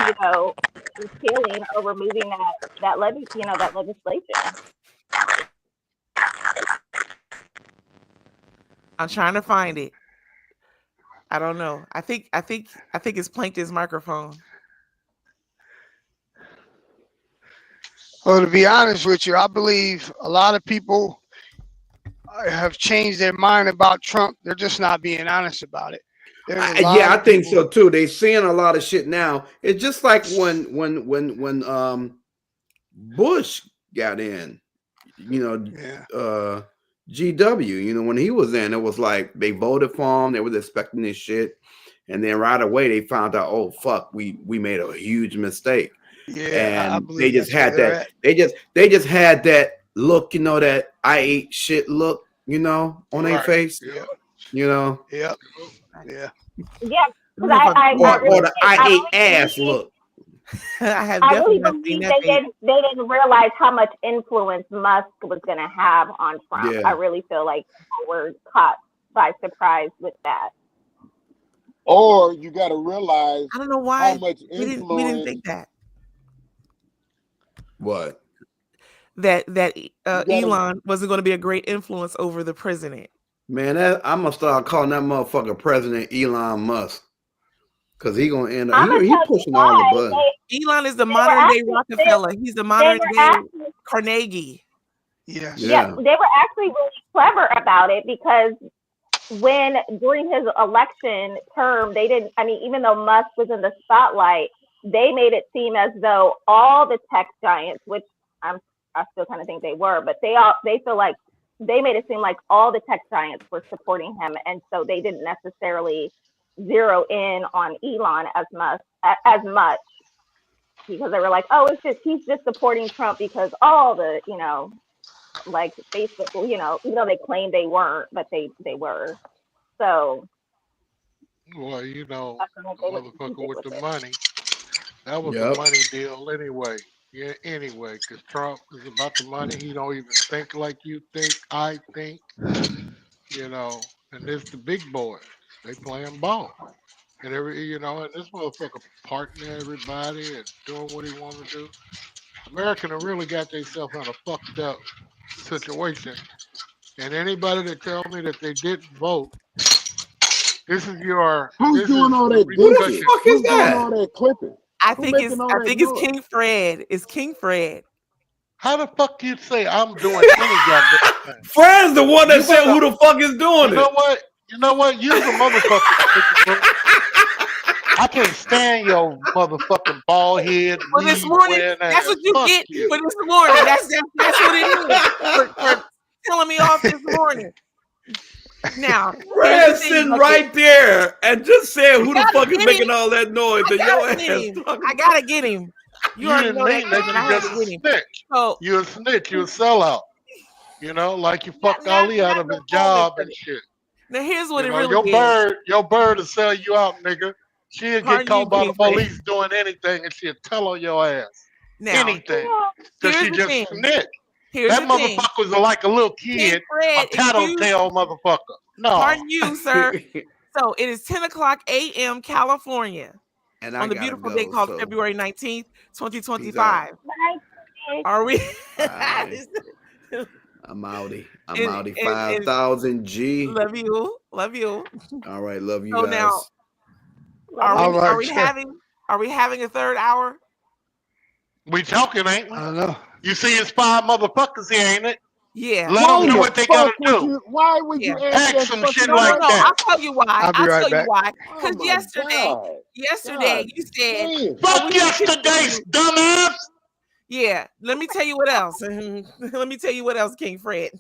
you know, repealing or removing that legislation? I'm trying to find it. I don't know. I think it's Plankton's microphone. Well, to be honest with you, I believe a lot of people have changed their mind about Trump. They're just not being honest about it. I think so too. They're seeing a lot of shit now. It's just like when Bush got in, you know, GW, you know, when he was in, it was like they voted for him, they was expecting this shit, and then right away they found out, oh fuck, we made a huge mistake. Yeah, and they just had that. They just had that look, you know, that I ate shit look, you know, on their face. Yep. You know. Yep. Yeah. Yeah. Or the I ate ass look. I really believe they didn't realize how much influence Musk was going to have on Trump. Yeah. I really feel like they were caught by surprise with that. Or you got to realize I don't know why how much we didn't think that. What? That Elon wasn't going to be a great influence over the president. Man, I'm gonna start calling that motherfucker President Elon Musk. Because he gonna end up he pushing all the buttons. Elon is the modern day Rockefeller. He's the modern day Carnegie. Yes. Yeah, they were actually really clever about it because during his election term, even though Musk was in the spotlight, they made it seem as though all the tech giants, which I still kind of think they were, but they feel like they made it seem like all the tech giants were supporting him, and so they didn't necessarily zero in on Elon as much because they were like, oh, he's just supporting Trump because all the, you know, like Facebook, you know, even though they claimed they weren't, but they were. So, well, you know, the motherfucker with the money, that was a money deal anyway. Yeah, anyway, because Trump is about the money. He don't even think like you think, I think, you know, and it's the big boys. They playing ball. And and this motherfucker parting everybody and doing what he want to do. America really got themselves in a fucked up situation. And anybody that tell me that they didn't vote, this is your Who's doing all that? Who the fuck is that? All that clipping? I think it's King Fred. It's King Fred. How the fuck you say I'm doing any goddamn thing? Fred's the one that said who the fuck is doing it. You know what? You're the motherfucker. I can't stand your motherfucking bald head. Well, this morning, that's what you get for this morning. That's what it is for telling me off this morning. Now, Fred's sitting right there and just saying who the fuck is making all that noise. I gotta get him. You already know that. I had to get him. So, you're a snitch. You're a sellout. You know, like you fucked Ali out of his job and shit. Now here's what it really is. Your bird will sell you out, nigga. She'll get caught by the police doing anything and she'll tell on your ass. Anything. Because she just snitched. That motherfucker was like a little kid, a tattletale motherfucker. No. Pardon you, sir. So it is 10 o'clock a.m. California and on the beautiful day called February 19th, 2025. Are we? I'm outie. 5,000 G. Love you. All right, love you so guys. Now, are we having a third hour? We talking, ain't we? I don't know. You see, it's 5 motherfuckers here, ain't it? Yeah. Let them Why do the what they gotta fuck would do. you? Why would Yeah. you ask Ask that some fucking shit No, no, like no. that. I'll tell you why. I'll be I'll right tell you back. why. Oh Because my yesterday God. you said, Damn. oh, Fuck we should yesterday, continue. dumbass. Yeah. Let me tell you what else. Let me tell you what else, King Fred.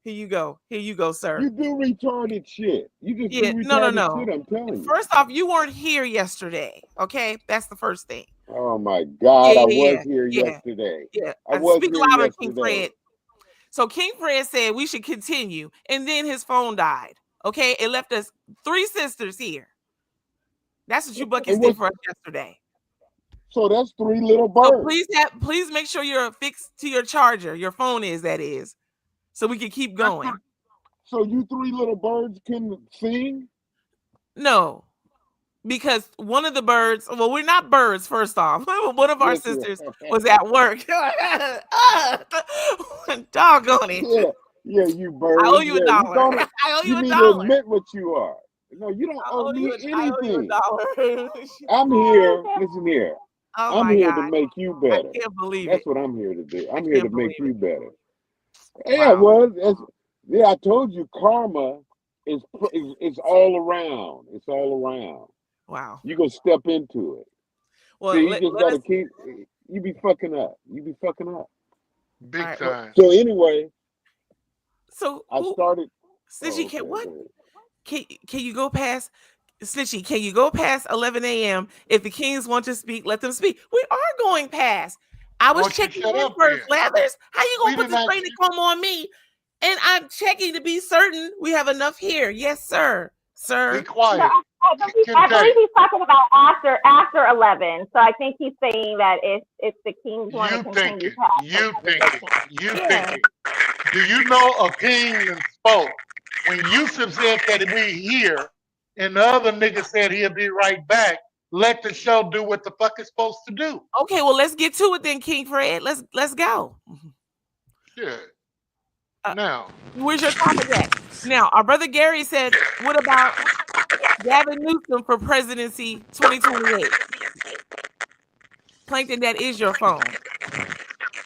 Here you go. Here you go, sir. You do retarded shit. You just Yeah. do No, no, retarded shit, no. I'm telling you. First off, you weren't here yesterday. Okay. That's the first thing. Oh my God, Yeah, I yeah, was here yeah. yesterday. Yeah. I was Speak here louder, King yesterday. Fred. So King Fred said we should continue, and then his phone died. Okay, it left us 3 sisters here. That's what you buckets did for us yesterday. So that's 3 little So birds. please make sure you're affixed to your charger. Your phone is, that is, so we can keep going. So you 3 little birds can sing? No, because one of the birds. Well, we're not birds. First off, one of our Yes, you sisters are. was at work. Doggone it! Yeah, you birds. I owe you Yeah, $1. you don't. I owe you You need to $1. admit what you are. No, you don't owe me I owe you anything. $1. I'm here. Listen here. Oh I'm my here God. to make you I better. can't believe That's it. what I'm here to do. I'm I here to can't make believe you better. Yeah, Wow. well, yeah, I told you, karma is all around. It's all around. Wow. You gonna step into it. Well, See, you let just gotta us. keep. You be fucking up. You be fucking up. Big All right, well, time. So anyway, So I who, started. Snitchy, Oh, can okay, what? go ahead. Can you go past Snitchy? Can you go past 11 a.m. If the Kings want to speak, let them speak. We are going past. I was Won't you checking shut in up first, then? Leathers. How you gonna We put did the not. training comb on me? And I'm checking to be certain we have enough here. Yes, sir. Be Sir. No, quiet. I believe he's talking about after 11. So I think he's saying that if the Kings want to You continue thinking. past You 11, thinking. You Yeah. thinking. Do you know a king and spoke when Yusuf said that we here, and the other nigga said he'll be right back? Let the show do what the fuck it's supposed to do. Okay, well, let's get to it then, King Fred. Let's go. Shit. Now, Where's your topic at? Now, our brother Gary said, what about Gavin Newsom for presidency 2028? Plankton, that is your phone.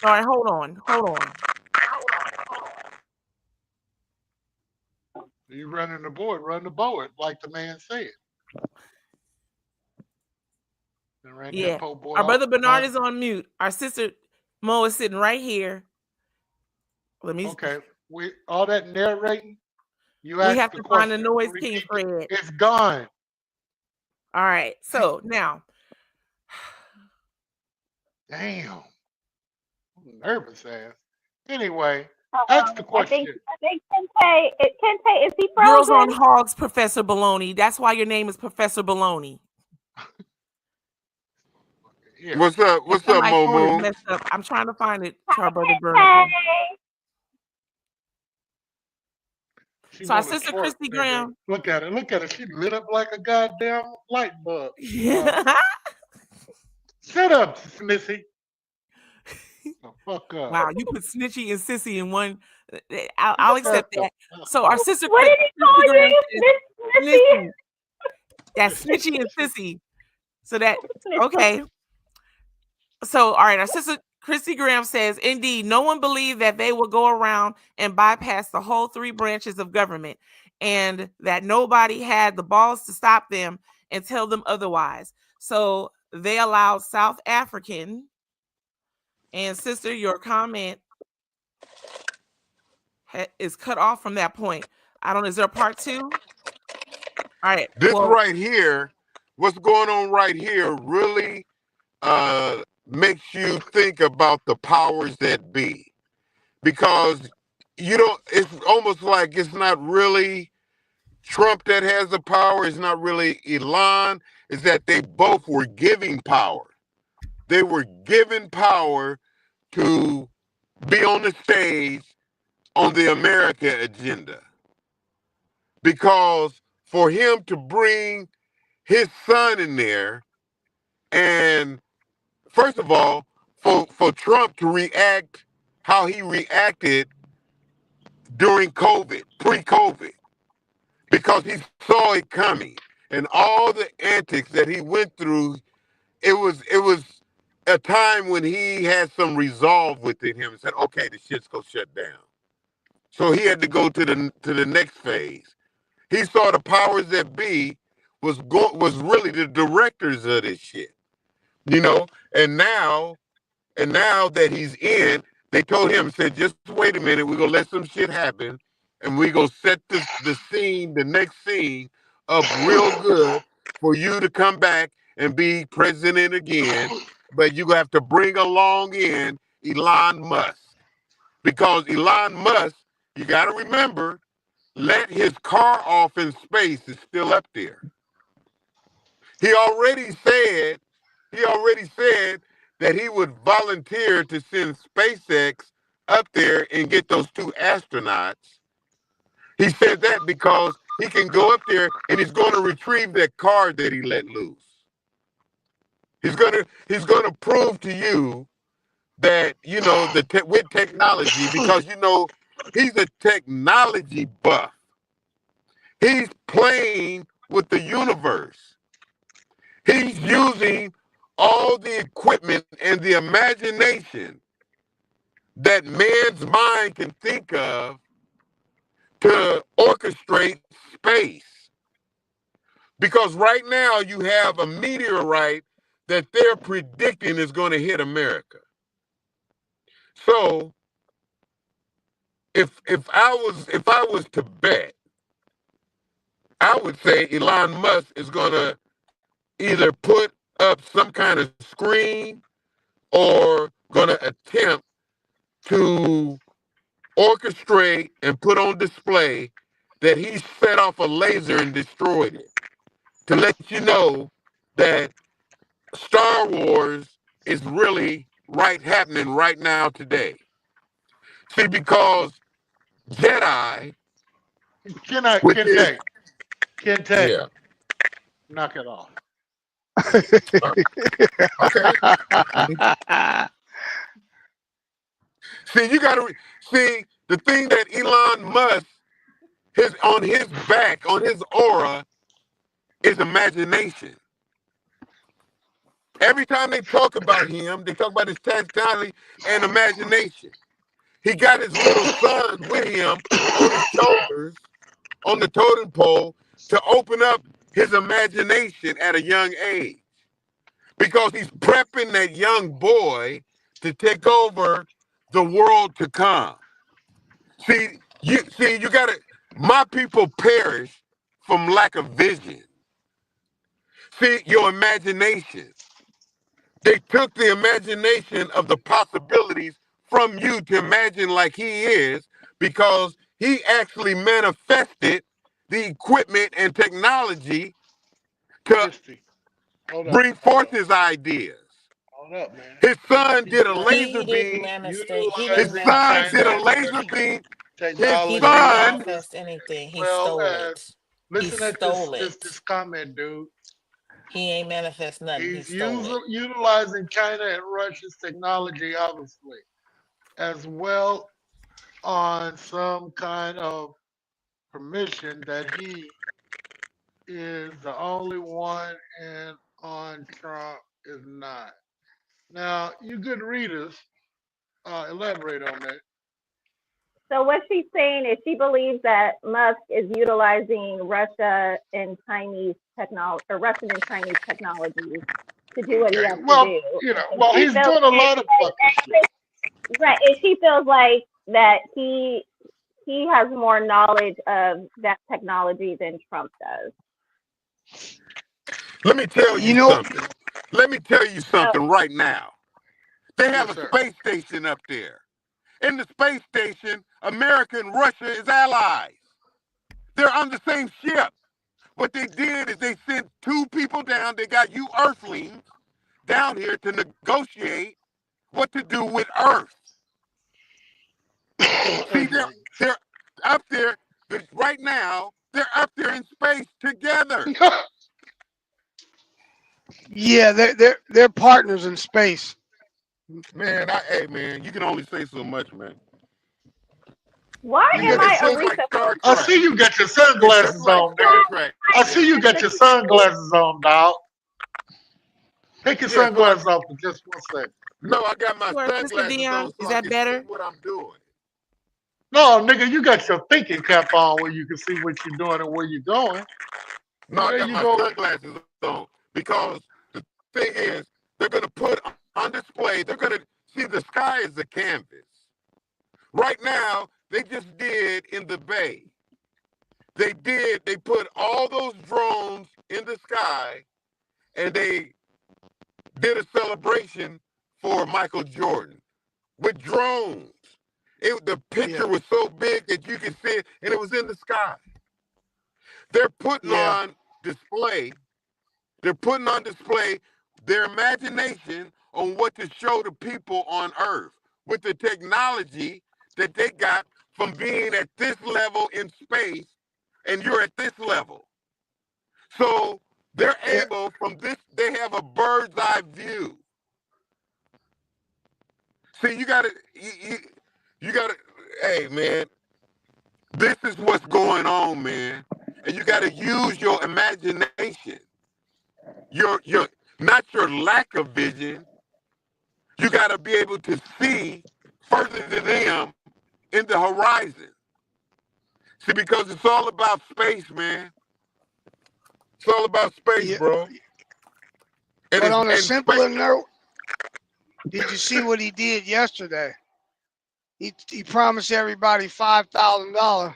All right, hold on. you running the board, run the board, like the man said. And ran that Yeah. po' boy Our brother off. Bernard is on mute. Our sister Mo is sitting right here. Let me. Okay, we all that narrating. You We asked have the to find question. the noise, Repeat King it. Fred. It's gone. All right. So now, Damn. Nervous ass. Anyway, ask the I question. think Kente, is he Girls frozen? on Hogs, Professor Baloney. That's why your name is Professor Baloney. Yeah. What's up? What's up, My Mo phone is Moon? messed up. I'm trying to find it to our brother Bernard. She So our wanna sister twerk, Christy nigga. Graham. Look at her. Look at her. She lit up like a goddamn light bulb. Shut up, Snissy. The fuck up. Wow, you put Snitchy and Sissy in one. I'll accept that. So our sister What did he call Christy Graham you? says, Snitchy. That's Snitchy and Sissy. So that okay. So all right, our sister Christy Graham says, indeed, no one believed that they would go around and bypass the whole 3 branches of government, and that nobody had the balls to stop them and tell them otherwise. So they allowed South African. And sister, your comment is cut off from that point. I don't know. Is there a part 2? All right. This right here, what's going on right here, really makes you think about the powers that be, because it's almost like it's not really Trump that has the power. It's not really Elon. It's that they both were giving power. They were given power to be on the stage on the America agenda, because for him to bring his son in there, and first of all, for Trump to react how he reacted during COVID, pre-COVID, because he saw it coming, and all the antics that he went through, it was a time when he had some resolve within him and said, okay, the shit's gonna shut down. So he had to go to the next phase. He saw the powers that be was really the directors of this shit. You know, and now that he's in, they told him, said, just wait a minute, we're gonna let some shit happen, and we're gonna set the scene, the next scene up real good for you to come back and be president again. But you have to bring along in Elon Musk. Because Elon Musk, you gotta remember, let his car off in space is still up there. He already said that he would volunteer to send SpaceX up there and get those 2 astronauts. He said that because he can go up there and he's going to retrieve that car that he let loose. He's gonna prove to you that, you know, with technology, because, you know, he's a technology buff. He's playing with the universe. He's using all the equipment and the imagination that man's mind can think of to orchestrate space. Because right now you have a meteorite that they're predicting is going to hit America. So if I was to bet, I would say Elon Musk is going to either put up some kind of screen or going to attempt to orchestrate and put on display that he set off a laser and destroyed it, to let you know that Star Wars is really happening right now today. See, because Jedi, Kente, yeah. knock it off. See, you gotta see the thing that Elon Musk on his back, on his aura, is imagination. Every time they talk about him, they talk about his technology and imagination. He got his little son with him on his shoulders, on the totem pole, to open up his imagination at a young age. Because he's prepping that young boy to take over the world to come. See, you gotta, my people perish from lack of vision. See, your imagination. They took the imagination of the possibilities from you to imagine like he is, because he actually manifested the equipment and technology to bring forth his ideas. Hold up, man. His son did a laser beam. His His son did a laser beam. His He didn't son. manifest anything. He stole it. Listen He at stole this it. comment, dude. He ain't manifest nothing. He's He stole it. utilizing China and Russia's technology, obviously, as well on some kind of permission that he is the only one and on Trump is not. Now, you good readers, elaborate on that. So what she's saying is she believes that Musk is utilizing Russia and Chinese technology, or Russian and Chinese technologies to do what he has to do. You know, well, he's doing a lot of right, and she feels like that he has more knowledge of that technology than Trump does. Let me tell you something. Let me tell you something right now. They have a space station up there. In the space station, America and Russia is allies. They're on the same ship. What they did is they sent 2 people down. They got you Earthlings down here to negotiate what to do with Earth. See, they're up there right now. They're up there in space together. Yeah, they're partners in space. Man, hey man, you can only say so much, man. Why am I a researcher? I see you got your sunglasses on, nigga. I see you got your sunglasses on, dog. Take your Yeah, so sunglasses off for just 1 second. no, I got my Sure, Mr. sunglasses Dion, on is so I that can see better? what I'm doing. No, nigga, you got your thinking cap on where you can see what you're doing and where you're going. No, I There got you my go. sunglasses on because the thing is, they're going to put on display, they're going to see the sky is a canvas. Right now, they just did in the Bay. They put all those drones in the sky and they did a celebration for Michael Jordan with drones. The picture was so big that you could see it, and it was in the sky. They're putting on display. They're putting on display their imagination on what to show the people on Earth with the technology that they got from being at this level in space, and you're at this level. So they're able from this. They have a bird's eye view. See, you gotta. Hey, man, this is what's going on, man, and you gotta use your imagination. Your not your lack of vision. You gotta be able to see further than them in the horizon. See, because it's all about space, man. It's all about space, bro. And But on a simpler space. note, did you see what he did yesterday? He promised everybody $5,000.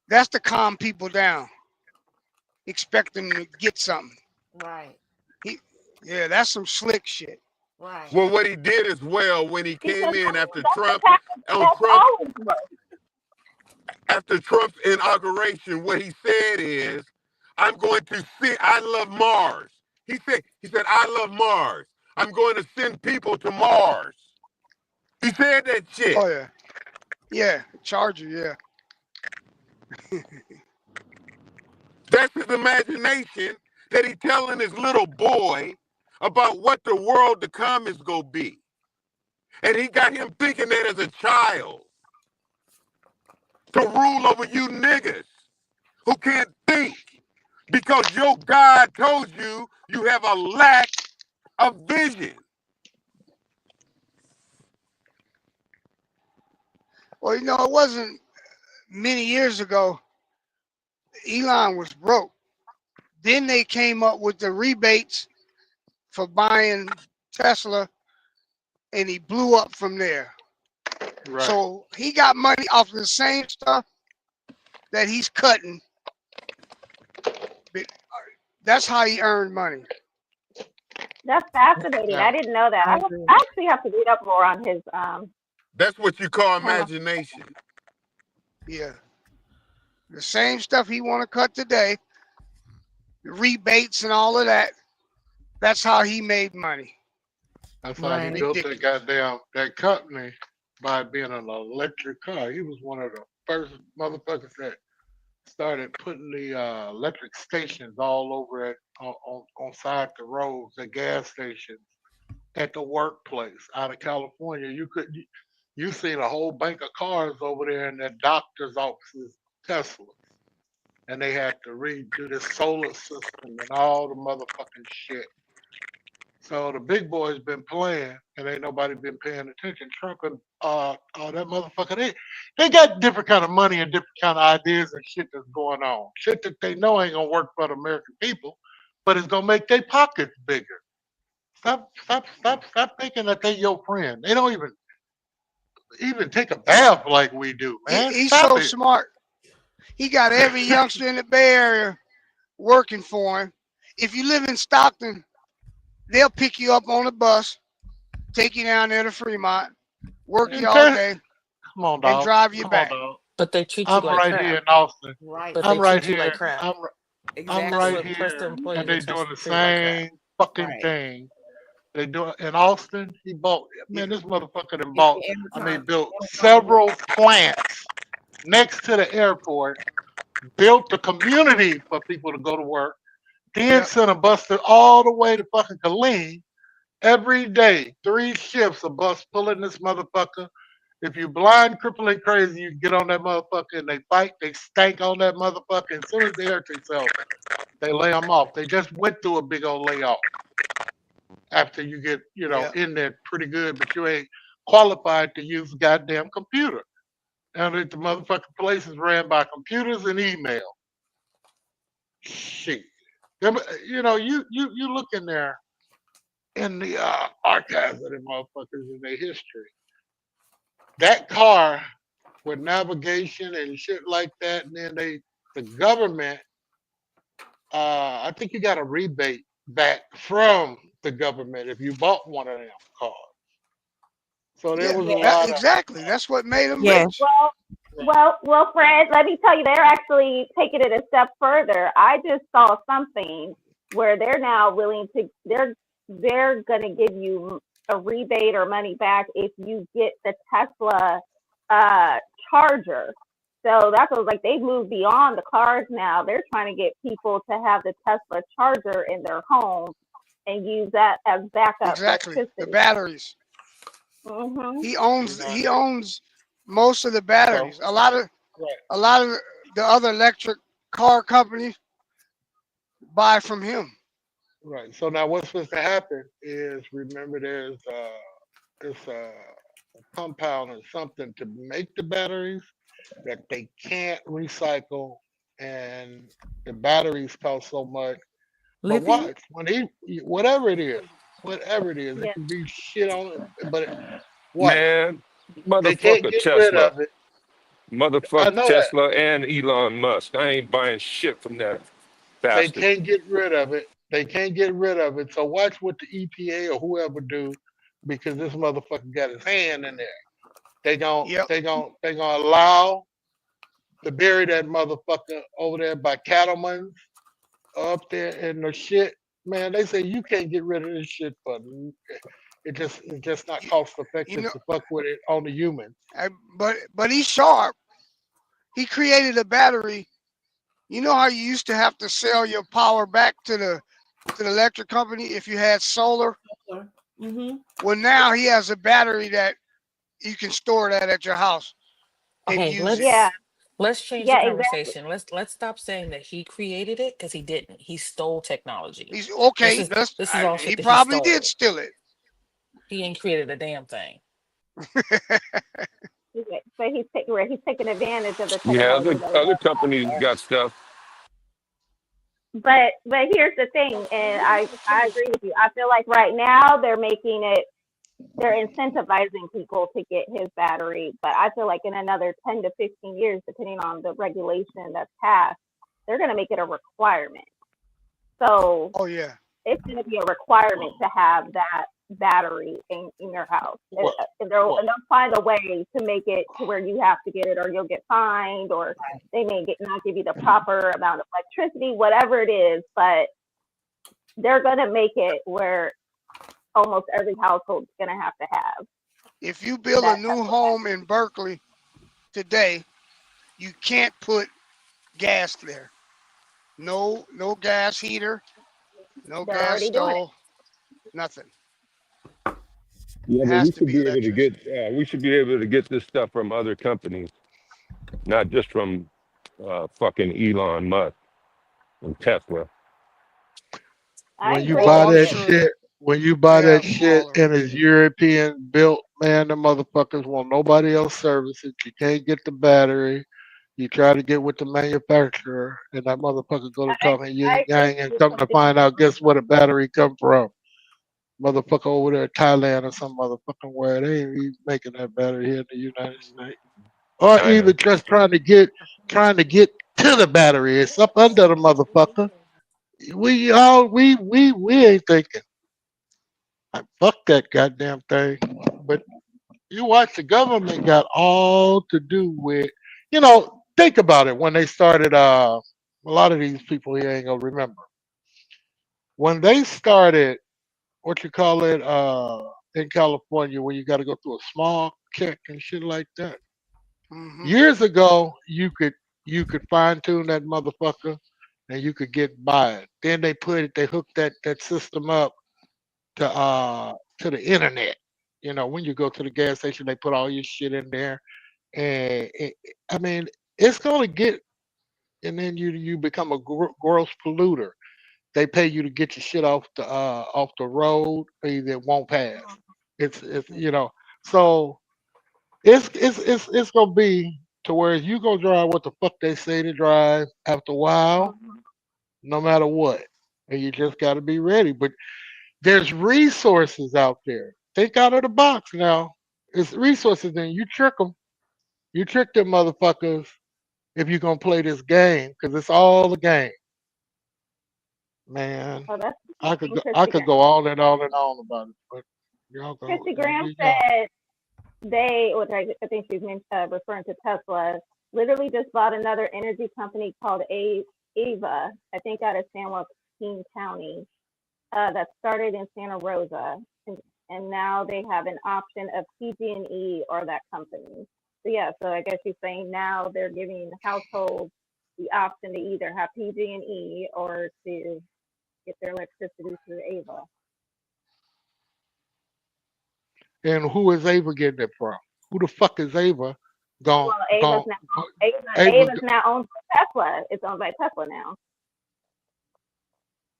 That's to calm people down. Expect them to get something. Right. Yeah, that's some slick shit. Right. Well, what he did as well when he came in after after Trump's inauguration, what he said is, "I'm going to send. I love Mars." He said, "I love Mars. I'm going to send people to Mars." He said that shit. Oh yeah, yeah, Charger, yeah. That's his imagination that he's telling his little boy about what the world to come is gonna be, and he got him thinking that as a child to rule over you niggas who can't think because your God told you you have a lack of vision. Well, you know, it wasn't many years ago. Elon was broke. Then they came up with the rebates for buying Tesla, and he blew up from there. Right. So he got money off the same stuff that he's cutting. That's how he earned money. That's fascinating. Yeah. I didn't know that. I actually have to read up more on his That's what you call imagination. Yeah. The same stuff he want to cut today, the rebates and all of that. That's how he made money. That's how he built that company by being an electric car. He was one of the first motherfuckers that started putting the electric stations all over it on side the roads, the gas stations, at the workplace out of California. You seen a whole bank of cars over there in their doctor's offices, Teslas. And they had to redo the solar system and all the motherfucking shit. So the big boys been playing and ain't nobody been paying attention. Trump and that motherfucker, they got different kind of money and different kind of ideas and shit that's going on. Shit that they know ain't gonna work for the American people, but it's gonna make their pockets bigger. Stop thinking that they your friend. They don't even take a bath like we do, man. He's Stop so it. smart. He got every youngster in the Bay Area working for him. If you live in Stockton, they'll pick you up on a bus, take you down there to Fremont, work you all day, Come on, and dog. drive you Come back. on, dog. But they treat you I'm like right crap. here in Austin. Right. But I'm they right treat you here. like crap. I'm Exactly. right That's what the here, employees and they are doing the treated like crap. same fucking Right. thing. They do it in Austin. He bought, man, this motherfucker done It's bought, the I mean, Amazon. built several plants next to the airport, built a community for people to go to work, then sent a bus all the way to fucking Killeen every day. 3 shifts, a bus pulling this motherfucker. If you blind, crippling, crazy, you get on that motherfucker and they fight, they stank on that motherfucker. As soon as they hurt themselves, they lay them off. They just went through a big old layoff. after you get, in there pretty good, but you ain't qualified to use a goddamn computer. Now that the motherfucking place is ran by computers and email. Shit. You look in there in the archives of the motherfuckers in their history. That car with navigation and shit like that, and then the government, I think you got a rebate back from the government if you bought one of them cars. So there was a lot of exactly. That's what made them Yes. rich. Well, Fred, let me tell you, they're actually taking it a step further. I just saw something where they're now willing to, they're going to give you a rebate or money back if you get the Tesla charger. So that's what like they've moved beyond the cars now. They're trying to get people to have the Tesla charger in their home and use that as backup Exactly. electricity. The batteries. Mm-hmm. He owns most of the batteries. A lot of the other electric car companies buy from him. Right. So now what's supposed to happen is, remember, there's a compound or something to make the batteries that they can't recycle, and the batteries cost so much. But Lithium? watch, when whatever it is, it can be shit on it, but watch, Man, they can't motherfucker get rid Tesla. of it. I Motherfucker know that. Tesla and Elon Musk. I ain't buying shit from that They bastard. can't get rid of it. They can't get rid of it. So watch what the EPA or whoever do, because this motherfucker got his hand in there. They gon' allow to bury that motherfucker over there by cattlemen's up there in the shit. Man, they say you can't get rid of this shit, but it's just not cost effective to fuck with it on the human. But he's sharp. He created a battery. You know how you used to have to sell your power back to the electric company if you had solar? Mm-hmm. Well, now he has a battery that you can store that at your house and Okay, use let's change the conversation. Let's stop saying that he created it, because he didn't. He stole technology. He's okay. This is all shit He that probably he did stole. steal it. He ain't created a damn thing. So he's taking advantage of the Yeah, technology. other companies got stuff. But here's the thing, and I agree with you. I feel like right now they're incentivizing people to get his battery. But I feel like in another 10 to 15 years, depending on the regulation that's passed, they're going to make it a requirement. So it's going to be a requirement to have that battery in your house. And they'll find a way to make it to where you have to get it, or you'll get fined, or they may not give you the proper amount of electricity, whatever it is. But they're going to make it where almost every household is going to have. If you build a new home in Berkeley today, you can't put gas there. No gas heater, no gas stove, nothing. Yeah, but we should be able to get we should be able to get this stuff from other companies, not just from fucking Elon Musk and Tesla. When you buy that shit and it's European built, man, the motherfuckers won't nobody else service it. You can't get the battery. You try to get with the manufacturer, and that motherfucker go to talking yin yang, and come to find out, guess where the battery come from? Motherfucker over there in Thailand or some motherfucking where they ain't even making that battery here in the United States. Or even just trying to get to the battery. It's up under the motherfucker. We ain't thinking. Fuck that goddamn thing. But you watch, the government got all to do with, think about it. When they started, a lot of these people here ain't gonna remember. When they started, what you call it, in California, where you got to go through a small check and shit like that. Years ago, you could fine tune that motherfucker, and you could get by it. Then they hooked that system up to the internet. When you go to the gas station, they put all your shit in there, and I mean, it's gonna get, and then you become a gross polluter. they pay you to get your shit off the road, either it won't pass. It's so it's gonna be to where you gonna drive what the fuck they say to drive after a while, no matter what, and you just got to be ready. But there's resources out there. Think out of the box now. It's resources, and you trick them. You trick them motherfuckers if you're gonna play this game, because it's all a game, man. Oh, that's I could interesting. I could go on and on and on about it, but Christy y'all Graham do y'all. said which I think she's referring to Tesla, literally just bought another energy company called Ava, I think out of San Joaquin County, that started in Santa Rosa, and now they have an option of PG&E or that company. So yeah, so I guess she's saying now they're giving households the option to either have PG&E or to get their electricity through Ava. And who is Ava getting it from? Who the fuck is Ava? Gone, Well, gone. Ava's now owned by Tesla. It's owned by Tesla now.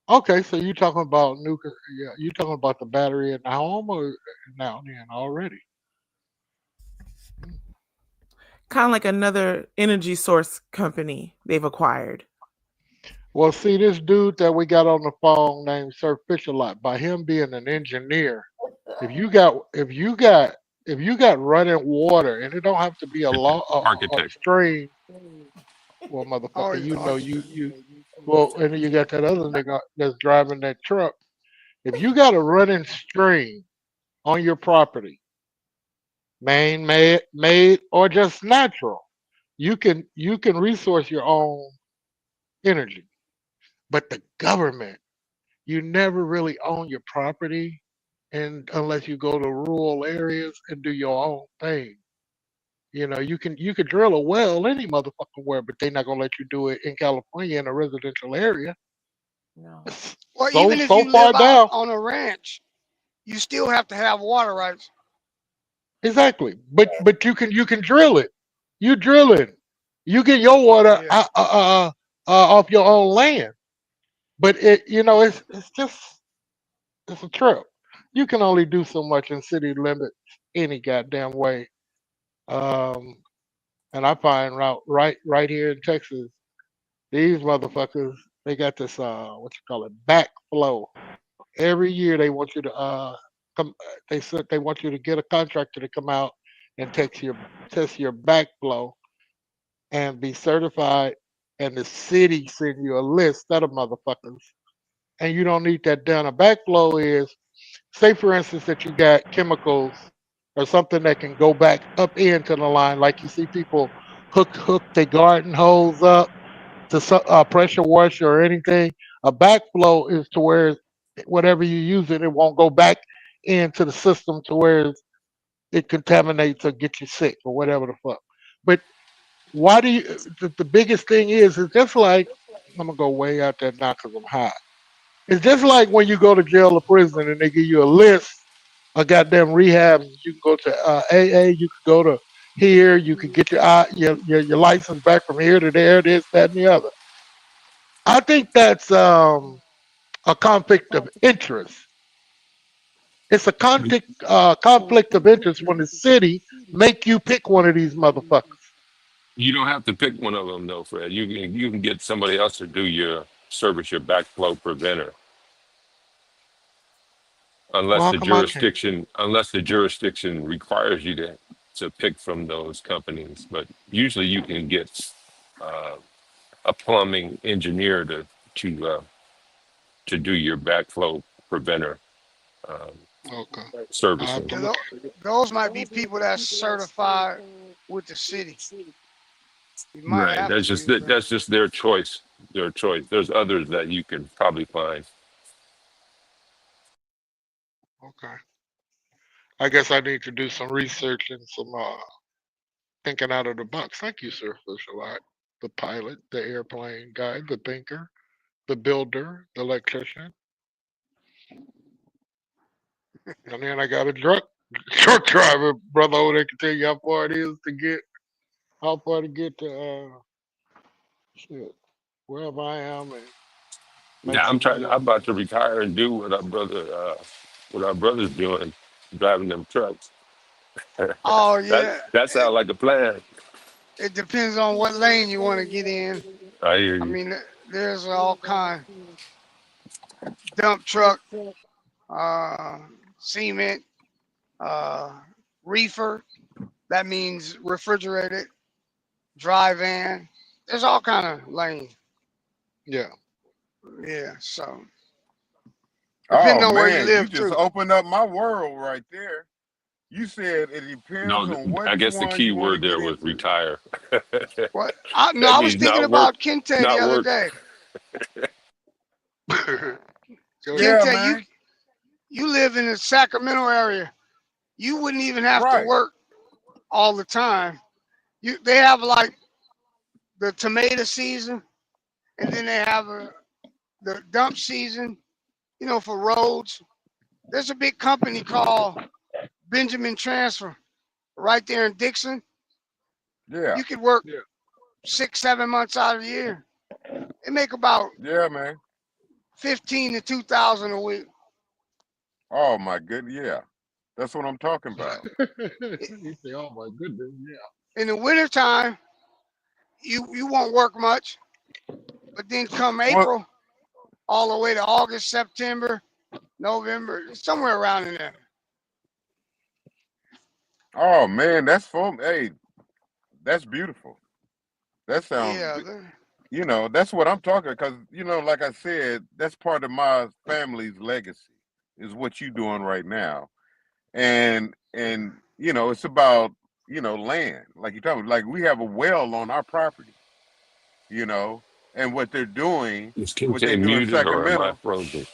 Okay, so you talking about nuclear? Yeah, you talking about the battery in the home or now then already? Kind of like another energy source company they've acquired. Well, see, this dude that we got on the phone named Sir Fisher-Lot, by him being an engineer, if you got running water, and it don't have to be a Architect. stream. Well, motherfucker, well, and then you got that other nigga that's driving that truck. If you got a running stream on your property, man-made or just natural, you can resource your own energy. But the government, you never really own your property, and unless you go to rural areas and do your own thing. You could drill a well any motherfucking where, but they're not gonna let you do it in California in a residential area. No. Well, So even if so you far live out down. on a ranch, you still have to have water rights. Exactly. But you can drill it. You drill it. You get your water off your own land. But it's a trip. You can only do so much in city limits any goddamn way. Um, and I find right here in Texas, these motherfuckers, they got this what you call it, backflow. Every year they want you to come. They said they want you to get a contractor to come out and test your backflow and be certified, and the city send you a list of the motherfuckers, and you don't need that done. A backflow is, say for instance that you got chemicals or something that can go back up into the line, like you see people hook their garden hose up to pressure washer or anything. A backflow is to where whatever you use it won't go back into the system to where it contaminates or get you sick or whatever the fuck. But why do you? The biggest thing is it's just like, I'm gonna go way out there now because I'm hot. It's just like when you go to jail or prison and they give you a list of goddamn rehabs. You can go to AA. You can go to here. You can get your license back from here to there. This, that, and the other. I think that's a conflict of interest. It's a conflict of interest when the city make you pick one of these motherfuckers. You don't have to pick one of them though, Fred. You can get somebody else to do your backflow preventer. Unless Well, how the come I can't? jurisdiction requires you to pick from those companies. But usually you can get a plumbing engineer to do your backflow preventer um, Okay. I have servicing. to Yeah, look. those might be people that's certified with the city. You might Right. have to That's use them. just their choice. Their choice. There's others that you can probably find. Okay. I guess I need to do some research and some thinking out of the box. Thank you, Sir Fisher. The pilot, the airplane guy, the thinker, the builder, the electrician, and then I got a truck driver brother over there can tell you how far it is to get to shit, wherever I am, and Yeah, I'm about to retire and do what our brother's doing, driving them trucks. Oh that yeah, that sounds like a plan. it depends on what lane you want to get in. I hear I you. mean, there's all kind dump truck, uh, cement, uh, reefer. That means refrigerated, dry van. There's all kind of lanes. Yeah. Yeah, so depending Oh on where you man, you live just too. opened up my world right there. You said it depends No, on I which guess the one key you want to word there get was into. retire. What? No, That I was means thinking not work, about Kente the not other work. day. Go ahead. Yeah, Kente, man. you live in the Sacramento area. You wouldn't even have to Right. work all the time. They have like the tomato season, and then they have the dump season. For roads. There's a big company called Benjamin Transfer right there in Dixon. Yeah. You could work Yeah. 6, 7 months out of the year. They make about Yeah, man. 15 to 2,000 a week. Oh my goodness. Yeah. That's what I'm talking about. You say, oh my goodness, yeah. In the wintertime, you won't work much, but then come Well, April, all the way to August, September, November, somewhere around in there. oh man, that's fun. Hey, that's beautiful. That sounds, Yeah, that's what I'm talking, because like I said, that's part of my family's legacy is what you doing right now. And it's about land, like you're talking, like we have a well on our property, and what they're doing, Is what they Kinte do in muted or am I Sacramento. frozen?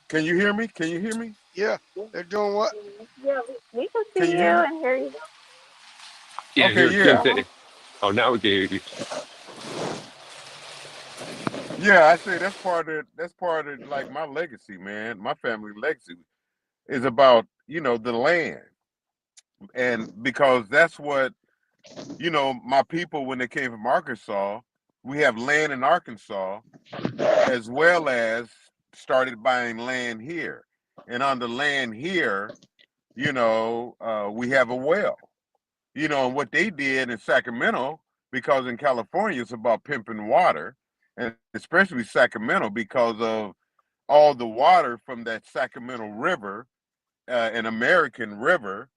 Can you hear me? Can you hear me? yeah. They're doing what? Yeah, we can Can see you you hear me? and hear you. Yeah, Okay, here's yeah. Kinte. Oh, now we can hear you. Yeah, I say that's part of like my legacy, man. My family legacy is about, the land. And because that's what, my people, when they came from Arkansas, we have land in Arkansas, as well as started buying land here. And on the land here, we have a well. And what they did in Sacramento, because in California it's about pimping water, and especially Sacramento because of all the water from that Sacramento River, an American river.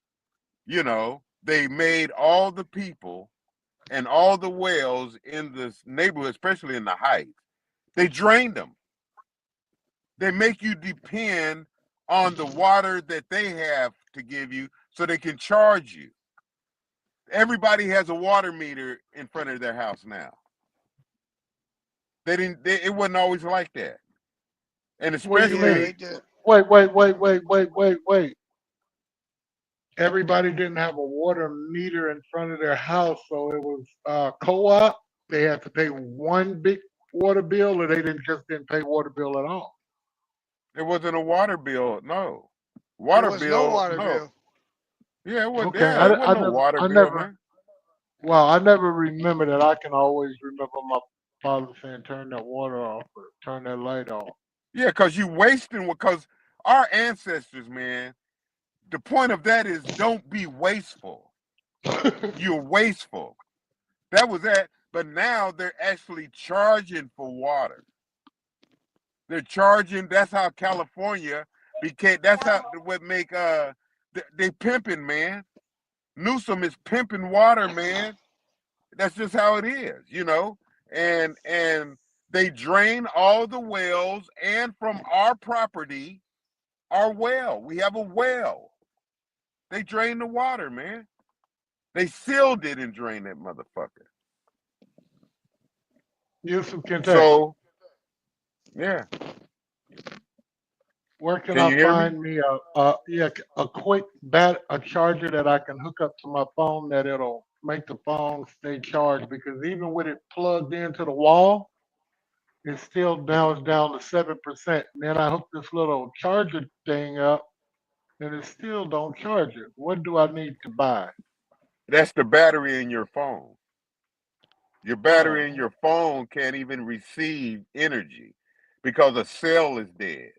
They made all the people and all the wells in this neighborhood, especially in the Heights, they drained them. They make you depend on the water that they have to give you so they can charge you. Everybody has a water meter in front of their house now. It wasn't always like that. And What do you Yeah, especially, they mean? did. Wait. Everybody didn't have a water meter in front of their house, so it was co-op. They had to pay one big water bill, or they didn't pay water bill at all. it wasn't a water bill, no. There Water was no bill, water no. bill. Yeah, Okay, it wasn't no water I bill, never, man. well, I never remember that. I can always remember my father saying, "Turn that water off," or "Turn that light off." Yeah, because you wasting, because our ancestors, man, the point of that is don't be wasteful. You're wasteful. That was that. But now they're actually charging for water. They're charging. That's how California became. That's how what make they pimping, man. Newsom is pimping water, man. That's just how it is, And they drain all the wells, and from our property, our well. We have a well. They drain the water, man. They sealed it and drained that motherfucker. Yusuf Kente, So, yeah. where can Can I you hear me? find me a quick a charger that I can hook up to my phone that it'll make the phone stay charged? Because even with it plugged into the wall, it's down to 7%. And then I hook this little charger thing up, and it still don't charge it. What do I need to buy? That's the battery in your phone. Your battery in your phone can't even receive energy because a cell is dead.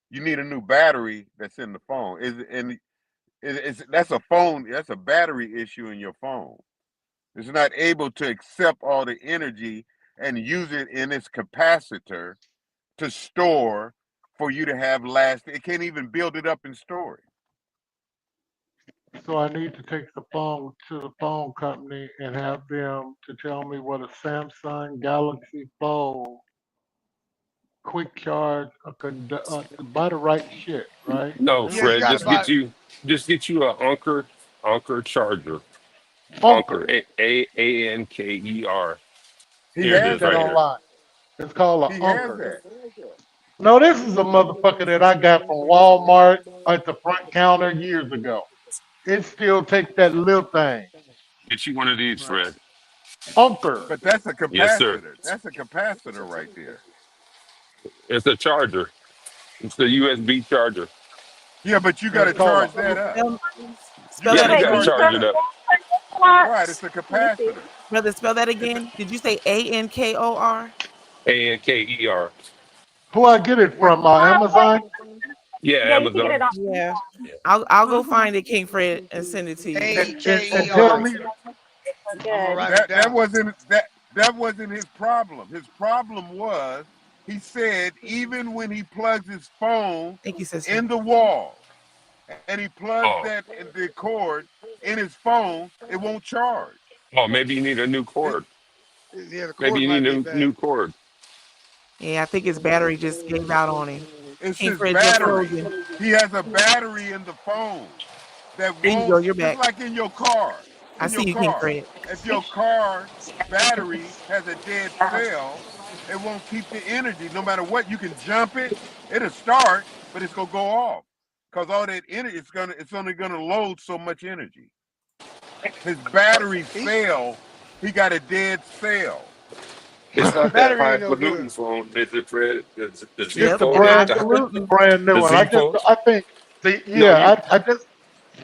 You need a new battery that's in the phone. That's a phone. That's a battery issue in your phone. It's not able to accept all the energy and use it in its capacitor to store for you to have last. It can't even build it up and store it. So I need to take the phone to the phone company and have them to tell me what a Samsung Galaxy phone quick charge to buy the right shit, right? No, Yeah, you Fred, gotta buy. just get you a Anker charger. Anker. Anker. He Here it Get has is that right that. here. online. It's called He an has Anker. that. No, this is a motherfucker that I got from Walmart at the front counter years ago. It still takes that little thing. Get you one of these, Right. Fred. Anker. But that's a Yes, sir. capacitor. That's a capacitor right there. It's a charger. It's the USB charger. Yeah, but you got It's to called charge that up. Spell You Yeah, that got to you got to again, charge charge that it up. up. Right, it's a capacitor. brother. Spell that It's a, again. Did you say ANKOR? Anker. who I get it from? Amazon. Yeah, Yeah, you can get Amazon. it on. Yeah, Yeah. I'll go find it, King Fred, and send it to you. And tell AKER. me I'm gonna write it that down. wasn't his problem. His problem was he said even when he plugs his phone Thank you, sister. in the wall and he plugs Oh, that in the cord in his phone, it won't charge. maybe you need a new cord. Yeah, the Maybe cord you might need be a bad. new cord. Yeah, I think his battery just gave out on him. It's King his Fred, you're battery. frozen. He has a battery in the phone that There you won't, go. You're just back. like in your car. I In see your you, King car, Fred. if your car battery has a dead cell, it won't keep the energy. No matter what, you can jump it, it'll start, but it's gonna go off because all that energy it's only gonna load so much energy. His battery cell, he got a dead cell. It's not that Battery ain't no highfalutin good. phone, is it, Fred? The it's Yep, the it's brand. It's highfalutin. the brand new the one. Z phone. I think. No,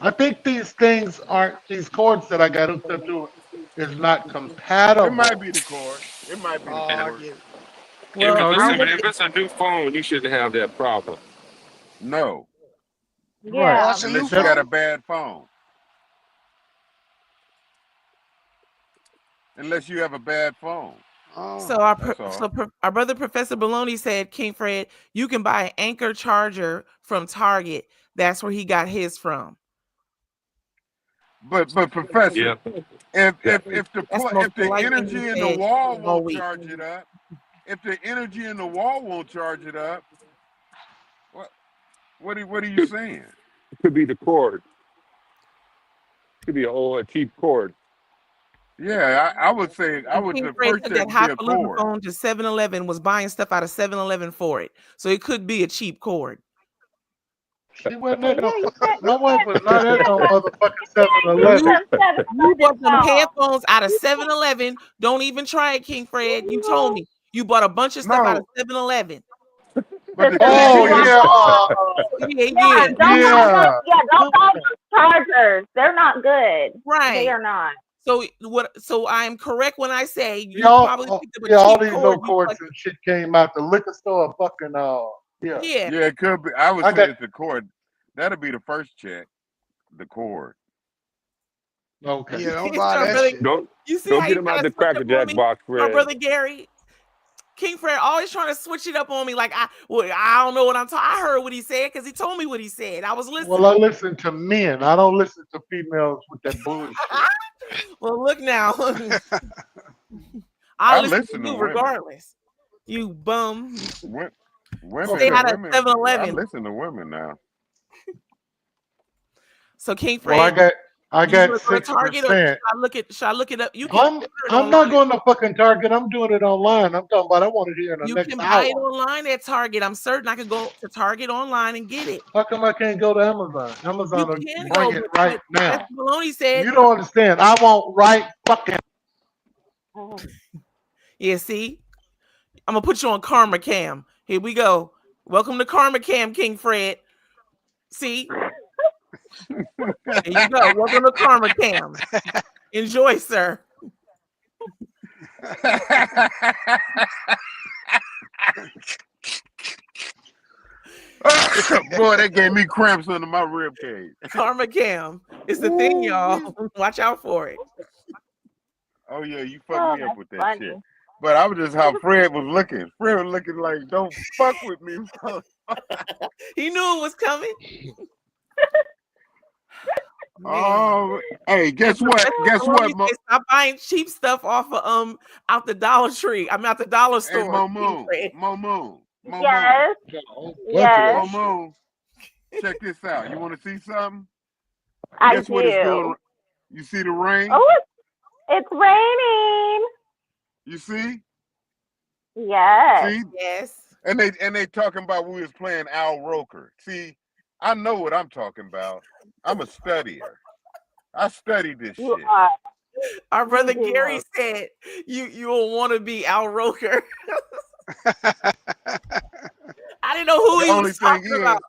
I think these things aren't. These cords that I got hooked up to is not It compatible. might be the cord. It might be the Oh, I cord. get it. Well, No, I'll look if at. it's a new phone, you shouldn't have that problem. No, right. Oh, Yeah. it's a new unless you got a phone. bad phone. Unless you have a bad phone. Oh, So That's all. our brother Professor Baloney said, King Fred, you can buy an Anchor charger from Target. That's where he got his from. But Professor, Yeah. if Yeah. That's the most if the polite thing energy he in the said wall all won't week. charge it up, if the energy in the wall won't charge it up, what are you saying? It could be the cord. It could be a cheap cord. Yeah, I would say King the Fred first took check that would be a highfalutin cord. phone to 7-Eleven, was buying stuff out of 7-Eleven for it. So it could be a cheap cord. She wasn't at Yeah, my wife was not at no motherfucking you 7-Eleven. You bought them phone. headphones out of 7-Eleven. Don't even try it, King Fred. You told me you bought a bunch of stuff out of No, 7-Eleven. but the Oh thing is, yeah. Yeah. Don't buy those chargers. They're not good. Right. They are not. So I'm correct when I say you Y'all, probably picked up a all cheap these cord. little cords and shit came out the liquor store. Fucking yeah. Yeah. yeah, it could be. I would I say got- it's the cord. That'll be the first check. The cord. Okay. yeah, don't It's buy our that brother- shit. Don't You see don't how get you him out try the to switch Cracker up on Jack me? box, My Fred. brother Gary, King Fred always trying to switch it up on me. Like I don't know what I'm talking. I heard what he said because he told me what he said. I was listening. Well, I listen to men. I don't listen to females with that bullshit. Well, look now. I I'll listen listen to to you women. regardless. You bum. Women, Stay out of women. 7-Eleven. I listen to women now. So King Fred, Well, I you got gonna go to Target or 6%. should I look it up? You can. I'm not going to fucking Target. I'm doing it online. I'm talking about I want it here in the You next can hour. buy it online at Target. I'm certain I could go to Target online and get it. How come I can't go to Amazon? Amazon will can bring go, it but right now. Professor Maloney said. You don't understand. I want right fucking. Yeah, see, I'm gonna put you on Karma Cam. Here we go. Welcome to Karma Cam, King Fred. See, there you go. Welcome to Karma Cam. Enjoy, sir. Boy, that gave me cramps under my rib cage. Karma Cam. It's the thing, y'all. Watch out for it. Oh yeah, you fucked me up with that shit. But I was just how Fred was looking. Fred was looking like, don't fuck with me. He knew it was coming. Oh, hey, guess what? Guess what, Mo? Stop buying cheap stuff off of out the Dollar Tree. I'm out the dollar store. Hey, Mo Moon. Yes. Yes. Mo Moon. Check this out. You want to see something? I Guess what it's do. doing? You see the rain? Oh, it's raining. You see? Yes. See? Yes. And they talking about we was playing Al Roker. See, I know what I'm talking about. I'm a studier. I studied this shit. Our brother Gary said you will want to be Al Roker. I didn't know who he was talking about.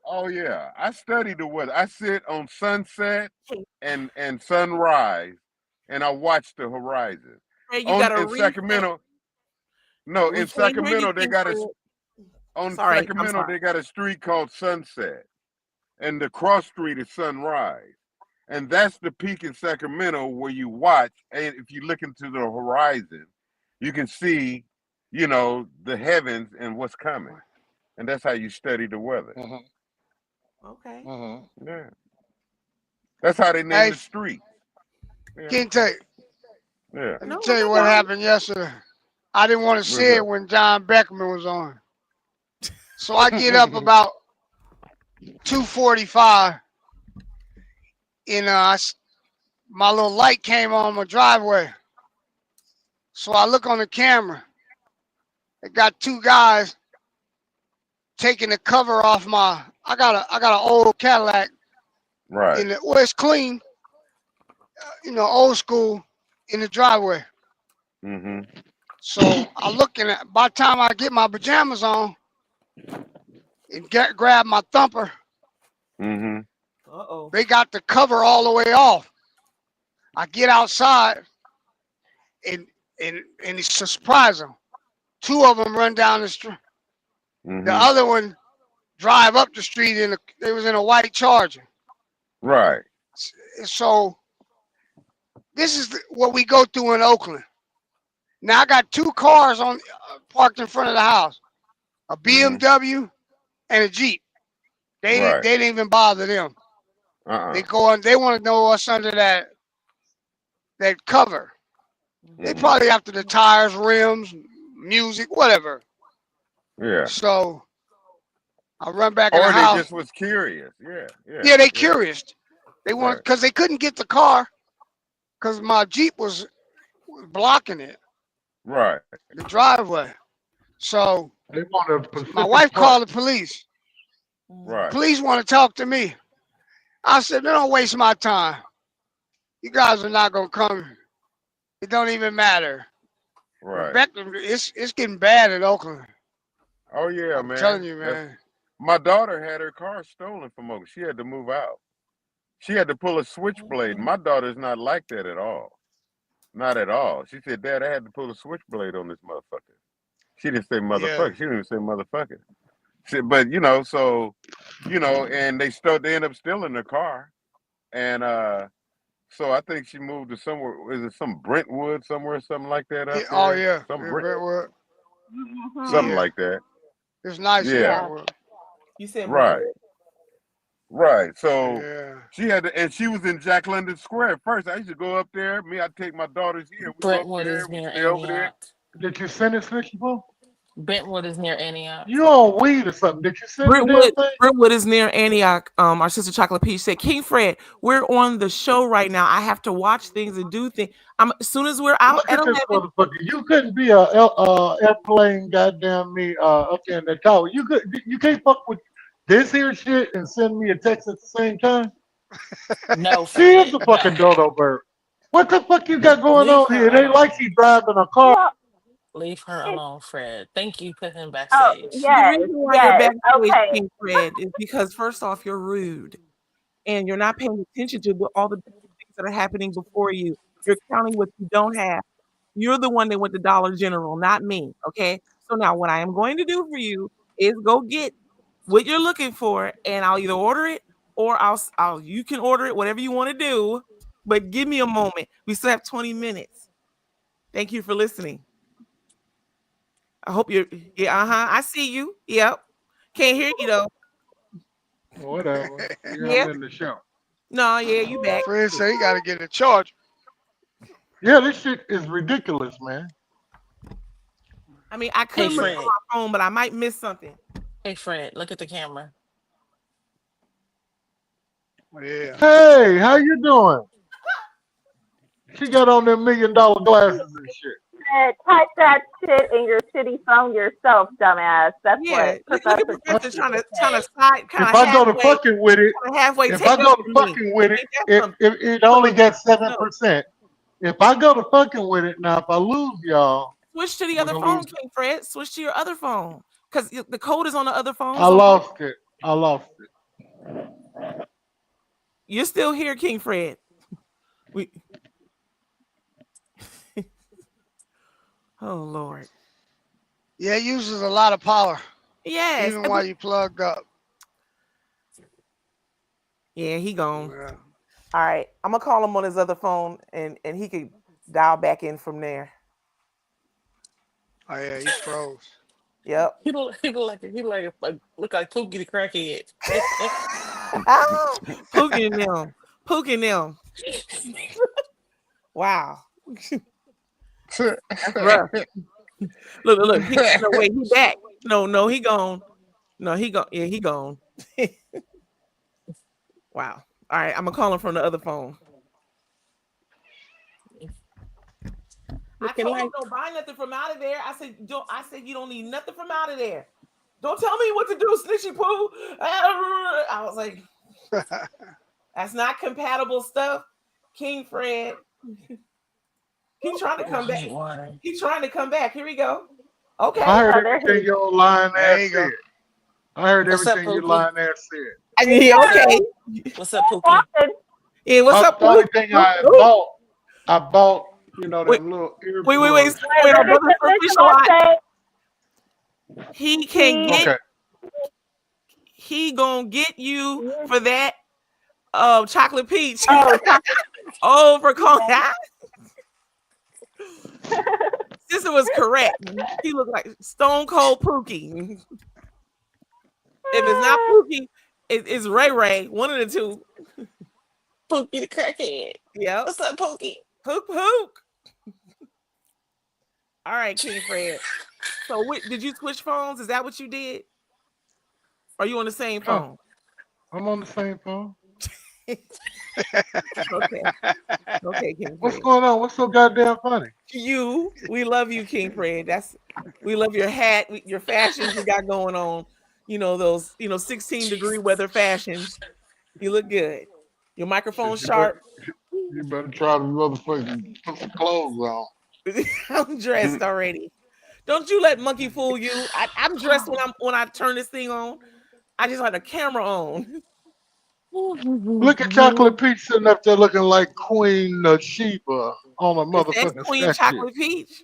Oh yeah, I study the weather. I sit on sunset and sunrise, and I watch the horizon. Hey, you got in Sacramento. No, in Sacramento they got Sacramento they got a street called Sunset, and the cross street is Sunrise, and that's the peak in Sacramento where you watch. And if you look into the horizon, you can see, the heavens and what's coming, and that's how you study the weather. Okay. Yeah. That's how they name the street. Yeah. Can't tell you. Yeah. Let me tell you what happened yesterday. I didn't want to say it when John Beckman was on. So I get up about 2:45, and my little light came on my driveway. So I look on the camera. They got two guys taking the cover off my. I got an old Cadillac. Right. It's clean. Old school in the driveway. Mm-hmm. So I looking at. By the time I get my pajamas on and grab my thumper, they got the cover all the way off. I get outside, and it's surprising. Two of them run down the street. The other one drive up the street they was in a white Charger. Right. So this is what we go through in Oakland. Now I got two cars parked in front of the house, a BMW and a Jeep. They didn't even bother them. They go on. They want to know what's under that cover. They probably after the tires, rims, music, whatever. Yeah. So I run back in the Or house. they just was curious. Yeah. Yeah, they curious. They want because they couldn't get the car because my Jeep was blocking it. Right. The driveway. So they want my wife called the police. Right. Police want to talk to me. I said, don't waste my time. You guys are not gonna come. It don't even matter. Right. It's getting bad in Oakland. Oh yeah, I'm man. telling you, man. My daughter had her car stolen from Oakland. She had to move out. She had to pull a switchblade. My daughter's not like that at all. Not at all. She said, Dad, I had to pull a switchblade on this motherfucker. She didn't say motherfucker. Yeah. She didn't even say motherfucker. But and they end up stealing the car. And so I think she moved to somewhere, is it some Brentwood somewhere, something like that up there? Oh yeah. Some Brentwood. something like that. It's nice. Yeah. You said right. Right. So yeah. she had to, and she was in Jack London Square at first. I used to go up there. I'd take my daughters here. We Brentwood go up is there, near we stay over there. Antioch. Did you send it, Snicky Boo? Brentwood is near Antioch. You on weed or something? Did you send it? Brentwood is near Antioch. Our sister Chocolate Peach said, King Fred, we're on the show right now. I have to watch things and do things. As soon as we're out at 11. You couldn't be a airplane, goddamn me, up there in the tower. You can't fuck with this here shit and send me a text at the same time. No, she is a fucking dodo bird. What the fuck you got going on here? It ain't like she driving a car. Leave her alone, Fred. Thank you. Put him Oh, backstage. yes, The reason why you're backstage, okay. King Fred, is because first off, you're rude and you're not paying attention to all the things that are happening before you. You're counting what you don't have. You're the one that went to Dollar General, not me. Okay. So now what I am going to do for you is go get what you're looking for, and I'll either order it or I'll you can order it, whatever you want to do. But give me a moment. We still have 20 minutes. Thank you for listening. I hope you're I see you. Yep. Can't hear you though. Whatever. Yeah. I'm in the show. No, yeah, you back. Fred say he got to get a charge. Yeah, this shit is ridiculous, man. I mean, I could Hey, look Fred. on my phone, but I might miss something. Hey, Fred, look at the camera. Yeah. Hey, how you doing? She got on them $1 million glasses and shit. Type that shit in your shitty phone yourself, dumbass. That's Yeah, what look at Professor. Professor trying to side kind If of I go to halfway, fucking with it, kinda halfway if take I go up to for me. fucking with it, Ain't that something? it only gets No. 7%. If I go to fucking with it, now if I lose y'all, Switch to the we're other gonna phone, lose. King Fred. Switch to your other phone. Because the code is on the other phone. I So lost it. I lost it. you're still here, King Fred. We Oh Lord. Yeah, it uses a lot of power. Yes. Even while you plugged up. Yeah, he gone. Yeah. All right. I'm gonna call him on his other phone and he could dial back in from there. Oh yeah, he froze. Yep. He look like Pookie the crackhead. Pookie them. Wow. That's rough. Look. No, wait, he back. No, he gone. No, he gone. Yeah, he gone. Wow. All right, I'm gonna call him from the other phone. I told him don't buy nothing from out of there. I said you don't need nothing from out of there. Don't tell me what to do, Snitchy Poo. I was like, that's not compatible stuff. King Fred. He's trying to come back. He's trying to come back. Here we go. Okay. I heard everything your lying ass said. I heard What's up, everything your Pookie? lying ass said. Yeah, okay. What's up, Pookie? Yeah, what's up, The only Pookie? thing I bought, you know, them little earbuds. Wait, our brother from Fish Lot. He can get. Okay. He gonna get you for that. Chocolate peach. Oh, for calling. Sister was correct. He looked like Stone Cold Pookie. If it's not Pookie, it's Ray Ray. One of the two. Pookie the crackhead. Yeah. What's up, Pookie? Pook. All right, King Fred. So did you switch phones? Is that what you did? Are you on the same phone? I'm on the same phone. Okay, King Fred. What's going on? What's so goddamn funny? We love you, King Fred. We love your hat, your fashions you got going on. You know those, 16-degree weather fashions. You look good. Your microphone sharp. You better try to motherfucking put some clothes on. I'm dressed already. Don't you let monkey fool you. I'm dressed when I turn this thing on. I just had a camera on. Look at Chocolate Peach sitting up there looking like Queen Sheba on a motherfucking That's Queen statue. Chocolate Peach.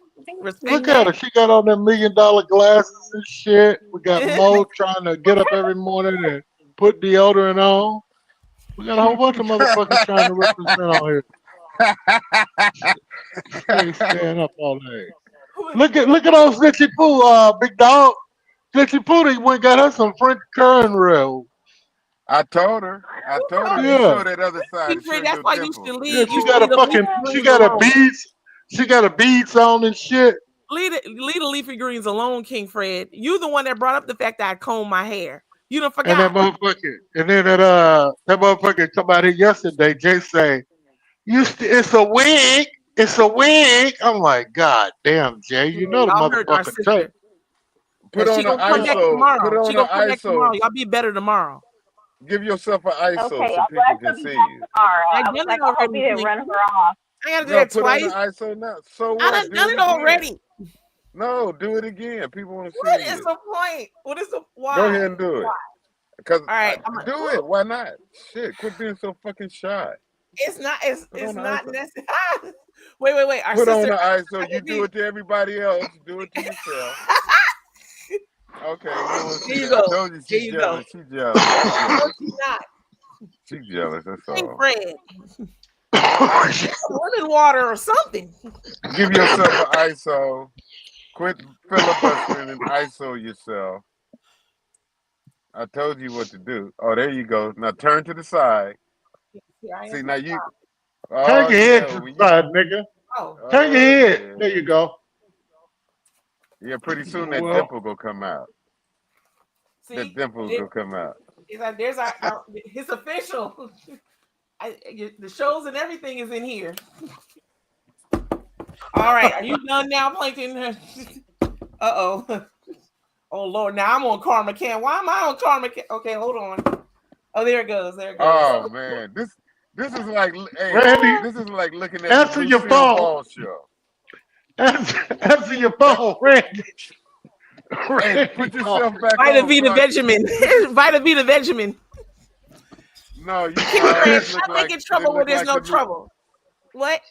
Look at her. She got on them $1 million glasses and shit. We got Mo trying to get up every morning and put deodorant on. We got a whole bunch of motherfuckers trying to represent on here. Stand up all day. Look at old Snitchy Poo, big dog. Snitchy Poo, they went got her some French current rail. I told her. You Yeah. show that other side. Show That's your why you dimples. should leave. Yeah, she got a beads on and shit. Leave the leafy greens alone, King Fred. You the one that brought up the fact that I comb my hair. You done forgot. And that motherfucker come out here yesterday. Jay say, it's a wig. It's a wig. I'm like, God damn, Jay, you know the Y'all heard our motherfucker sister. tape. Put on She an gonna come back ISO. tomorrow. Put on She an gonna come back tomorrow. ISO. Y'all be better tomorrow. Give yourself an ISO Okay, so I'm people glad can she'll see be you. back tomorrow. I I done was it like, I hope already. he didn't run her off. I gotta do No, that put twice. on an ISO now. So what? I done Do it again. already. No, do it again. People want to What see is you. the point? What is the why? Go ahead and do it. Because All right, do it. Why not? Shit, quit being so fucking shy. It's not Put on the not ISO. necessary. Wait. Our Put sister, on the ISO. You do it to everybody else. Do it to yourself. Okay, you don't want to There see you that. I go. told you There she's you jealous. go. She's jealous. She's No, jealous. she's not. She's jealous. That's King all. Fred. Lemon water or something. Give yourself an ISO. Quit filibustering and ISO yourself. I told you what to do. Oh, there you go. Now turn to the side. Here I am. See, now you. Turn Oh, your head yeah. to When the you, side, nigga. Oh, Turn your head. yeah. There you go. Yeah, pretty soon that Well, dimple gonna come out. see, That dimple gonna come out. it's like there's our his official. The shows and everything is in here. All right, are you done now, Plankton? Uh-oh. Oh Lord, now I'm on Karma Cam. Why am I on Karma Cam? Okay, hold on. Oh, there it goes. There it goes. Oh man, this is like, hey, Randy, this is like looking at answer the your Lucille phone. Ball show. Answer your phone, Randy. Hey, put yourself back Vita on. Vita Benjamin. Vita Vita Benjamin. No, you King Fred, always stop look like making trouble where there's no the trouble. What?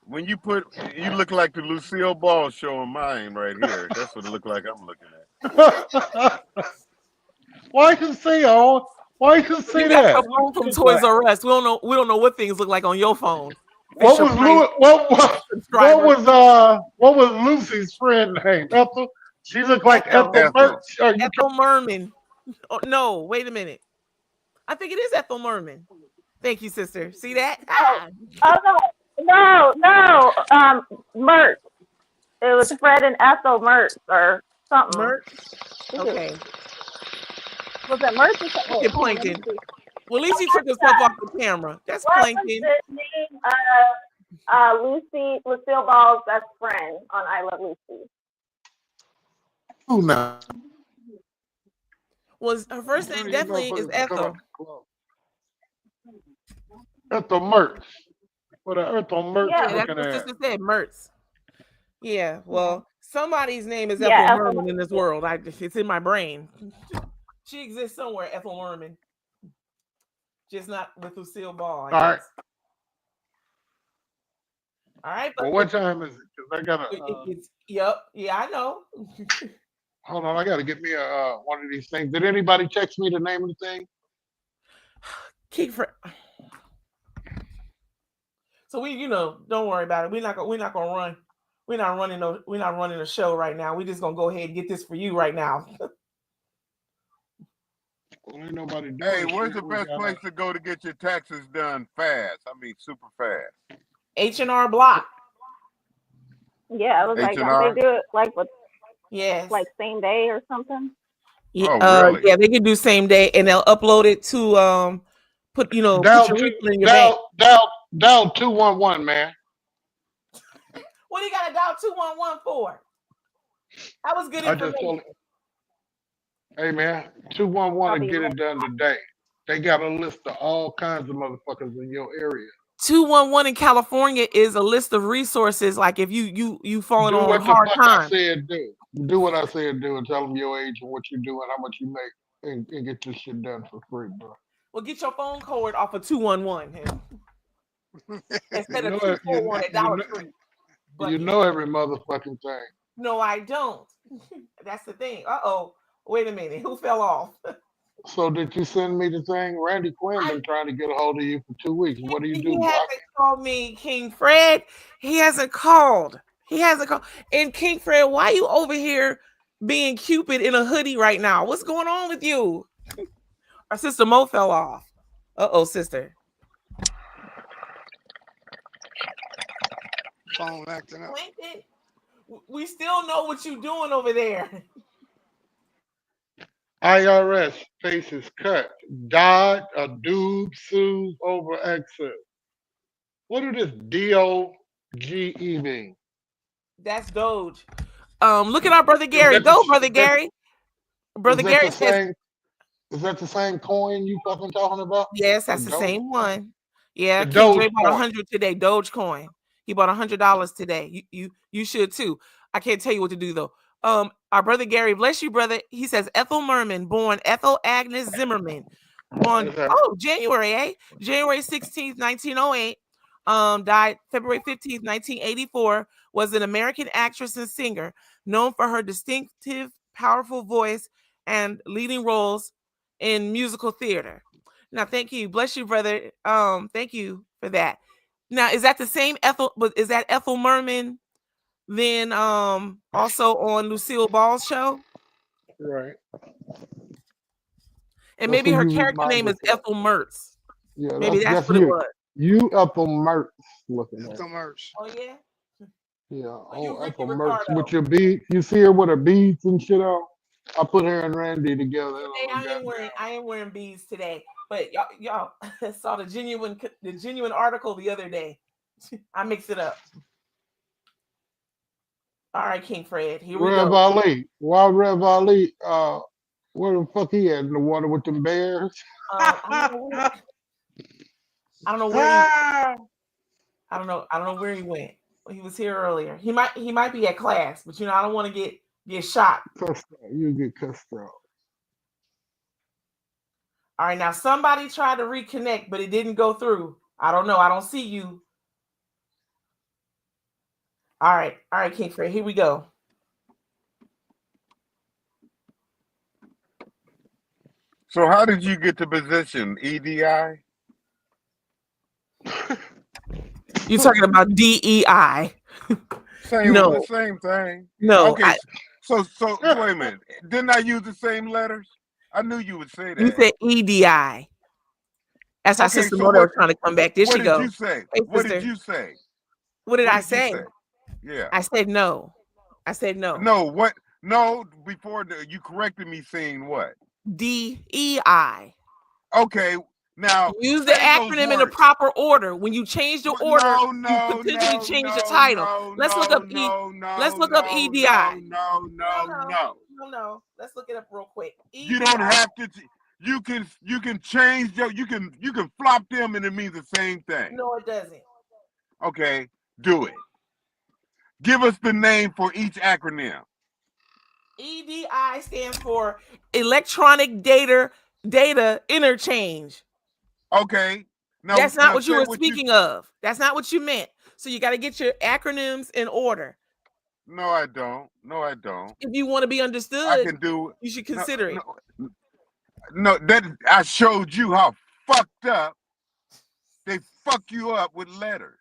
When you look like the Lucille Ball show on mine right here. That's what it look like I'm looking at. Why you say all? Why you say You got that? your phone from Toys R Us. We don't know what things look like on your phone. What was Lucy's friend name? Ethel? She looked like Ethel Mertz. Ethel Merman. Oh, no, wait a minute. I think it is Ethel Merman. Thank you, sister. See that? No. Mertz. It was Fred and Ethel Mertz or something. Mertz? Okay. Was it Mertz? Look at Plankton. Well, at least he took himself off the camera. That's what Plankton. was the name of Lucille Ball's best friend on I Love Lucy? Who now? Was her first name definitely is Ethel. Ethel Mertz. What an Ethel Mertz Yeah, that's looking what at. sister said, Mertz. Yeah, well, somebody's name is Yeah, Ethel Ethel Merman in this world. It's in my brain. She exists somewhere, Ethel Merman. Just not with Lucille Ball. All right. All right. Well, what time is it? Because I gotta. Yep. Yeah, I know. Hold on, I gotta get me one of these things. Did anybody text me the name of the thing? So don't worry about it. We're not gonna run. We're not running a show right now. We're just gonna go ahead and get this for you right now. Well, ain't nobody doing Hey, shit. where's the best place to go to get your taxes done fast? I mean, super fast. H&R Block. Yeah, I was like, H&R? don't they do it like with like same day or something? Yeah, Oh, really? yeah, they can do same day, and they'll upload it to put your refund in your bank. Dial 211, man. What do you got to dial 211 for? That was good I just information. told hey man, 211 and get it done today. They got a list of all kinds of motherfuckers in your area. 211 in California is a list of resources. Like if you falling Do on what the hard fuck times. I said do. Do what I said do and tell them your age and what you do and how much you make and get this shit done for free, bro. Well, get your phone cord off of 211 instead You of know it- 241 at Dollar Tree. You know every motherfucking thing. No, I don't. That's the thing. Uh-oh. Wait a minute. Who fell off? So did you send me the thing? Randy Quinn been trying to get a hold of you for 2 weeks. What do you do? He Block hasn't called me, King Fred. He hasn't called. And King Fred, why you over here being Cupid in a hoodie right now? What's going on with you? Our sister Mo fell off. Uh-oh, sister. Phone acting up. Plankton, we still know what you doing over there. IRS faces cut. Dodd, a dude sues over access. What does this D-O-G-E mean? That's Doge. Look at our brother Gary. Go, brother Gary. Brother Gary says, is that the same coin you fucking talking about? yes, that's the same one. Yeah, The King Dre Doge bought coin. 100 today. Dogecoin. He bought $100 today. You should too. I can't tell you what to do though. Our brother Gary, bless you, brother. He says Ethel Merman, born Ethel Agnes Zimmerman, born January 16th, 1908. died February 15th, 1984, was an American actress and singer known for her distinctive, powerful voice and leading roles in musical theater. Now, thank you. Bless you, brother. Thank you for that. Now, is that the same Ethel? Is that Ethel Merman then also on Lucille Ball's show? Right. And That's maybe who her you character name reminded is of. Ethel Mertz. Yeah, Maybe that's what it you. was. You Ethel Mertz looking at. Ethel Mertz. Oh yeah. Yeah. you Oh, Ricky Ethel Mertz Ricardo. with your bead. You see her with her beads and shit on. I put her and Randy together. Today I ain't wearing beads today, but y'all saw the genuine article the other day. I mixed it up. All right, King Fred. Here we Rev go. Ali. Why Rev Ali? Where the fuck he at in the water with them bears? I don't know where I don't know where he went. He was here earlier. He might be at class, but I don't want to get shot. Cussed out. You get cussed out. All right, now somebody tried to reconnect, but it didn't go through. I don't know. I don't see you. All right, King Fred. Here we go. So how did you get the position? EDI? You're talking about DEI. No. Same thing. No. Okay. So wait a minute. Didn't I use the same letters? I knew you would say that. You said EDI. That's our sister Mona was trying to come back. There she goes. What did you say? Hey, What sister. did you say? What did I say? Yeah. I said no. I said no. No, what? No, before you corrected me saying what? DEI. Okay, now use the acronym in the proper order. When you change the order, you potentially change the title. Let's look up EDI. No. Let's look it up real quick. EDI. You don't have to. You can change you can flop them and it means the same thing. No, it doesn't. Okay, do it. Give us the name for each acronym. EDI stands for Electronic Data Interchange. Okay. That's not what you were speaking of. That's not what you meant. So you got to get your acronyms in order. No, I don't. If you want to be understood, I can do. You should consider it. No, that I showed you how fucked up they fuck you up with letters.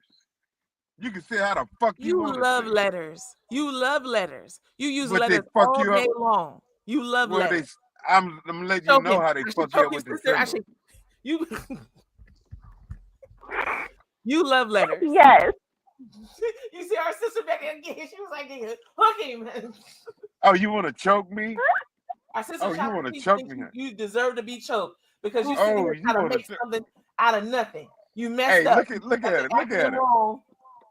You can see how the fuck you want to. You love letters. You love letters. You use But letters all day long. You love letters. I'm letting you know how they fuck you up with the sister. You love letters. Yes. You see our sister back there again. She was like, hook him. Oh, you want to choke me? Our sister you want to choke me? You deserve to be choked because you try to make something out of nothing. You messed up. Look at it. Wrong.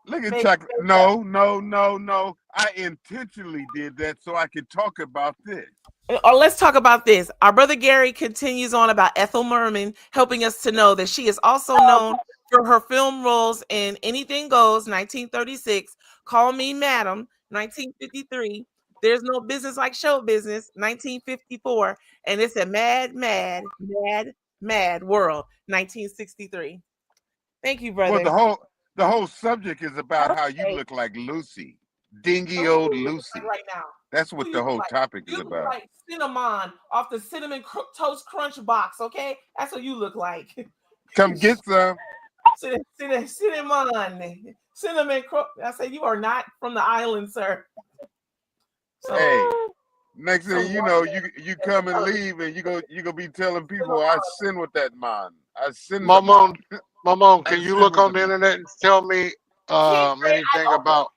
Look at chocolate. No. I intentionally did that so I could talk about this. Or let's talk about this. Our brother Gary continues on about Ethel Merman, helping us to know that she is also known for her film roles in Anything Goes, 1936, Call Me Madam, 1953, There's No Business Like Show Business, 1954, and It's a Mad, Mad, Mad, Mad World, 1963. Thank you, brother. Well, the whole subject is about how you look like Lucy, dingy old Lucy. Right now. That's what the whole topic is look about. Like Cinnamon off the Cinnamon Toast Crunch box, okay? That's what you look like. Come get some. Cinnamon. I say you are not from the island, sir. So, hey, next thing you know, you come and leave, and you gonna be telling people I sin with that man. I sin. My mom, can you look on the internet and tell me anything about?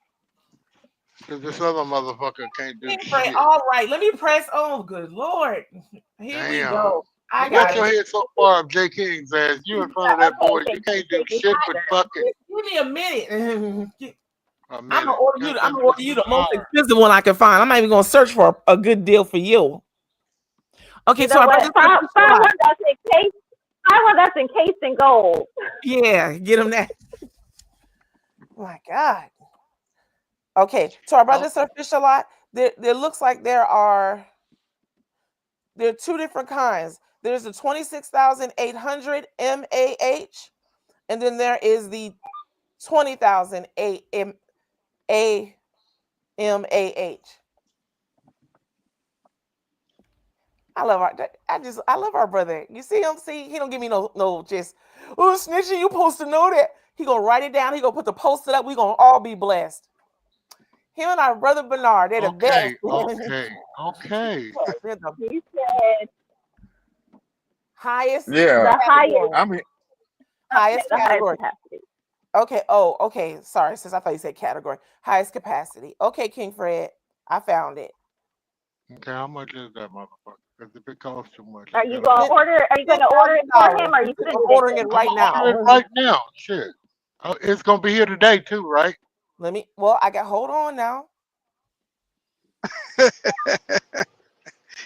Because this other motherfucker can't do shit. All right, let me press on. Good Lord. Here we go. I got your head so far up J. King's ass. You in front of that boy. You can't do shit but fucking. Give me a minute. I'm gonna order you the most expensive one I can find. I'm not even gonna search for a good deal for you. Okay, so find one that's encased in gold. Yeah, get him that. Oh my God. Okay, so our brother Sir Fish a lot. There looks like there are two different kinds. There's the 26,800 MAH, and then there is the 20,000 AMAH. I love our brother. You see him? See, he don't give me no just, oh, snitching, you supposed to know that. He gonna write it down. He gonna put the post it up. We gonna all be blessed. Him and our brother Bernard, they're the best. Okay. They're the He said highest. Yeah. the highest. I mean, Highest the highest category. capacity. Okay. Oh, okay. Sorry, sis. I thought you said category. Highest capacity. Okay, King Fred. I found it. Okay, how much is that motherfucker? Because if it costs too much, Are you gonna order? Are you gonna order it for him? Or are you I'm sending ordering it it to right him? now. order it right now. Shit. Oh, it's gonna be here today too, right? Hold on now.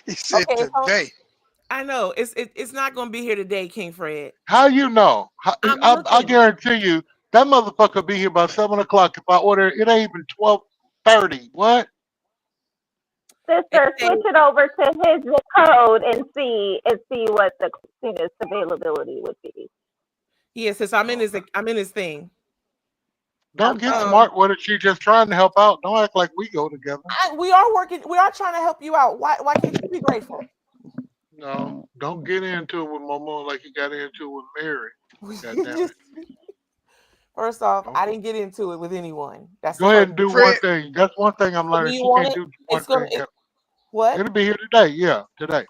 He said Okay, so today. I know it's not gonna be here today, King Fred. How you know? I'm I looking. guarantee you that motherfucker will be here by 7 o'clock. If I order it, it ain't even 12:30. What? Sister, switch it over to his zip code and see what the soonest availability would be. Yes, sis, I'm in his thing. Don't get smart with it. She just trying to help out. Don't act like we go together. We are working. We are trying to help you out. Why can't you be grateful? No, don't get into it with Momo like you got into it with Mary. God damn it. First off, I didn't get into it with anyone. That's Go ahead and do one thing. That's one thing I'm learning. you She want can't it? do one It's gonna. thing. What? It'll be here today. Yeah, today.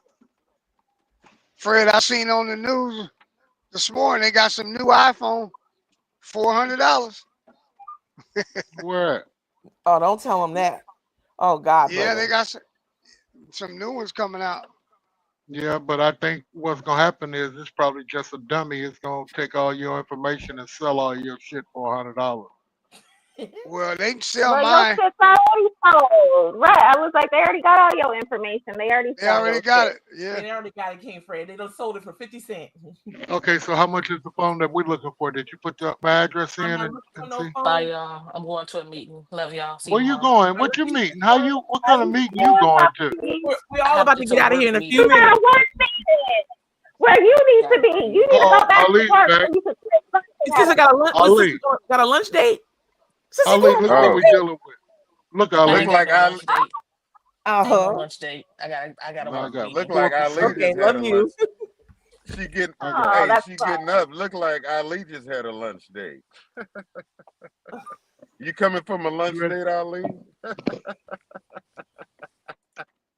Fred, I seen on the news this morning they got some new iPhone, $400. Where at? Oh, don't tell him that. Oh God. Yeah, brother. they got some new ones coming out. Yeah, but I think what's gonna happen is it's probably just a dummy. It's gonna take all your information and sell all your shit for $100. Well, they can sell Well, your mine. shit's already sold. Right. I was like, they already got all your information. They already got shit. it. Yeah. They already got it, King Fred. They done sold it for 50 cents. Okay, so how much is the phone that we're looking for? Did you put my address in and see? Bye, y'all. I'm going to a meeting. Love y'all. See Where you you tomorrow. going? What you meeting? What kind of meeting you going to? We're all about to get out of here in a few You got minutes. a work meeting where you need to be. You need to go back Ali's to work back. so you can quit fucking Sister got a lunch. Ali. Got a lunch date. Sister Ali, going look on what lunch we date? dealing with. Look, Ali. I ain't got no lunch date. Ain't no Uh-huh. lunch date. I got a I work got meeting. Look like Ali Okay, just had love a you. lunch. She getting, Oh, hey, that's she fine. getting up. Look like Ali just had a lunch date. You coming from a lunch date, Ali?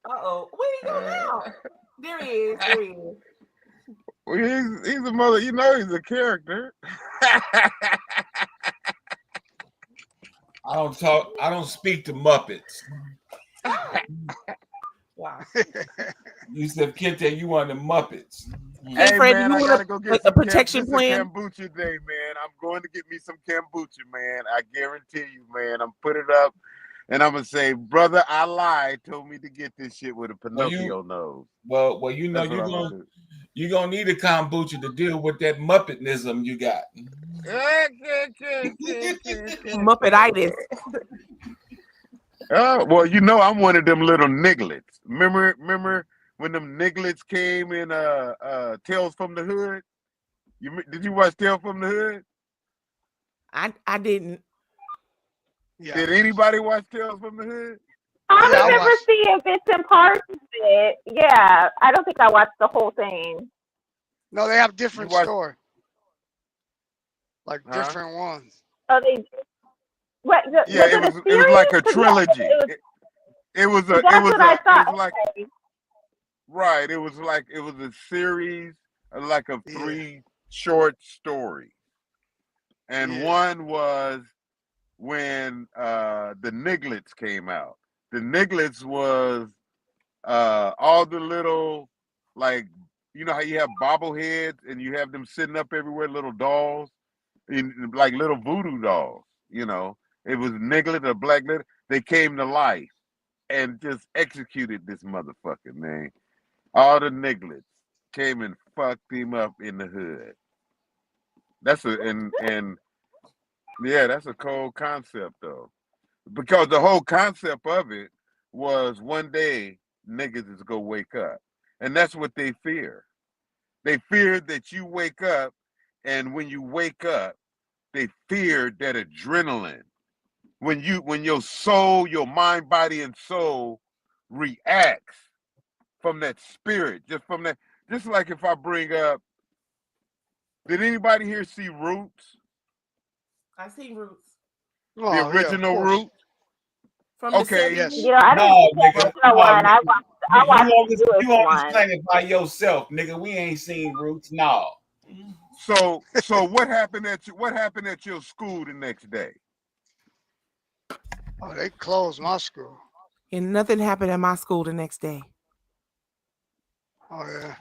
Uh-oh. Where he go now? There he is. There he is. Well, he's a mother. You know he's a character. I don't speak to Muppets. Wow. You said Kente, you one of the Muppets. Hey, Fred, man, do I you gotta want go get like a some protection this plan? a kombucha day, man. I'm going to get me some kombucha, man. I guarantee you, man. I'm put it up, and I'm gonna say, brother, I lied. Told me to get this shit with a Pinocchio nose. Well, you know That's what I'm gonna do. you're gonna need a kombucha to deal with that Muppetnism you got. Muppetitis. Oh, well, you know I'm one of them little nigglets. Remember when them nigglets came in Tales from the Hood? Did you watch Tales from the Hood? I didn't. Yeah. Did anybody watch Tales from the Hood? I remember seeing bits and parts of it. Yeah, I don't think I watched the whole thing. No, they have different watched- story. Like different ones. Oh, they. What? Yeah, it was like a trilogy. It was a series like of 3 short stories, and one was when the Nigglets came out. The Nigglets was all the little, like, you know how you have bobbleheads and you have them sitting up everywhere, little dolls, like little voodoo dolls, you know. It was Niglet, a black Niglet. They came to life and just executed this motherfucker, man. All the Niglets came and fucked him up in the hood. That's that's a cold concept though. Because the whole concept of it was one day niggas is gonna wake up. And that's what they fear. They fear that you wake up, and when you wake up, they fear that adrenaline. When your soul, your mind, body, and soul reacts from that spirit, just like if I bring up, did anybody here see Roots? I see Roots. The original Roots? From the Okay. 70s? Yes. You know, I didn't No, see the nigga. original No, one. I nigga. watched You the newest one. understand it by yourself, nigga. We ain't seen Roots. No. So what happened at your school the next day? Oh, they closed my school. And nothing happened at my school the next day. Oh yeah.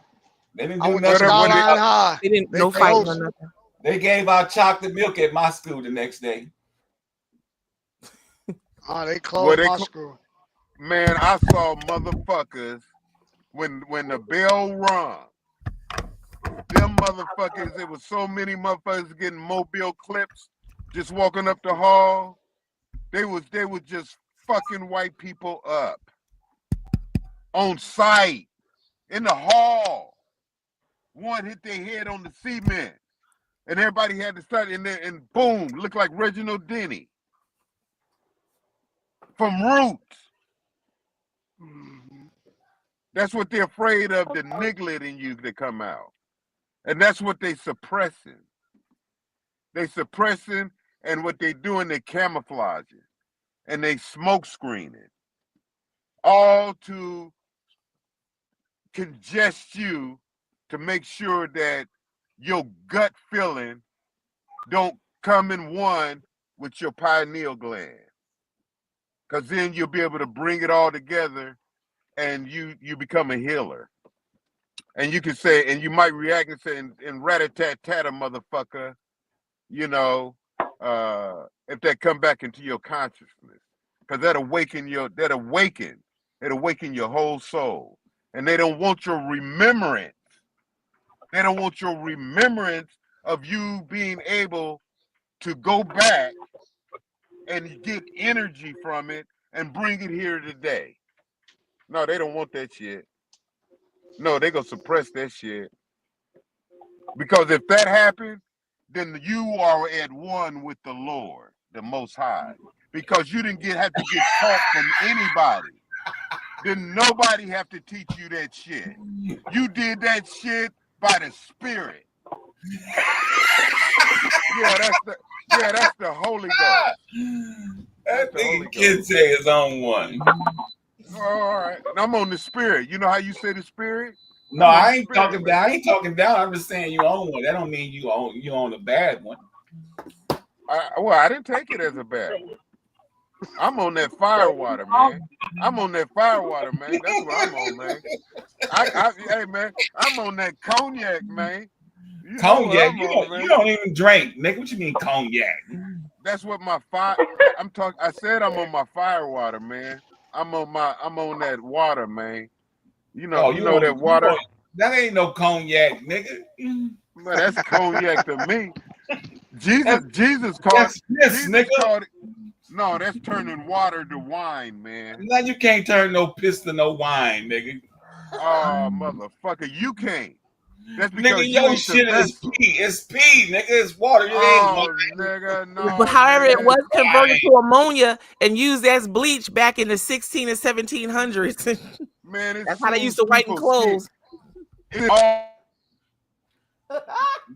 They didn't I do went to nothing. Skyline High. They didn't They no fighting or closed. nothing. They gave out chocolate milk at my school the next day. Oh, they Well, closed my school. Man, I saw motherfuckers when the bell rung. Them motherfuckers, there was so many motherfuckers getting mobile clips, just walking up the hall. They was just fucking white people up on sight in the hall. One hit their head on the cement, and everybody had to start in there, and boom, looked like Reginald Denny from Roots. That's what they're afraid of, the niglet in you to come out. And that's what they suppressing. They suppressing, and what they doing, they camouflaging. And they smoke screening. All to congest you to make sure that your gut feeling don't come in one with your pineal gland. Because then you'll be able to bring it all together and you become a healer. And you can say, and you might react and say, and rat-a-tat-tat-a, motherfucker, you know, if that come back into your consciousness. Because it'll awaken your whole soul. And they don't want your remembrance. They don't want your remembrance of you being able to go back and get energy from it and bring it here today. No, they don't want that shit. No, they gonna suppress that shit. Because if that happens, then you are at one with the Lord, the Most High. Because you didn't have to get taught from anybody. Then nobody have to teach you that shit. You did that shit by the Spirit. That's the Holy Ghost. That nigga kid say his own one. All right, and I'm on the Spirit. You know how you say the Spirit? No, I ain't talking down. I ain't talking down. I'm just saying you own one. That don't mean you own a bad one. I didn't take it as a bad one. I'm on that fire water, man. I'm on that fire water, man. That's what I'm on, man. Hey, man, I'm on that cognac, man. You Cognac? on, you don't even drink, nigga. What you mean cognac? That's what my fire. I'm talking. I said I'm on my fire water, man. I'm on that water, man. You know, you know that water. That ain't no cognac, nigga. Man, that's cognac to me. Jesus called it. No, that's turning water to wine, man. Now you can't turn no piss to no wine, nigga. Oh, motherfucker, you can't. That's because nigga, your shit is pee. It's pee, nigga. It's water. It ain't wine. Nigga, no. But however, nigga, it was converted to ammonia and used as bleach back in the 16 and 1700s. Man, that's how they used to whiten clothes.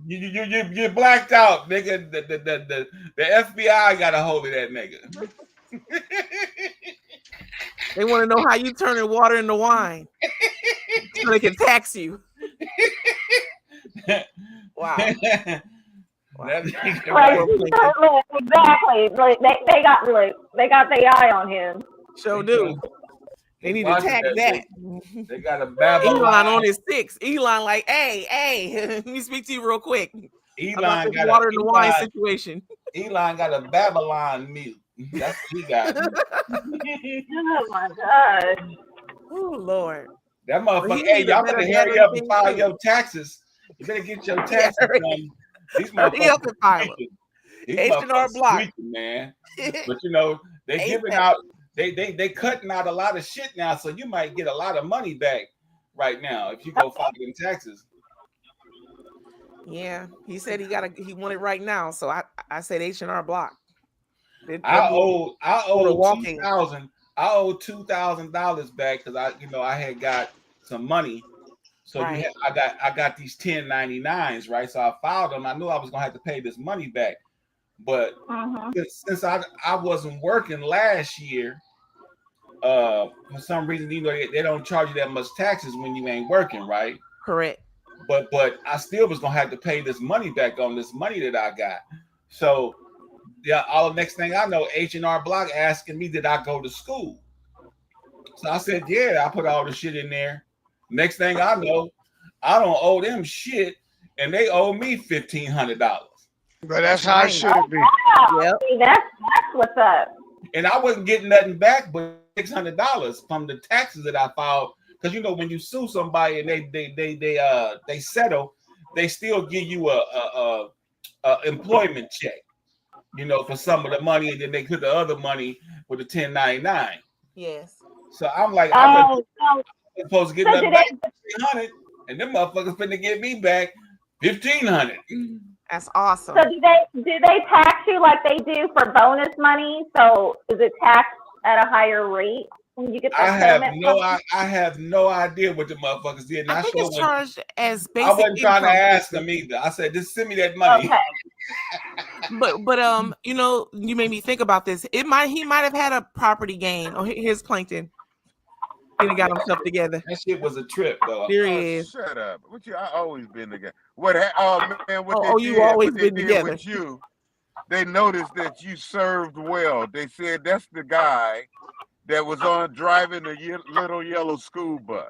You blacked out, nigga. The FBI got a hold of that nigga. They want to know how you turning water into wine so they can tax you. Wow. Exactly. Like they got their eye on him. So do. They need to tax that. They got a Babylon. Elon on his 6. Elon like, hey, let me speak to you real quick. Elon got water in the wine situation. Elon got a Babylon milk. That's what he got. Oh my God. Oh Lord. That motherfucker. Hey, y'all better hurry up and file your taxes. You better get your taxes done. These motherfuckers. H&R Block, man. But you know, they giving out. They cutting out a lot of shit now, so you might get a lot of money back right now if you go file them taxes. Yeah, he said he want it right now. So I said H&R Block. I owe walking. $2,000 back because I had got some money. So Right. I got these 1099s, right? So I filed them. I knew I was gonna have to pay this money back. But since I wasn't working last year, for some reason, they don't charge you that much taxes when you ain't working, right? Correct. But I still was gonna have to pay this money back on this money that I got. So yeah, all the next thing I know, H&R Block asking me, did I go to school? So I said, yeah, I put all the shit in there. Next thing I know, I don't owe them shit, and they owe me $1,500. But that's how it should be. Yep. See, that's what's up. And I wasn't getting nothing back but $600 from the taxes that I filed. Because when you sue somebody and they settle, they still give you a employment check, for some of the money, and then they put the other money with the 1099. Yes. So I'm like, I'm supposed to get nothing back $1,500, and them motherfuckers finna give me back $1,500. That's awesome. So do they tax you like they do for bonus money? So is it taxed at a higher rate when you get the I have no idea what the motherfuckers did. And I think it's charged as basic. I wasn't trying to income. ask them either. I said, just send me that money. Okay. But you made me think about this. He might have had a property gain. Oh, here's Plankton. He got himself together. That shit was a trip, though. There he is. Shut up. I always been together. What they always did been together. with you, they noticed that you served well. They said that's the guy that was driving the little yellow school bus.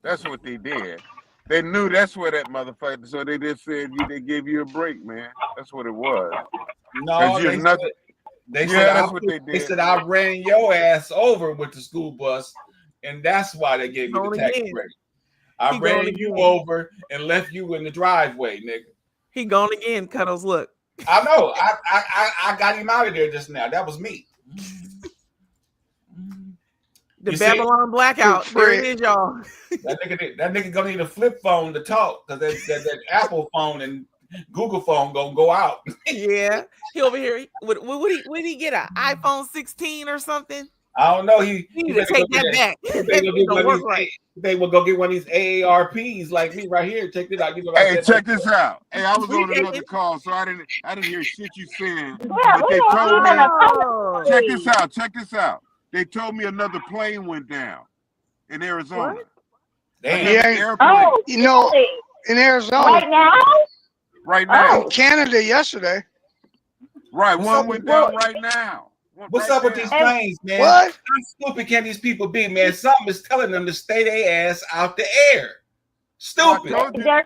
That's what they did. They knew that's where that motherfucker. So they just said they gave you a break, man. That's what it was. No, they said I ran your ass over with the school bus, and that's why they gave me the tax break. I ran you over and left you in the driveway, nigga. He gone again, Cuddles. Look. I know. I got him out of there just now. That was me. The Babylon blackout. There it is, y'all. That nigga gonna need a flip phone to talk, because that Apple phone and Google phone gonna go out. Yeah, he over here. Would he get an iPhone 16 or something? I don't know. He need to take that back. They will go get one of these AARPs like me right here. Check this out. Hey, check this out. Hey, I was on another call, so I didn't hear shit you saying. But they told me. Check this out. They told me another plane went down in Arizona. What? In Arizona. Right now? Right now. In Canada yesterday. Right, one went down right now. What's up with these planes, man? What? How stupid can these people be, man? Something is telling them to stay their ass out the air. Stupid. They're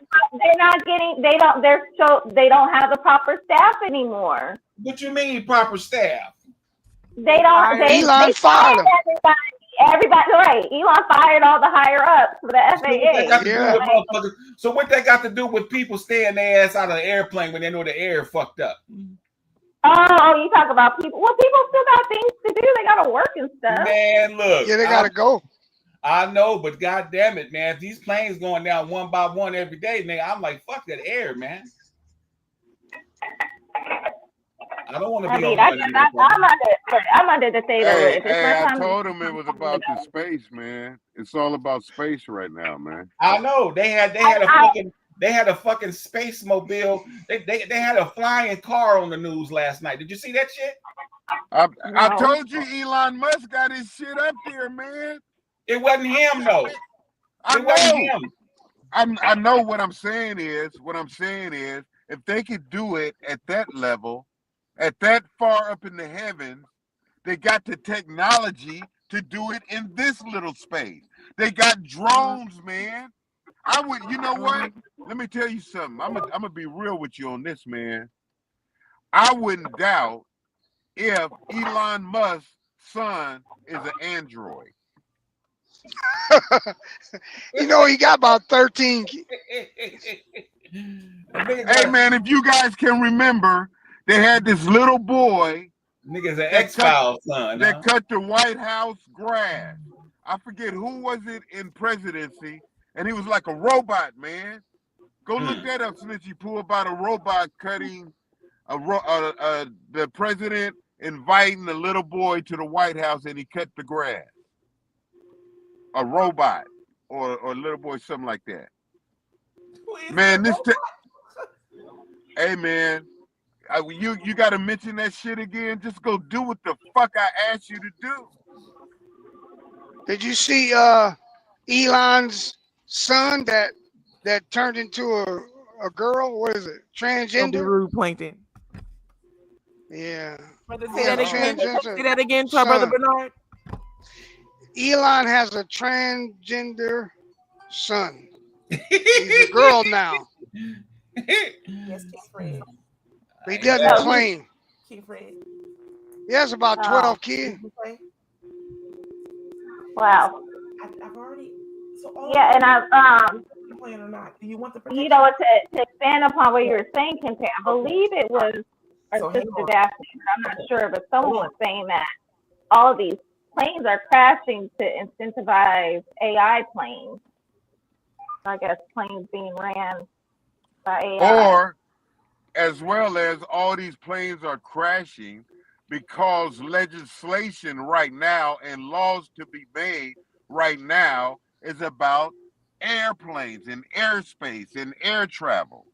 not getting. They don't have the proper staff anymore. What you mean proper staff? They don't. Elon fired them. Everybody, right? Elon fired all the higher ups for the FAA. So what that got to do with people staying their ass out of the airplane when they know the air fucked up? Oh, you talk about people. Well, people still got things to do. They got to work and stuff. Man, look. Yeah, they got to go. I know, but god damn it, man. If these planes going down one by one every day, man, I'm like, fuck that air, man. I don't want to be I'm under the thing. I told him it was about the space, man. It's all about space right now, man. I know. They had a fucking space mobile. They had a flying car on the news last night. Did you see that shit? I told you Elon Musk got his shit up there, man. It wasn't him though. I know what I'm saying is if they could do it at that level, at that far up in the heavens, they got the technology to do it in this little space. They got drones, man. You know what? Let me tell you something. I'm gonna be real with you on this, man. I wouldn't doubt if Elon Musk's son is an android. He got about 13. Hey, man, if you guys can remember, they had this little boy. Nigga's an X-Files son. That cut the White House grass. I forget who was it in presidency, and he was like a robot, man. Go look that up, Snitchy Poo, about a robot cutting the president inviting a little boy to the White House and he cut the grass. A robot or a little boy, something like that. Man, hey man, you got to mention that shit again. Just go do what the fuck I asked you to do. Did you see Elon's son that turned into a girl? What is it? Don't be Transgender? rude, Plankton. Yeah. Brother, say that again. Say that again to our brother Bernard. Elon has a transgender son. He's a girl now. Yes, King Fred. He doesn't claim. King Fred. He has about 12 kids. Wow. I've already. So Yeah, and I've playing or not? Do you want the you know what, to expand upon what you were saying, Kente, I believe it was our sister Daphne, I'm not sure, but someone was saying that all of these planes are crashing to incentivize AI planes. I guess planes being ran by AI. Or as well as all these planes are crashing because legislation right now and laws to be made right now is about airplanes and airspace and air travel.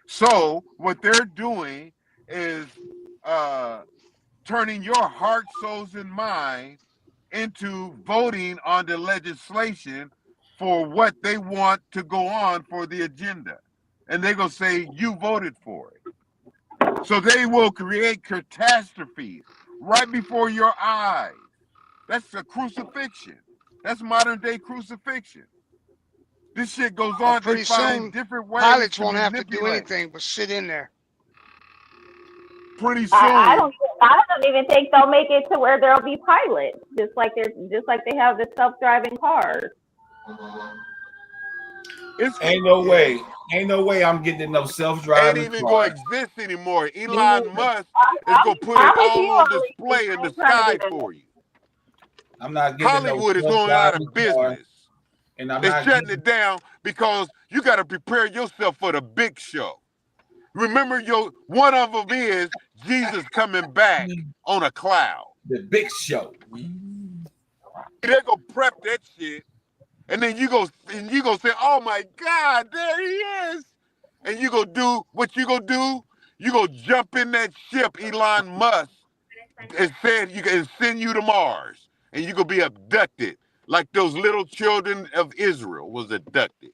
So what they're doing is turning your heart, souls, and mind into voting on the legislation for what they want to go on for the agenda. And they're going to say, you voted for it. So they will create catastrophes right before your eyes. That's a crucifixion. That's modern day crucifixion. This shit goes on. Pretty They find soon, different ways pilots to won't have to do manipulate. anything but sit in there. Pretty soon. I don't even think they'll make it to where there'll be pilots, just like they have the self-driving cars. Ain't no way I'm getting no self-driving Ain't even car. going to exist anymore. Elon Musk is going to put it all on display in the sky for you. I'm not getting Hollywood no is going out of self-driving car, business. and I'm They're not shutting getting, it down because you got to prepare yourself for the big show. Remember, one of them is Jesus coming back on a cloud. the big show. They're gonna prep that shit, and then you go say, "Oh my God, there he is!" And you go do what you gonna do? You go jump in that ship, Elon Musk, and said you can send you to Mars, and you gonna be abducted like those little children of Israel was abducted.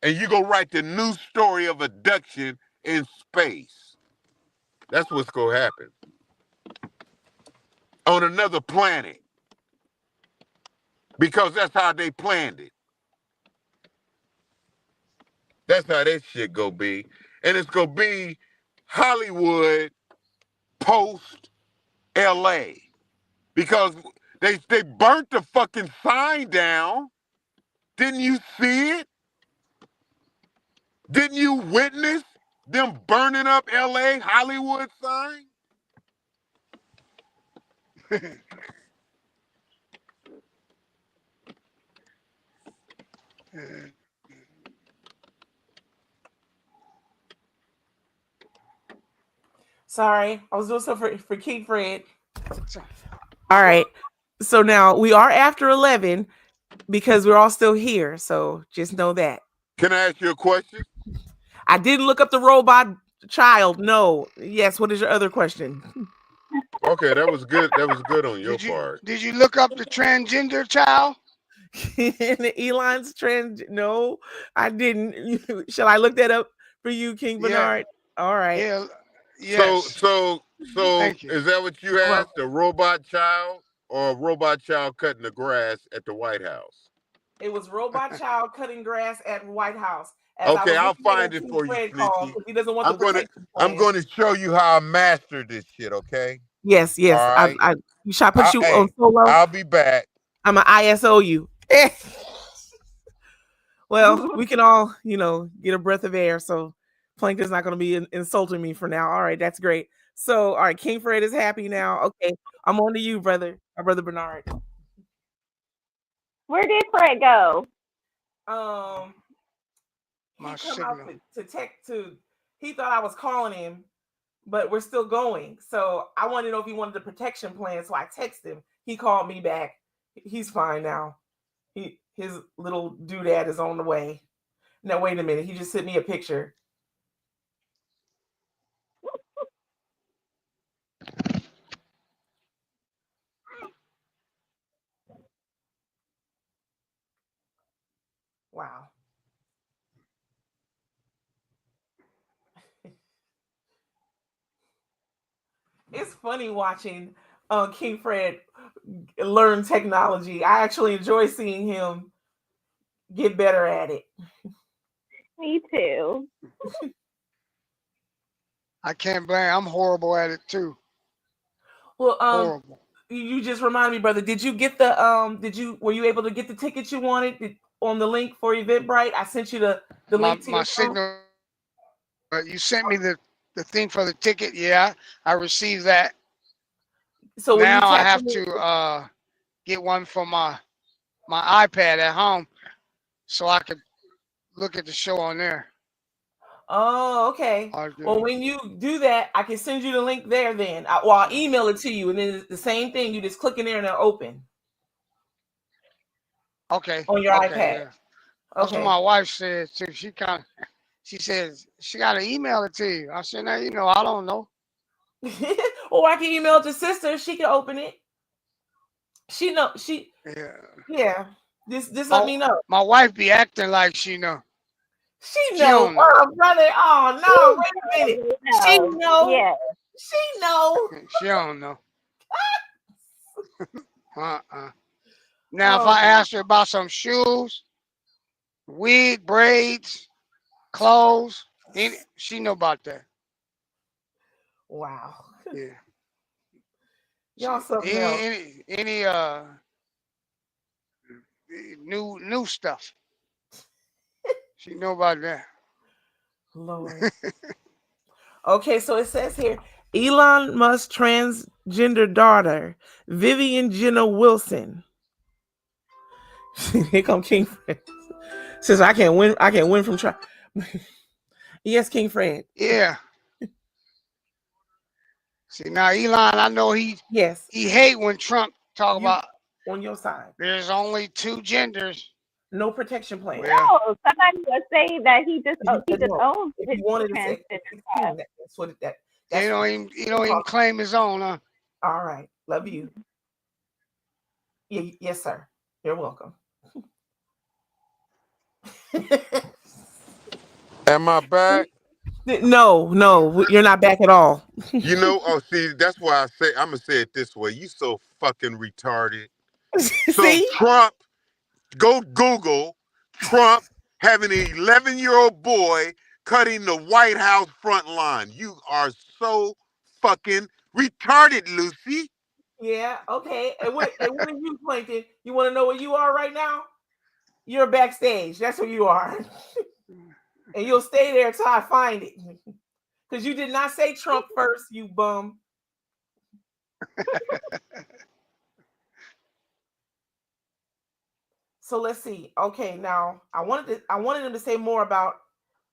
And you go write the new story of abduction in space. That's what's gonna happen. On another planet. Because that's how they planned it. That's how that shit gonna be. And it's gonna be Hollywood post LA. Because they burnt the fucking sign down. Didn't you see it? Didn't you witness them burning up LA Hollywood sign? Sorry, I was doing something for King Fred. All right. So now we are after 11 because we're all still here. So just know that. Can I ask you a question? I didn't look up the robot child. No. Yes. What is your other question? Okay, that was good. That was good on your part. Did you look up the transgender child? Elon's trans? No, I didn't. Shall I look that up for you, King Bernard? All right. Yeah. Yes. So Thank you. is that what you asked? A robot child or a robot child cutting the grass at the White House? It was robot child cutting grass at White House. Okay, I'll find it for you, Snitchy. He doesn't want I'm going to show you how I mastered this shit. Okay. Yes. All right. You shall put you on solo. I'll be back. I'm an ISO you. Well, we can all, get a breath of air. So Plankton's not going to be insulting me for now. All right, that's great. So, all right, King Fred is happy now. Okay, I'm on to you, brother. My brother Bernard. Where did Fred go? My come out signal. to text to. He thought I was calling him, but we're still going. So I wanted to know if he wanted the protection plan. So I texted him. He called me back. He's fine now. His little doodad is on the way. Now wait a minute. He just sent me a picture. Wow. It's funny watching King Fred learn technology. I actually enjoy seeing him get better at it. Me too. I can't blame. I'm horrible at it too. Well, Horrible. you just reminded me, brother. Did you get the were you able to get the tickets you wanted on the link for Eventbrite? I sent you the link to My your phone. signal. You sent me the thing for the ticket. Yeah, I received that. So when you now I tap have on it- to get one for my iPad at home, so I can look at the show on there. Oh, okay. Well, when you do that, I can send you the link there. Then, I'll email it to you, and then it's the same thing. You just click in there and it'll open. Okay. On your iPad. Yeah. That's Okay. what my wife said too. She says she got to email it to you. I said, now I don't know. Or I can email it to sister. She can open it. She know she. Yeah. Just let me know. My wife be acting like she know. She She know. don't know. Oh, brother. Oh no! Wait a minute. She know. Yeah. She know. She don't know. Now, if Oh. I ask her about some shoes, wig, braids, clothes, she know about that. Wow. Yeah. Y'all something else. Any new stuff. She know about that. Lord. Okay, so it says here, Elon Musk transgender daughter, Vivian Jenna Wilson. Here come King Fred. Says I can't win from try. Yes, King Fred. Yeah. See, now Elon, I know he hate when Trump talk about on your side. There's only two genders. No protection plan. No, somebody was saying that he just owns If his you wanted to say transgender. that's what that. He don't even claim his own, huh? All right, love you. Yes, sir. You're welcome. Am I back? No, you're not back at all. See, that's why I'm gonna say it this way. You so fucking retarded. See? So Trump, go Google Trump having an 11-year-old boy cutting the White House front line. You are so fucking retarded, Lucy. Yeah, okay. And what are you, Plankton? You want to know where you are right now? You're backstage. That's where you are. And you'll stay there until I find it. Because you did not say Trump first, you bum. So let's see. Okay, now I wanted him to say more about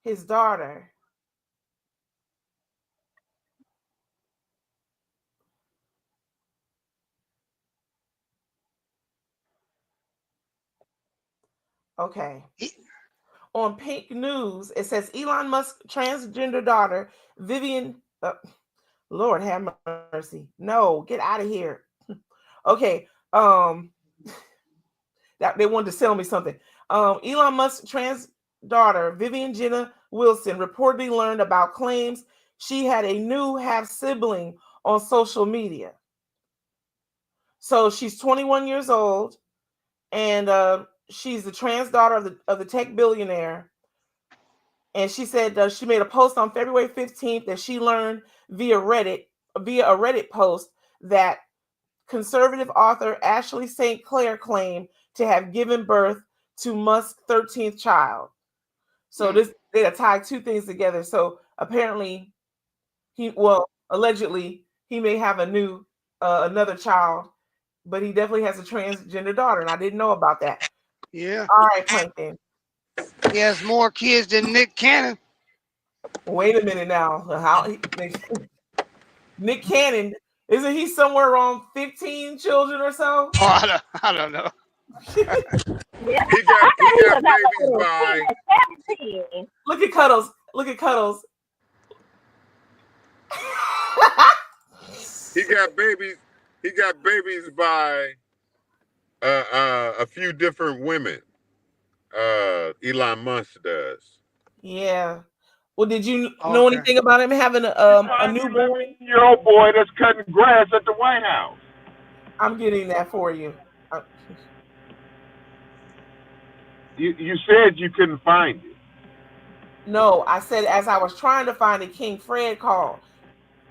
his daughter. Okay. On Pink News, it says Elon Musk transgender daughter, Vivian. Lord have mercy. No, get out of here. Okay. That they wanted to sell me something. Elon Musk's trans daughter, Vivian Jenna Wilson, reportedly learned about claims she had a new half sibling on social media. So she's 21 years old, and she's the trans daughter of the tech billionaire. And she said she made a post on February 15th that she learned via a Reddit post that conservative author Ashley St. Clair claimed to have given birth to Musk's 13th child. So they tied two things together. So apparently, allegedly, he may have another child, but he definitely has a transgender daughter, and I didn't know about that. Yeah. All right, Plankton. He has more kids than Nick Cannon. Wait a minute now. Nick Cannon, isn't he somewhere around 15 children or so? Oh, I don't know. He got babies by. Look at Cuddles. Look at Cuddles. He got babies. He got babies by a few different women. Elon Musk does. Yeah. Well, did you know anything about him having a newborn? Your old boy that's cutting grass at the White House. I'm getting that for you. You said you couldn't find it. No, I said as I was trying to find it, King Fred called.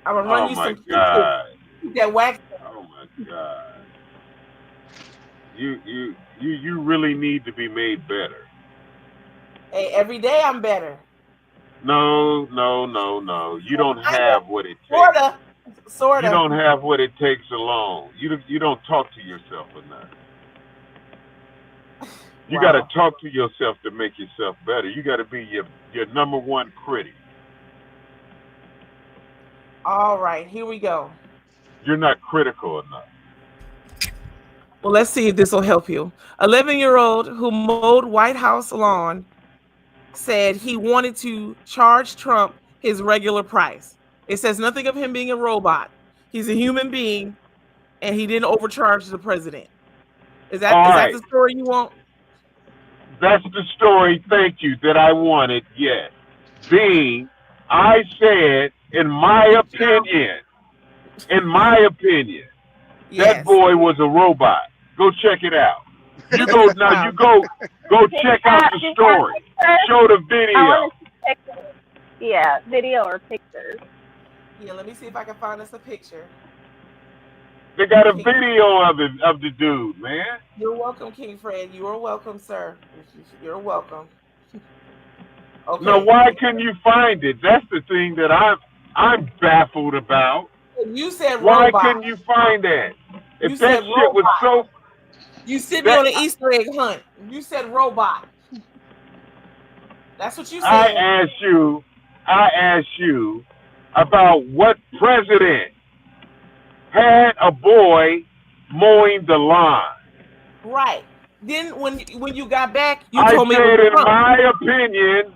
I'm gonna run you some God. pictures. That wax. Oh my God. You really need to be made better. Hey, every day I'm better. No. You don't have what it takes. Sorta. You don't have what it takes alone. You don't talk to yourself enough. You got to talk to yourself to make yourself better. You got to be your number one critic. All right, here we go. You're not critical enough. Well, let's see if this will help you. 11-year-old who mowed White House lawn said he wanted to charge Trump his regular price. It says nothing of him being a robot. He's a human being, and he didn't overcharge the president. Is that the story you want? That's the story, thank you, that I wanted, yes. I said, in my opinion, that boy was a robot. Go check it out. You go check out the story. Show the video. Yeah, video or pictures. Yeah, let me see if I can find us a picture. They got a video of the dude, man. You're welcome, King Fred. You are welcome, sir. You're welcome. Okay. Now, why couldn't you find it? That's the thing that I'm baffled about. You said why robot. couldn't you find that? If You that said shit was so. You sent me on an Easter egg hunt. You said robot. That's what you said. I asked you about what president had a boy mowing the lawn. Right. Then when you got back, you I told me. said, in my opinion,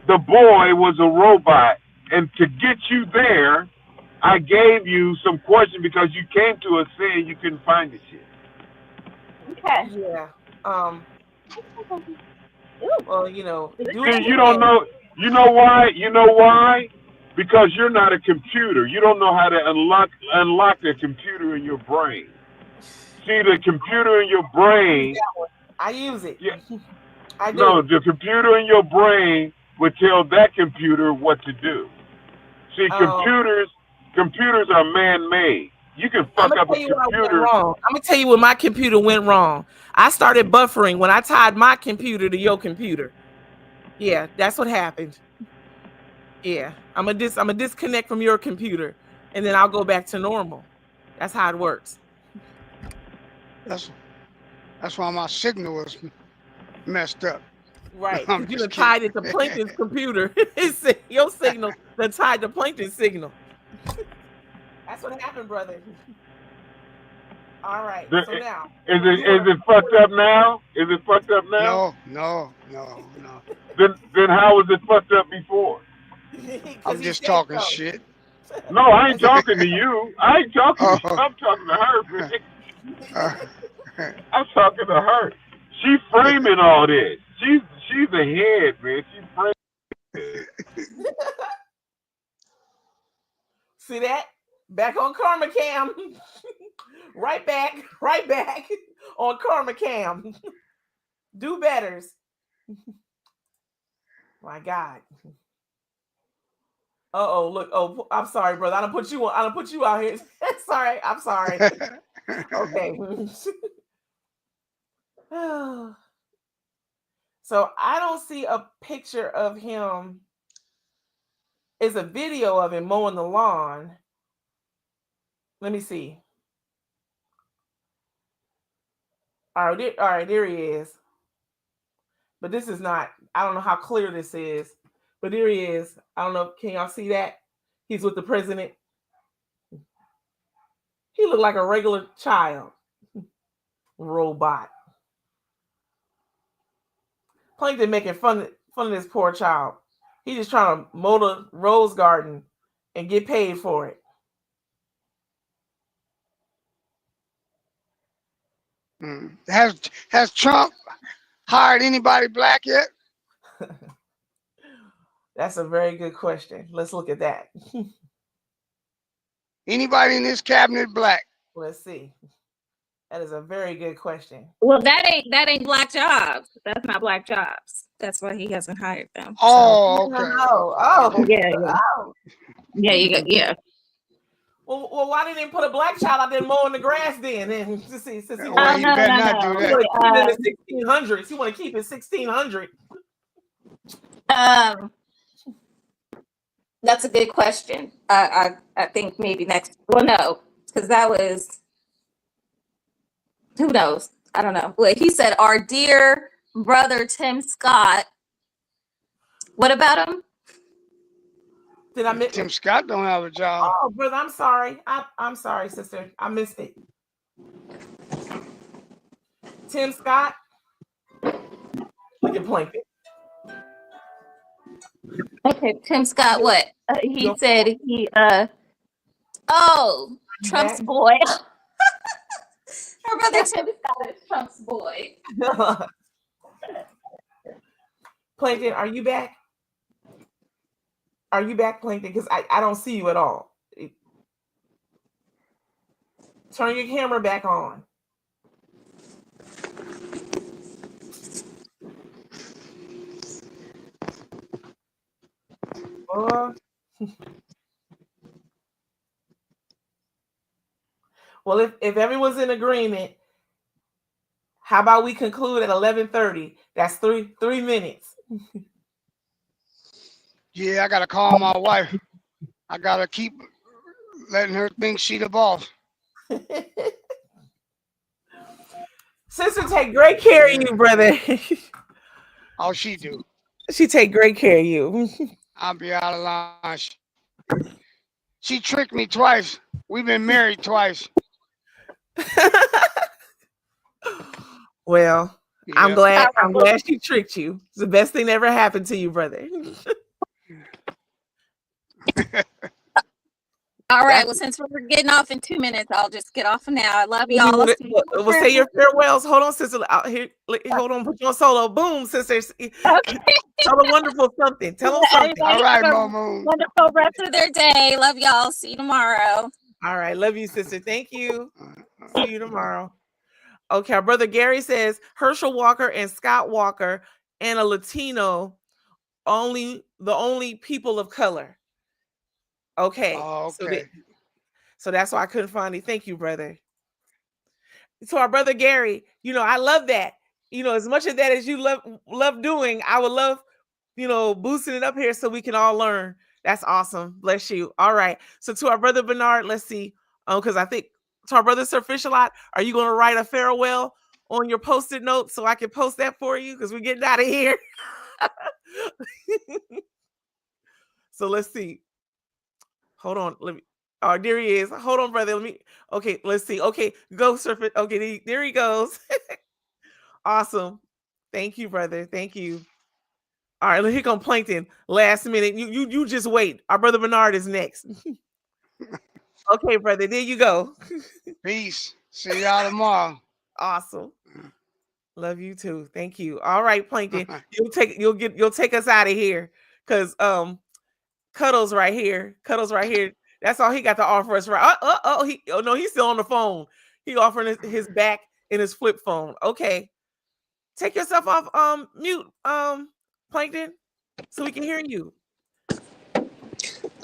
the boy was a robot, and to get you there, I gave you some questions because you came to us saying you couldn't find the shit. Okay. Yeah. Well, See, you don't know. You know why? Because you're not a computer. You don't know how to unlock the computer in your brain. See, the computer in your brain. I use it. Yeah. I do. No, the computer in your brain would tell that computer what to do. See, computers are man-made. You can fuck up a computer. I'm gonna tell you when my computer went wrong. I started buffering when I tied my computer to your computer. Yeah, that's what happened. Yeah, I'm gonna disconnect from your computer, and then I'll go back to normal. That's how it works. That's why my signal was messed up. Right, you done tied it to Plankton's computer. Your signal done tied to Plankton's signal. That's what happened, brother. All right, so now is it fucked up now? Is it fucked up now? No. Then how was it fucked up before? I'm just talking shit. No, I ain't talking to you. I ain't talking to you. I'm talking to her, man. I'm talking to her. She framing all this. She's the head, man. She framing it. See that? Back on Karma Cam. right back on Karma Cam. Do betters. My God. Look. Oh, I'm sorry, brother. I don't put you out here. Sorry. I'm sorry. Okay. So I don't see a picture of him. It's a video of him mowing the lawn. Let me see. All right, there he is. But this is not. I don't know how clear this is. But here he is. I don't know. Can y'all see that? He's with the president. He looked like a regular child. Robot. Plankton making fun of this poor child. He's just trying to mow the rose garden and get paid for it. Has Trump hired anybody black yet? That's a very good question. Let's look at that. Anybody in this cabinet black? Let's see. That is a very good question. Well, that ain't black jobs. That's not black jobs. That's why he hasn't hired them. Oh, okay. Oh, yeah. Yeah. Well, why didn't they put a black child out there mowing the grass then? And since he Well, you better not do that. want to keep it in the 1600s. You want to keep it 1600. That's a good question. I think maybe next. Well, no, because that was. Who knows? I don't know. Well, he said our dear brother Tim Scott. What about him? Did I miss? Tim Scott don't have a job. Oh, brother, I'm sorry. I'm sorry, sister. I missed it. Tim Scott. Look at Plankton. Okay, Tim Scott. What he said? He Trump's boy. Her brother Tim Scott is Trump's boy. Plankton, are you back? Are you back, Plankton? Because I don't see you at all. Turn your camera back on. Well, if everyone's in agreement, how about we conclude at 11:30? That's three minutes. Yeah, I gotta call my wife. I gotta keep letting her think she the boss. Sister take great care of you, brother. Oh, she do. She take great care of you. I'll be out of line. She tricked me twice. We've been married twice. Well, Yeah. I'm glad she tricked you. It's the best thing that ever happened to you, brother. All right. Well, since we're getting off in 2 minutes, I'll just get off now. I love y'all. We'll say your farewells. Hold on, sister. Out here, hold on. Put you on solo. Boom, sisters. Okay. Tell them wonderful something. Tell them something. All right, Momo. Wonderful rest of their day. Love y'all. See you tomorrow. All right. Love you, sister. Thank you. See you tomorrow. Okay. Our brother Gary says Herschel Walker and Scott Walker and a Latino, the only people of color. Okay. Oh, okay. So that's why I couldn't find it. Thank you, brother. So our brother Gary, I love that. As much of that as you love doing, I would love, boosting it up here so we can all learn. That's awesome. Bless you. All right. So to our brother Bernard, let's see. Because I think to our brother Sir Fish-a-Lot, are you going to write a farewell on your Post-it note so I can post that for you? Because we're getting out of here. So let's see. Hold on. Let me. Oh, there he is. Hold on, brother. Okay, let's see. Okay, go surf it. Okay, there he goes. Awesome. Thank you, brother. Thank you. All right, here come Plankton. Last minute. You just wait. Our brother Bernard is next. Okay, brother. There you go. Peace. See y'all tomorrow. Awesome. Love you too. Thank you. All right, Plankton. You'll take us out of here. Cause Cuddles right here. That's all he got to offer us, right? No, he's still on the phone. He offering his back in his flip phone. Okay. Take yourself off mute, Plankton, so we can hear you.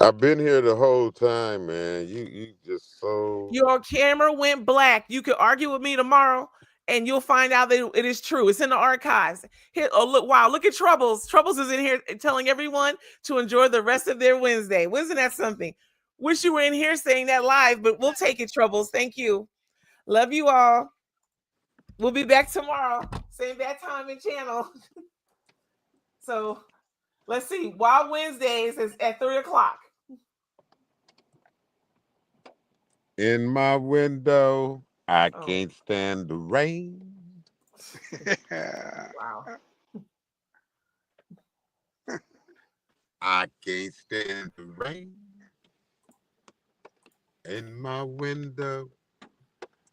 I've been here the whole time, man. You just so. Your camera went black. You could argue with me tomorrow, and you'll find out that it is true. It's in the archives. Here, look at Troubles. Troubles is in here telling everyone to enjoy the rest of their Wednesday. Wasn't that something? Wish you were in here saying that live, but we'll take it, Troubles. Thank you. Love you all. We'll be back tomorrow. Same bad time and channel. So let's see. Wild Wednesdays is at 3:00. In my window, I can't stand the rain. Wow. I can't stand the rain. In my window,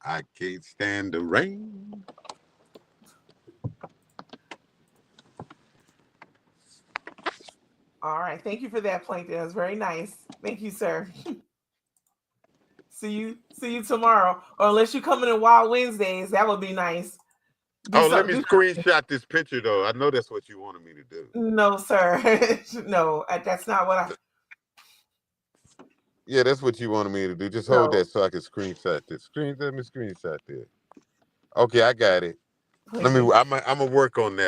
I can't stand the rain. All right. Thank you for that, Plankton. That was very nice. Thank you, sir. See you tomorrow. Or unless you come in Wild Wednesdays, that would be nice. Let me screenshot this picture, though. I know that's what you wanted me to do. No, sir. No, that's not what I. Yeah, that's what you wanted me to do. Just hold that so I can screenshot this. Let me screenshot this. Okay, I got it. I'm gonna work on that.